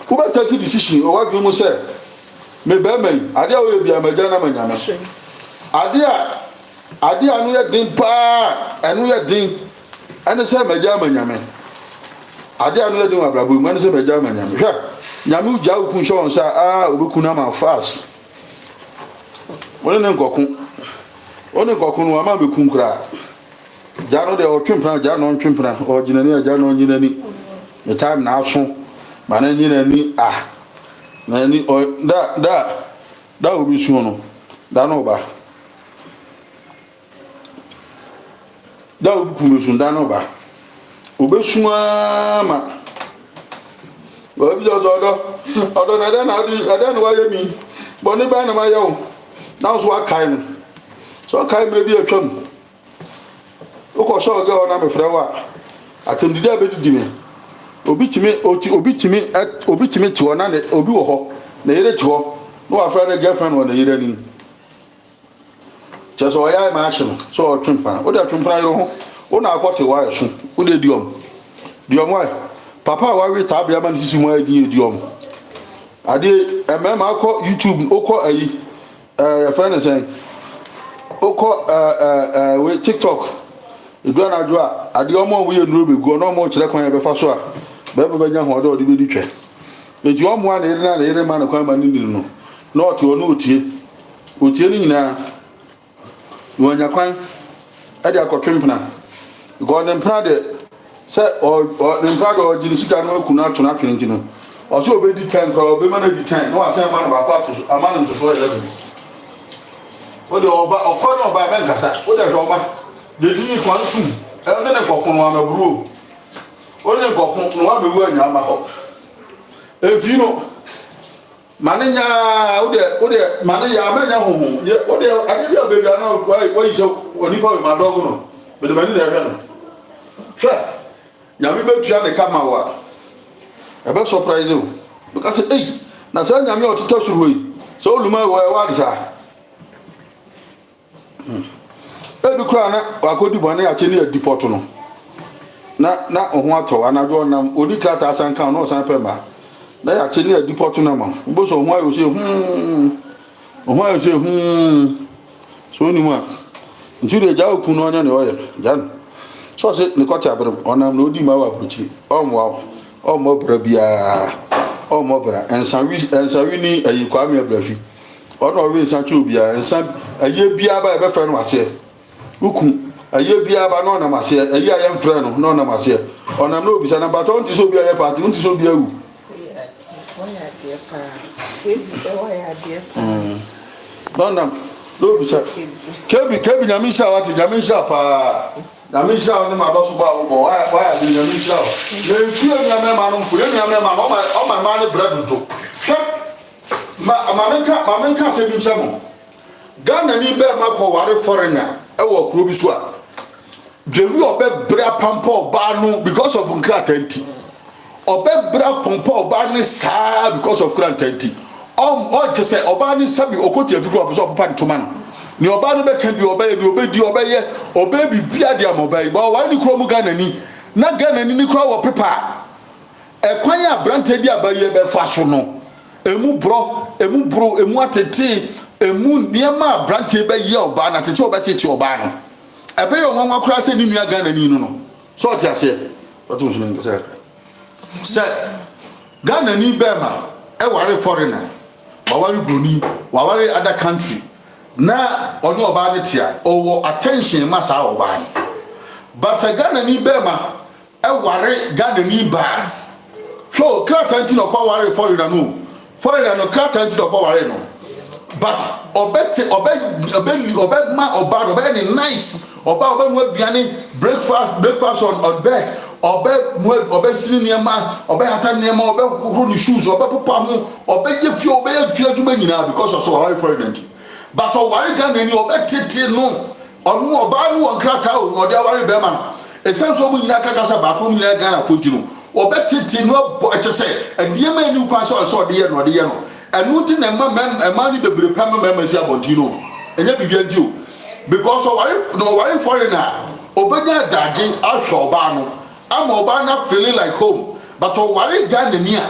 wo be take decision wa gwimu se me be mai ade a wo ye bia maja na manyama ade anu ye din pa anu ye din ane se maja manyame ade anu ye din abrabo mu ane se maja manyame hwa nyame uja ukun sho sa obeku na ma fast wona nkokun no ma bekun kra jano de o twempra jano twempra o jinani jano jinani the time na aso mana nyinani na ni o da obi su no da no ba da obi kuma su da no ba obesu ama obi odo na da na ada wa yemi bo ni ba na ma yo na so akai no so akai mre bi atwam uko so ga ona me frewa atemdidi abedidi me obi timi ti ona ne obi wo ho na yere ti ho no afra de girlfriend wo na yere ni cheso oya ma ashim so o twimpa o de twimpa yo ho o na akote wa yesu o de diom wa papa wa wi ta bia ma ni sisi mo adi diom ade emema akọ YouTube okọ ayi your friend is saying okọ we TikTok edu na jo ade omo we nuru be go no mo kire kwan ya be fa so a be nya ho de be di twe eji omo a na ire ma na kwan ma ni no no to no otie ni nyina wonya kwan ade akotwempna go ne mpra de se o ne mpra de o jiri sika no ku na to na twenti no o so obedi 10 kwa obe ma na di 10 no ase ma na ba kwa to amana to so 11 o de oba okọ na oba ben kasa o de oba de di kwa ntu e ne kokun wa na buru o ne kokun no wa be wu anya ma ho e fi no manenya o de manenya amenya ho o de ade bi obebi na wa yi so oni pa ma dogo no be de mani na hwe no hwe ya mi be tua ne kama wa ebe surprise o because na sa nyame otita suru yi so oluma wa disa ebi kura na akodi bone ya che ne deport no na ohun ato anajo na oni krata asan kan no san pe ma na ya che ne deport na ma mbo so ohun ayo se so ni mu a ntire ja okun no anya ne oye jan so se ne kwata abram onam no di ma wa bruchi omo bra bia omo bra ensawi ni ayi kwame abrafi ono we nsan che obia ensan aye bia ba e be frɛ no ase uku aye bia ba no na mase aye aye mfrɛ no na mase onam no obisa na baton ti so bia ye party unti so bia wu dona no obisa kebi nyamisha wati nyamisha pa na me shall on my boss about why I didn't me shall. You two and your man for your man on my money bread to. My man can't say in some. Ghana ni bear my co foreigner. I will Krobiswa. The real bed bra pampo barno because of uncratenti. Or bed bra pampo barney sa because of crantenti. Or just say Obani Sabi Okoti if you absorb pan to man. Ni Obani can be obey bia dia mobile. But why you chrome Ghana ni? Na Ghana ni crowd paper. A kwanya brante dia ba ye be fashion no. Emu bro, emu atete, emu niema brante be ye oba na tete obetete oba no. Ebe yo nwa kura se ni nua Ghana ni no. So what you say? What you say? Say Ghana ni be ma e ware foreigner. Wawari broni, wawari other country. Na oni oba ne tia, owo attention ma sa oba ni. But Ghana ni be ma e ware Ghana ni ba. So krata no kwa ware foreigner no. Foreigner no krata no kwa ware no. But obete oba ni nice. Oba no aduane breakfast on bed. Obe sini niema, obe hata niema, obe run shoes, obe papa ho, obe ye fie adwuma nyina because of so worry foreign. But o worry Ghana ni obe tete no. Onu oba no onkrata o no dia worry be ma. Esenso omu nyina kakasa ba ko nyina Ghana foti no. Obe tete no eche se ndiema ni kwa so de ye no de ye no. Enu ti na ma ni bebre pam ma si abonti no. Enye bibia nti o. Because o worry foreigner, obenya daje ahwe oba no. I'm Obana feeling like home, but o worry Ghana near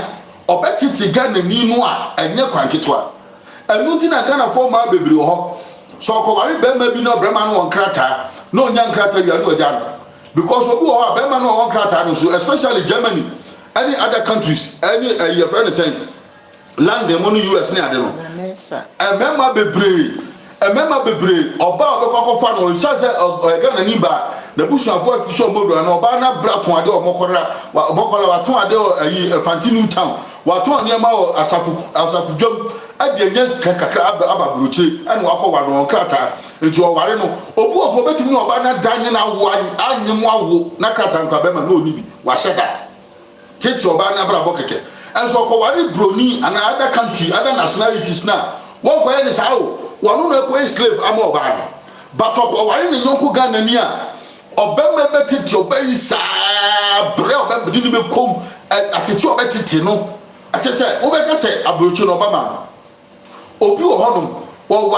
or betty Ghana ni noa and your quankitwa. And nothing a Ghana for my baby ho. So worry Ben maybe no Breman one crater, no young crater you are no Jan. Because of who are Breman one crater, especially Germany, any other countries, any your friend is saying land the money US near them. A member be brave, or bow the cocoa fan or chance or Ghana Niba. The bush of work show model and Obana brought one day or Mokola, a Fantinu town, Waton Yamao, Asafu jump at the against Kakaka Ababuchi and Wako one Krata into a Wareno, or for betting Obana dining out one, and Yamu, Nakata and Kabema no Nibi, Washada. Take Obana Brabokeke. And so Kowari Bruni and other country, other nationalities now. What way is how? One no slave am Obana. But Kowari in Yoko Ghana near. Obama better to obey sa bread didn't become at a job at it no. I just said, Obeka say Abuchin Obama. Obu Honum or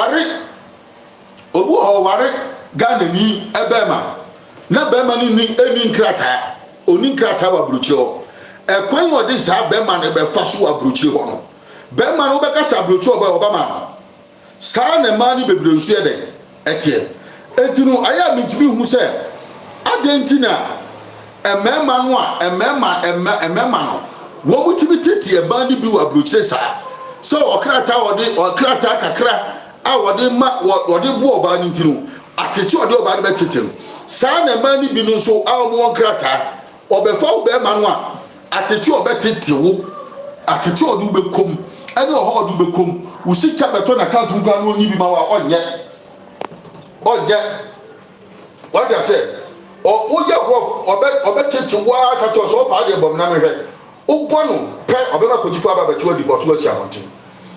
worry Ghana ni Ebema. Na Bema ni any crata, only crata Abucho. A coin or this have Bema and Befasu Abuchi Hono. Bema Obeka Sabucho by Obama. San and money be Bruce Etienne. And you know, I am to be who said. Adentina emema no emema no wo mutimi tete e bandi bi wa bruche sa so okrata kakra a wode ma wode bu oba ni ntino atete wode oba ne betete no sa na mani bi no so a mo okrata obefa obe ma no a atete obetete wo atete wode ubekom ene oho wode ubekom usika beto na account ngwa no onyi bi ma wa onye what I said. O uye wo obetete wa kato so pa de bom na mehwe ugbonu pe obema kojifu aba betu odi botu asi amonte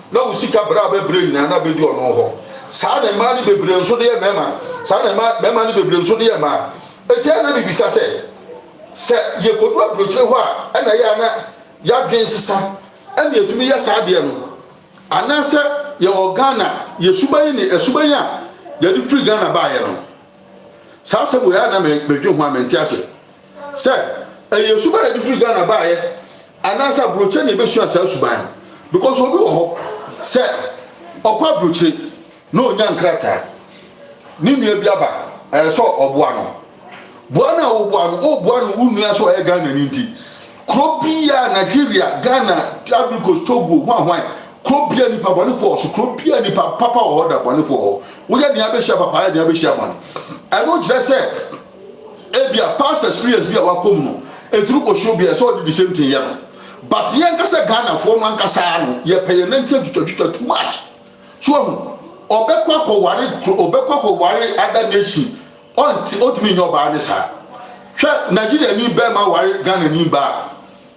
na usika bra ba brain na be di ono ho sa na ma ni bebre nso de mema sa na mema ni bebre nso de ma etia na bibisa se ye kodu abroche ho a na ya na ya dwen sisa ene etumi ya sa de no anase ye Ghana ye suban ni esuban a ye di free Ghana ba ye no Sasa we are na medwo ho amentiase se eyesuba e free Ghana baaye anasa broche ne besu asa suban because obi wo ho se okwa broche no nya nkrata ni nua bi aba so oboa no boana oboa no unua so e Ghana ni nti krobia Nigeria Ghana Ivory Coast Togo hwan krobia ni pa bone for so krobia ni pa papa wo da bone for wo ya dia be share papa ya dia be share bone I don't just say ebia past experience bi a wakom no etru ko show bi so the same thing ya but yen kasa Ghana for man kasa no ye pay na ntia too much so obekwa ko ware other nation onti otimi nyo ba ne sa hwe Nigeria ni be ma ware Ghana ni ba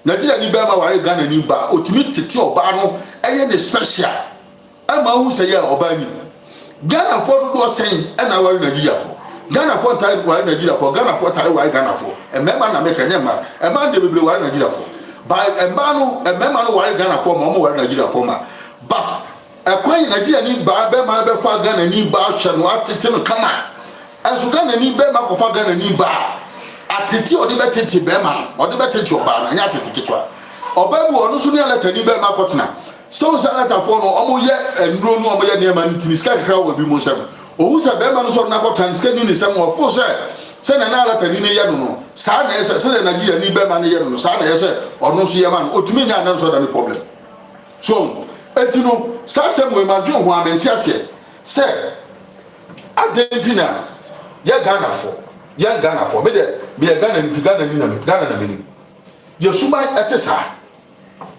Nigeria ni be ma ware Ghana ni ba otimi tete oba no eye ne special ama hu se ye oba ni Ghana for do sen na ware Nigeria for Ghana for tie ware Nigeria for Ghana for tie ware Ghana for e member na make nyema e ma de bebre ware Nigeria for by e member no ware Ghana for ma mo ware Nigeria for ma but ekwan Nigeria ni ba be ma be fa Ghana ni ba hwe no atete no kama enso Ghana ni be ma ko fa Ghana ni ba atete odi be tete be ma no odi be tete oba na nya tete kitwa oba bu onu so ne alata ni be ma ko tena so alata for no omo ye enro no omo ye ne ma ntini ska kra wa bi mo sem owu se be ma no so na ko tanska ni sem wo fo se na alata ni ne ye no sa na se na Nigeria ni be ma ne ye no sa na ye se onu so ye ma no otumi nya na so da ni problem so etino sa se mo ma dwon ho amenti ase se adentina ya Ghana for me de be Ghana ni na me Ghana na me ni ye suba etesa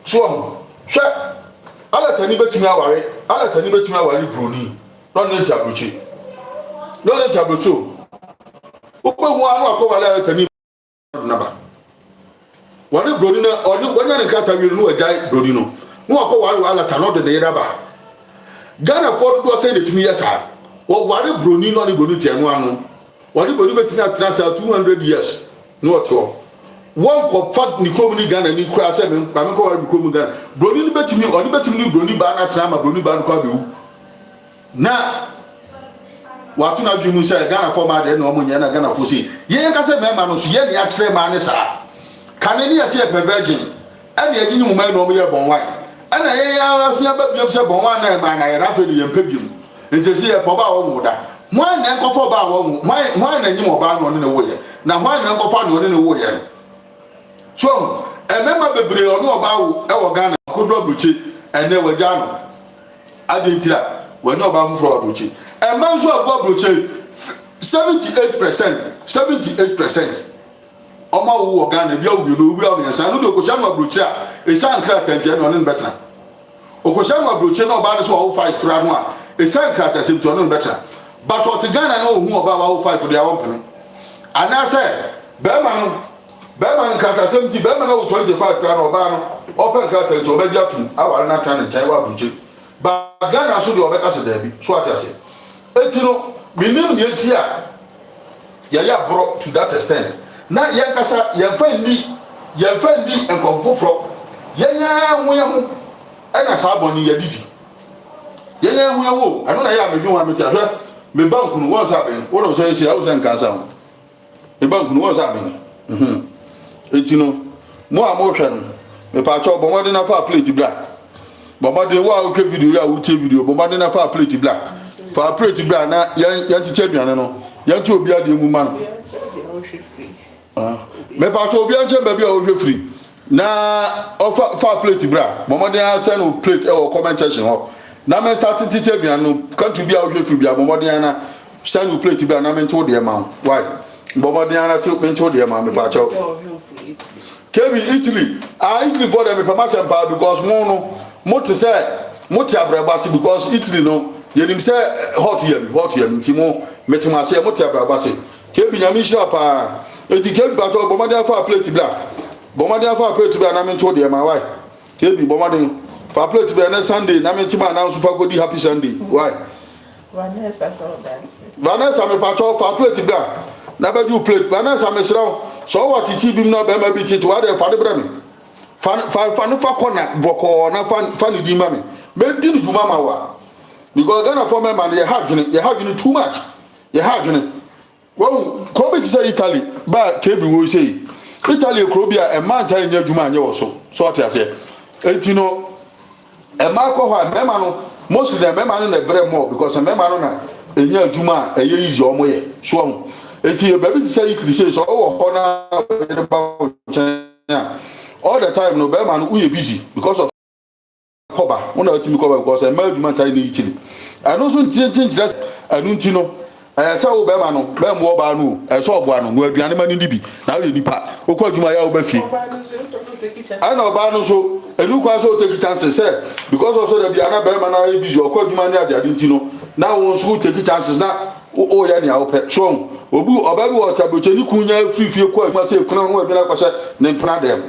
so hwe ala tani betumi aware broni no ne tabrochi o pe hu anu akowale ala tani na ba wale broni na wanya ne kata wiru no wajai broni no akowale ala tano de yera ba Ghana for do say netumi yesa wo ware broni no ne broni te anu anu wale broni betumi atrasa 200 years no to one ko fat ni krom ni Ghana ni kura se me ba me ko ware krom Ghana broni ni betumi ni broni ba na tra ma broni ba ko abewu na watu na dwumu se Ghana for ma de na omo nya na Ghana for si ye nka se me ma no so ye ni akere ma ne sa kanani ye se pe virgin ene ye nyimu ma na omo ye bonwan ana ye ya se ba bi se bonwan na ma na ye rafe ni ye mpebim nsesi ye po ba wo muda mwan na nkofo ba wo mwan na nyimu ba no ne wo ye na mwan na nkofo no ne wo ye so emema bebre ono oba wo e wo Ghana ko do abruchi ene waja no adentira wani oba fufuro abruchi emanzo abo abruchi 78% ọma wo Ghana bia wo no bia wo nsa no do ko chama abruchi a esan kra tante no ne betra okoshama abruchi na oba ne so wo 5 kra no a esan kra tante to no betra but what Ghana no hu oba wo 5 dia wo mpene ana se Bema nkata 70 bema na 25 kra no ba no open kra tante oba dia tu aware na tan chai wa abruchi ba Ghana so de obeka so da bi so atase etino minim ye tia ya bro to that extent na yankasa yemfa ndi enkofofro yenya hu ena saboni yadidi yenya hu anu na ya medwon ametahwe me bank nu won saben wo no so yesi awu sen kansa ho e bank nu won saben etino mo amotwe no me pa cho bomode na fa plate bra bomode wa o ke video ya wo tie video bomode na fa plate bra na yan ti aduane no yan ti obi ade mu ma no me pa to obi anche ba bia o hwe free na fa plate bra bomode ya send o plate e o comment section ho na me start ti aduane no kan to bia o hwe free bia bomode ya na send o plate bra na me to de ma why bomode ya na to me to de ma me pa cho kebi Italy for them me pa sempa because mo to say mo ti abrabasi because Italy no yenim se hot yam ntimo metuma se mo ti abrabasi kebi nyami shira pa eti kebi bato bomade afa plate bla na me to de ma why kebi bomade fa plate bla na Sunday na me tima na so fa go di happy Sunday why Vanessa me pato fa plate bla na ba ju plate Vanessa me shira so what ti bim na ba ma bi ti wa de fa de bra me fa no fa kona boko na fa ni di ma me di ni juma ma wa because Ghana for me man you have too much you have well Kobe to say Italy ba kebi wo say Italy Krobia e man tan nya juma anya wo so what you say etino e ma ko ha me ma no most of them me ma no na bre more because me ma no na enya juma e ye easy omo ye so eti e ba bi to say cliche so wo ho na all the time no be man who you busy because of cover one of the cover because a management time in Italy and also change dress anu ntino say wo be ma no be mo ba no so obo anu no aduane ma ni bi na we nipa okọ adwuma ya wo ba fie ana oba no so enu kwa so take chances say because also the biana be ma na busy okọ adwuma ni ade ntino na won so take chances na o ya ni a wo pe so obu obabi wo taboche ni kunya free ko ma se kuna ho ebina kwase ne mpana dem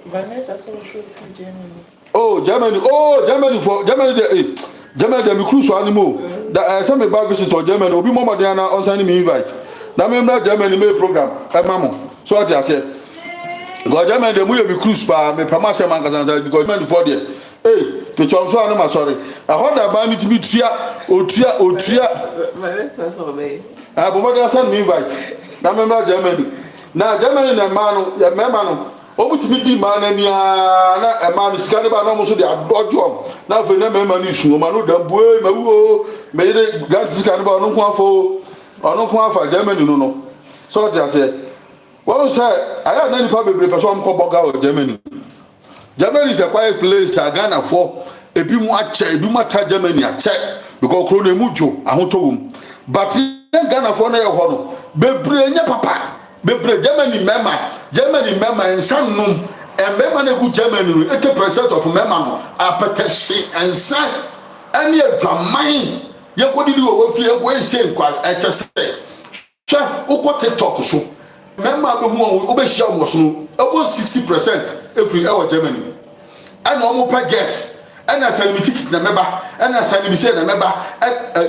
Vanessa so free Germany. Germany for Germany the me cruise one mo that some back visitor Germany obi mo modern na on send me invite na me na Germany me program e mamo so what I say go Germany the mo me cruise pa me pama se man kasan because Germany for there me chon so na sorry I heard about me to be otua Vanessa so be bo modern send me invite na me na Germany na man ya me man obutimi di man ani na e man sika ne ba na mo so de adojo na fe na me man isu ma no dambue ma wo me de grant sika ne ba no ko afa Germany no so what I say what say aya na ni pa bebre person am ko boga o Germany is a quiet place Ghana for ebi mu ache ebi mu ata Germany ache because kro na mujo ahotowum but Ghana for na ye ho no bebre nya papa bebre Germany member and some num and member na go Germany 80% of member no apetese and san any adwaman ye ko di wo fie ko e se kwa e chese twa ukọ TikTok so member be hu o be share mo so about 60% every hour Germany and o mo pa guess and asani mi ticket na member and asani bi say na member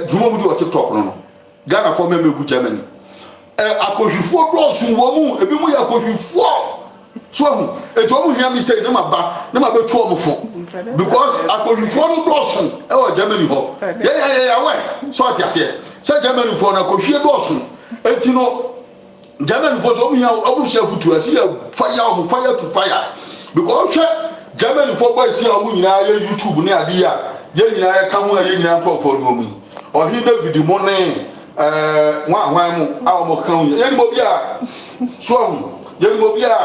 dwuma mu di o TikTok no Ghana for member go Germany akohwifo dosu wo mu ebi mu ya akohwifo so hu eto mu hia mi say na ma betu omfo because akohwifo no dosu e o Germany ho ya we so atiase say Germany for na akohwie dosu enti no Germany for so mu hia obuhia futu asi ya fire to fire because Germany for boys here mu nyina ya YouTube ne ade ya nyina ya ka ho ya nyina nkofo no mu o hin David mo ne wan mu a mo kan yeni mo bia so yeni mo bia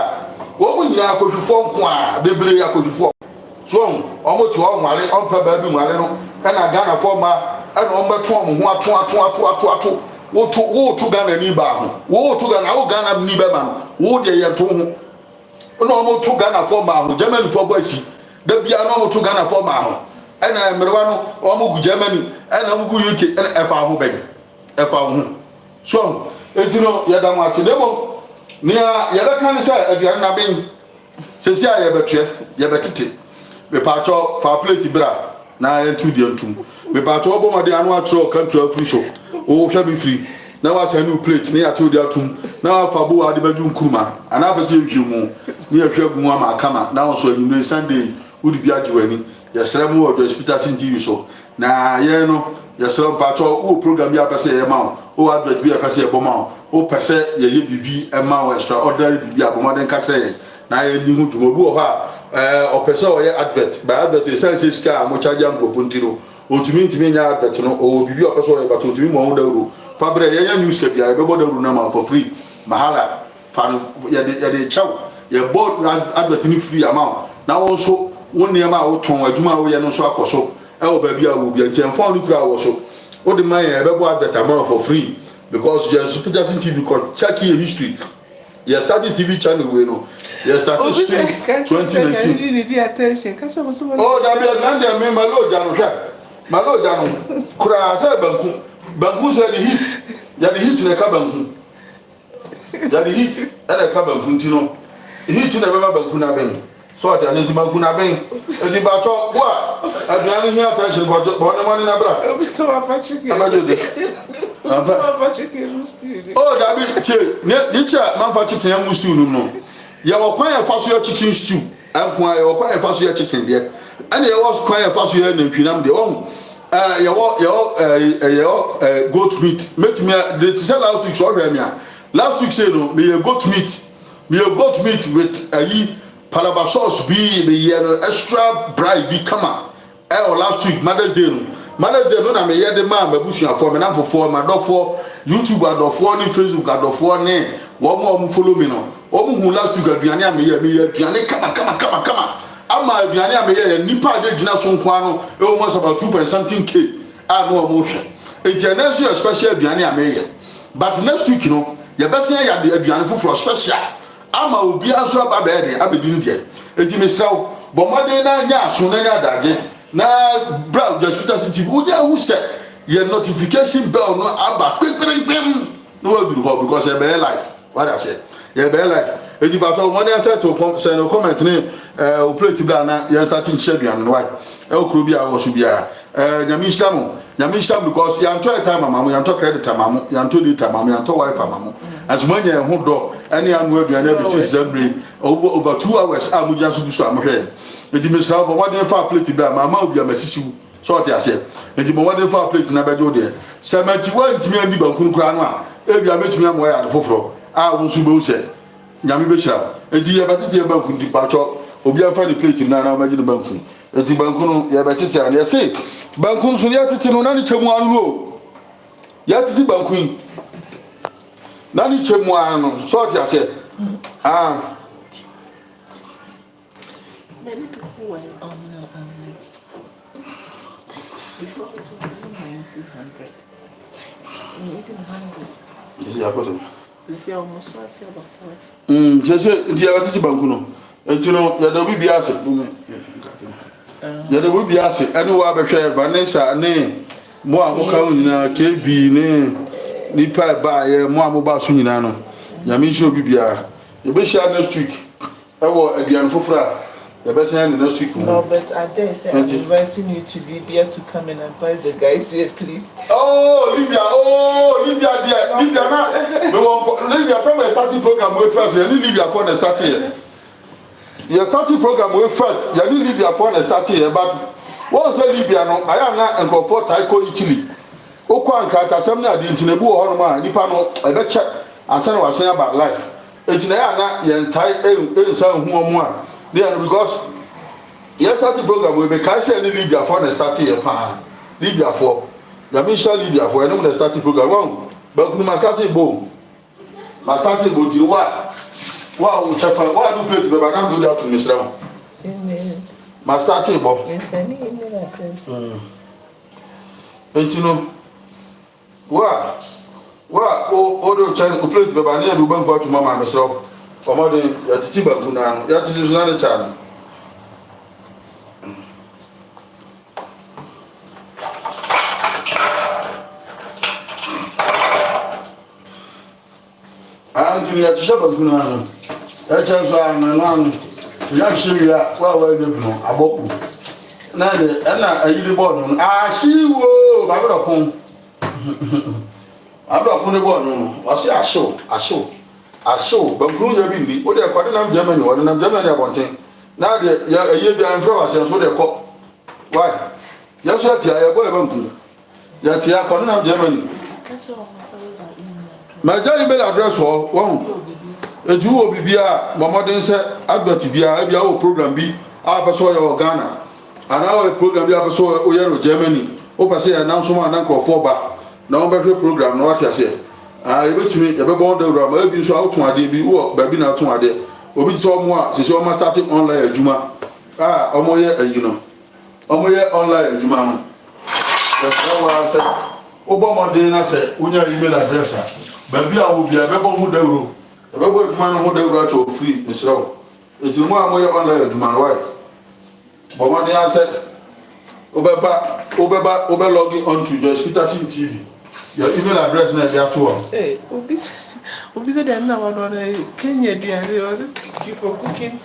wo mu nyina akohwifo nko a bebre akohwifo so o mo to o nware on pa ba bi nware no na Ghana for ma na o beto o mo ho ato wo to Ghana ni ba ho wo to Ghana wo Ghana ni ba ma wo de ye to ho no o mo to Ghana for ma ho Germany for boys da bia no mo to Ghana for ma ho na mrewa no o mo gu Germany na mo gu UK na efa ho ben efa ho so etino yeda mo asedemo nia yeda kan say aduan na ben sesi a yebetete be pacho fa plate bra na entu di entum be pacho obo made anu atro kantu free show o hwa be free na wa say new plate na atro di atum na wa fa bo ade baju nkuruma ana ba se hwemu ni ahwa gu ama kama na so anyumre Sunday udi bi agewani yesere mo Joyce Peterson TV so na ye no yesere pacho o program ya pese ye ma o advert bi ya pese ye boma o pese ye bibi e ma extraordinary bibi abomaden ka kire na ye ni hu dumo bi o ha o pese o ye advert by advert e say ska mo charge am go fontiro o tumi nya advert no o bibi o pese o ye bato tumi mo ho dauro fabre ye news ka bia e be bo dauro na ma for free mahala fan ye de chow ye board advert ni free amount na won so won ne ma wo ton adwuma wo ye no so akoso e o ba bia wo bia ntem phone ni kura wo so o de man ye be bo advert amount for free because Joyce Peterson TV check your history. You started TV channel we know. You started since 2019. Oh, that be a me malo jano. Kura say banku say the heat. Ya the heat na ka banku. Ya the heat na ka banku tino. Heat na be banku na ben. So ati anti banku na ben. E di ba to wa. Aduane hi attention bo na money na bra. I'm so afachike. Oh, that be nature man for chicken and stew no. You were quite a fast your chicken stew. And quite a fast your chicken there. And there was quite a fast your name Pinam de on. Your goat meat. Met me the sell last week so me. Last week say no, me a goat meat. Me a goat meat with a palava sauce be the extra bright be come on. Last week Mother's Day no. Mother's Day no na me hear the man babusu for me na for my dog for YouTube adofo ni Facebook adofo ni wo mo follow me no wo mu last week aduane am me aduane kama ama aduane am me nipa de gina so nko ano e almost about 2.something a no mo hwe enti na so special aduane am me but next week no ye be say ya aduane fufuro special ama obi aso aba be de abedin de enti me sraw bo mode na nya aso na nya daje na bro Joyce Peterson TV uja hu se ye notification bell no aba kwekwerem no one do hɔ because yɛ bɛyɛ life what I say yɛ bɛyɛ life eti patɔ wɔn yɛ sɛ to send no comment ne o plate bi a na yɛ start nhyɛ aduane no wa ɛwɔ kuro bi a wɔ so biara nyame nhyira mo because yɛntɔ airtime ama mo yɛntɔ credit ama mo yɛntɔ data ama mo yɛntɔ wifi ama mo ɛnso mo anya ɛho dɔ ɛne anu aduane bi sisi sɛmbre over 2 hours a mo gya so bi so a mo hwɛ eti mesra bɔ wɔn de fa plate bi a ma obi a masisi wu so ɔte aseɛ eti mo wɔn de fa plate na bɛgye o deɛ sɛmɛnti wɔn ntumi adi bankun kura no a ebi a metumi ama wɔyɛ ade foforɔ a wɔn nso bɛwu sɛ nyame bɛhyira eti yɛ bɛtete yɛ bankun di patwɔ obi afa ne plate na na ɔmɛgye ne bankun eti bankun no yɛ bɛtete a yɛ se bankun nso yɛ tete no na ne kyɛ mu ano no yɛ tete bankun na ne kyɛ mu ano so ɔte aseɛ Many people were before it was 1900. Even 100. This is a person. This year almost what's about 40. Just the other bankuno. And you know, there will be asset. There will be asset. Anywhere between Vanessa, name, more Mokauna, KB, name, Nipa by more mobile Sunino. Yamisho Bibia. You be sure next week. I will again for Fra. The best hand next week. No, but I dare say I'm inviting you to Libya to come and advise the guys here, please. Oh, Libya, dear. Libya, now. Libya, come and start the program with first. You need Libya for the start here. You start the program with first. You need Libya for the start here. But once I Libya, no, I am not and for Taiko, Italy. Okwa and Krata, something I didn't know Horma, Nipano, I bet check. And some was saying about life. It's not the entire some more. Yeah, because yes, start the program we make I say Libya for the start here, Libya for. Yamisha Libya for I know the starting program. Wrong. But my starting boom. My starting boom to what? Wow, Chapa, why do play to the banana do that to Miss Ram? Amen. My starting boom. Yes, I need email address. And you know what? What the chance to play to the banana do bank to Mamma myself. For more than Yatiba Kunan, Yati another channel. Anthony at Shabbat Gunan, Echan, Yashiria, well, a book. Nade, and I eat born. I see you, I got a home. I'm not going to go. I say, I show, but Bruno Bindi, what they are calling them Germany, or them Germany about him. Now they are a year behind for us, and so they call. Why? Yes, I boy, Bunku. Yet, you are calling them Germany. My email address was one. A Jew will be a Mohammedan said, I've got to be a program be Abasoya or Ghana. And our program be Abasoya or Germany. Opa say announcement and uncle for back. No better program, no what I say. I able to make a born the ram, maybe so out to my day, be work, baby now to my day. Obi so more, since you almost starting online Juma. Omoye, you know. Omoye online Juma. That's how I said. Obama Dana said, when your email address, baby, I will be a member who do. A member man who do to free, Miss Row. It's more online Juma, right? Obama Dana said, Oba logging on to Joyce Peterson TV. Your email address is there too. Hey, Obi said that now on Kenya, dear. Thank you for cooking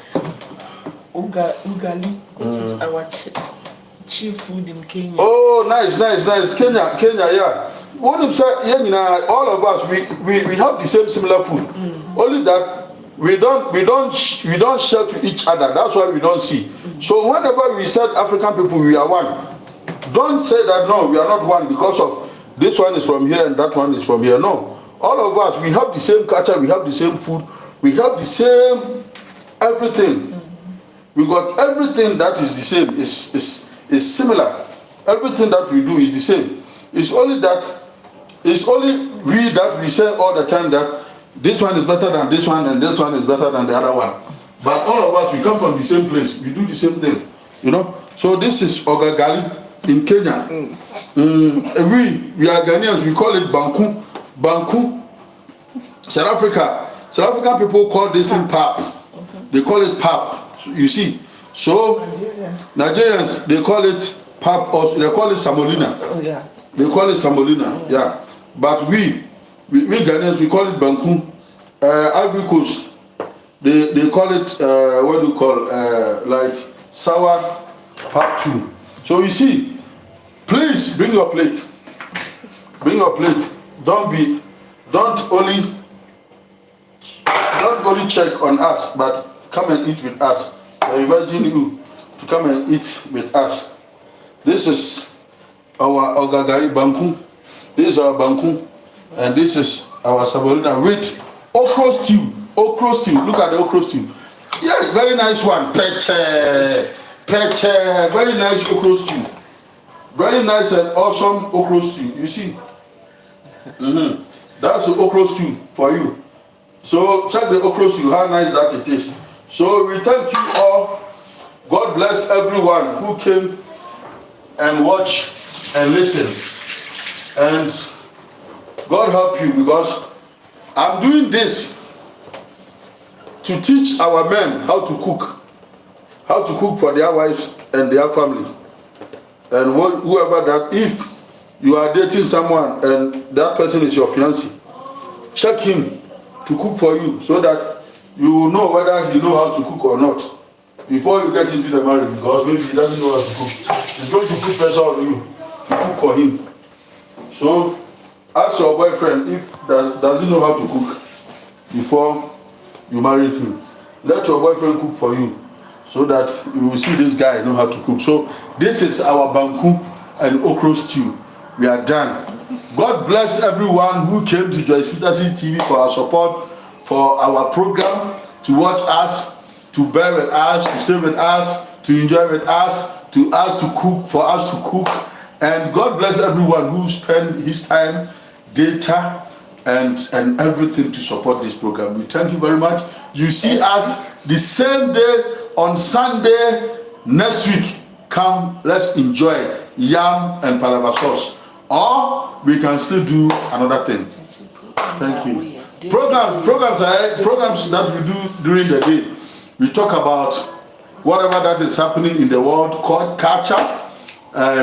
ugali, which is our chief food in Kenya. Oh, nice. Kenya, yeah. One of all of us we have the similar food. Only that we don't share to each other. That's why we don't see. So whenever we said African people we are one, don't say that no, we are not one because of this one is from here and that one is from here. No. All of us, we have the same culture, we have the same food, we have the same everything. We got everything that is the same, is similar. Everything that we do is the same. It's only we that we say all the time that this one is better than this one and this one is better than the other one. But all of us, we come from the same place, we do the same thing. You know? So this is Ogagali in Kenya. We are Ghanaians, we call it Banku. South African people call this in pap. They call it pap. You see. So Nigerians they call it pap, or they call it samolina. Oh yeah. They call it samolina. Yeah. But we we Ghanaians, we call it banku. Ivory Coast, they call it, what do you call, like sour part 2. So you see, please bring your plate. Bring your plate. Don't only check on us, but come and eat with us. I invite you to come and eat with us. This is our Ogagari Banku. This is our Banku. And this is our Sabolina with okra stew. Okra stew. Look at the okra stew. Yeah, very nice one. Peche. Very nice okra stew. Very nice and awesome okra stew. You see? That's the okra stew for you. So check the okra stew, how nice that it is. So we thank you all. God bless everyone who came and watched and listened. And God help you, because I'm doing this to teach our men how to cook for their wives and their family. And whoever that, if you are dating someone and that person is your fiancé, check him to cook for you so that you will know whether he knows how to cook or not before you get into the marriage, because maybe he doesn't know how to cook. He's going to put pressure on you to cook for him. So ask your boyfriend if does he know how to cook before you marry him. Let your boyfriend cook for you so that you will see this guy know how to cook. So this is our banku and okra stew. We are done. God bless everyone who came to Joyce Peterson TV for our support, for our program, to watch us, to bear with us, to stay with us, to enjoy with us, to cook, for us to cook. And God bless everyone who spent his time, data, and everything to support this program. We thank you very much. You see us the same day on Sunday next week. Come, let's enjoy yam and palava sauce. Or we can still do another thing. Thank you. Programs that we do during the day. We talk about whatever that is happening in the world, culture,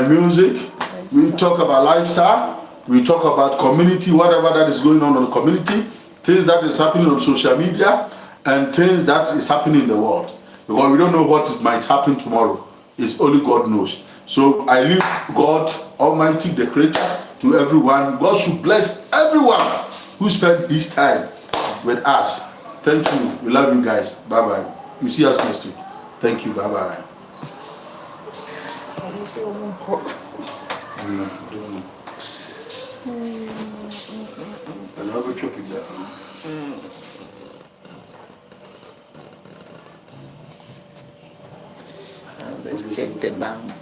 music. We talk about lifestyle. We talk about community, whatever that is going on in the community, things that is happening on social media, and things that is happening in the world. Because we don't know what might happen tomorrow. It's only God knows. So I leave God Almighty, the Creator, to everyone. God should bless everyone who spent his time with us. Thank you. We love you guys. Bye-bye. We see us next week. Thank you. Bye-bye. Let's check the bank.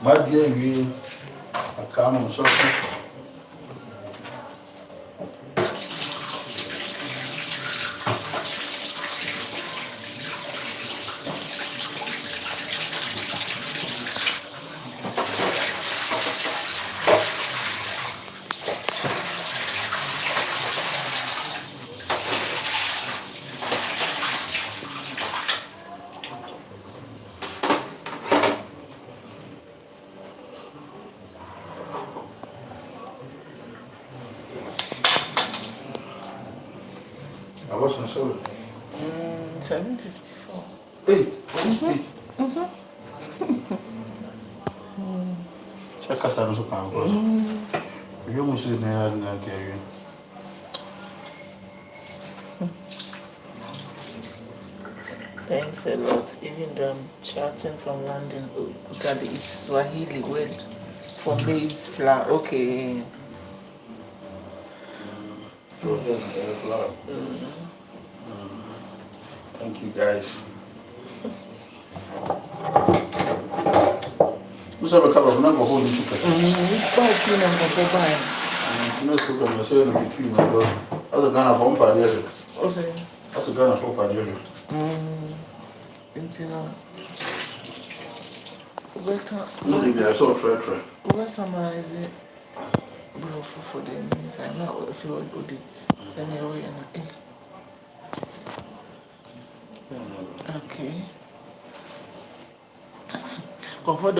My dear, I come on something. I was on 7:54. Hey, check us out. You must see me and carry. Thanks a lot. Even though I'm chatting from London, look at the Swahili word. For maize flour, okay. Flour. Thank you guys. Who's have a cup of number holding sugar? Quite you know for buying. No sugar, I'm saying between my girl. That's a Ghana for party. What's it? That's a Ghana for party. Until welcome. Maybe I saw try. What summarize it? Bro, for the meantime, now if you want to do anyway, okay. Comfort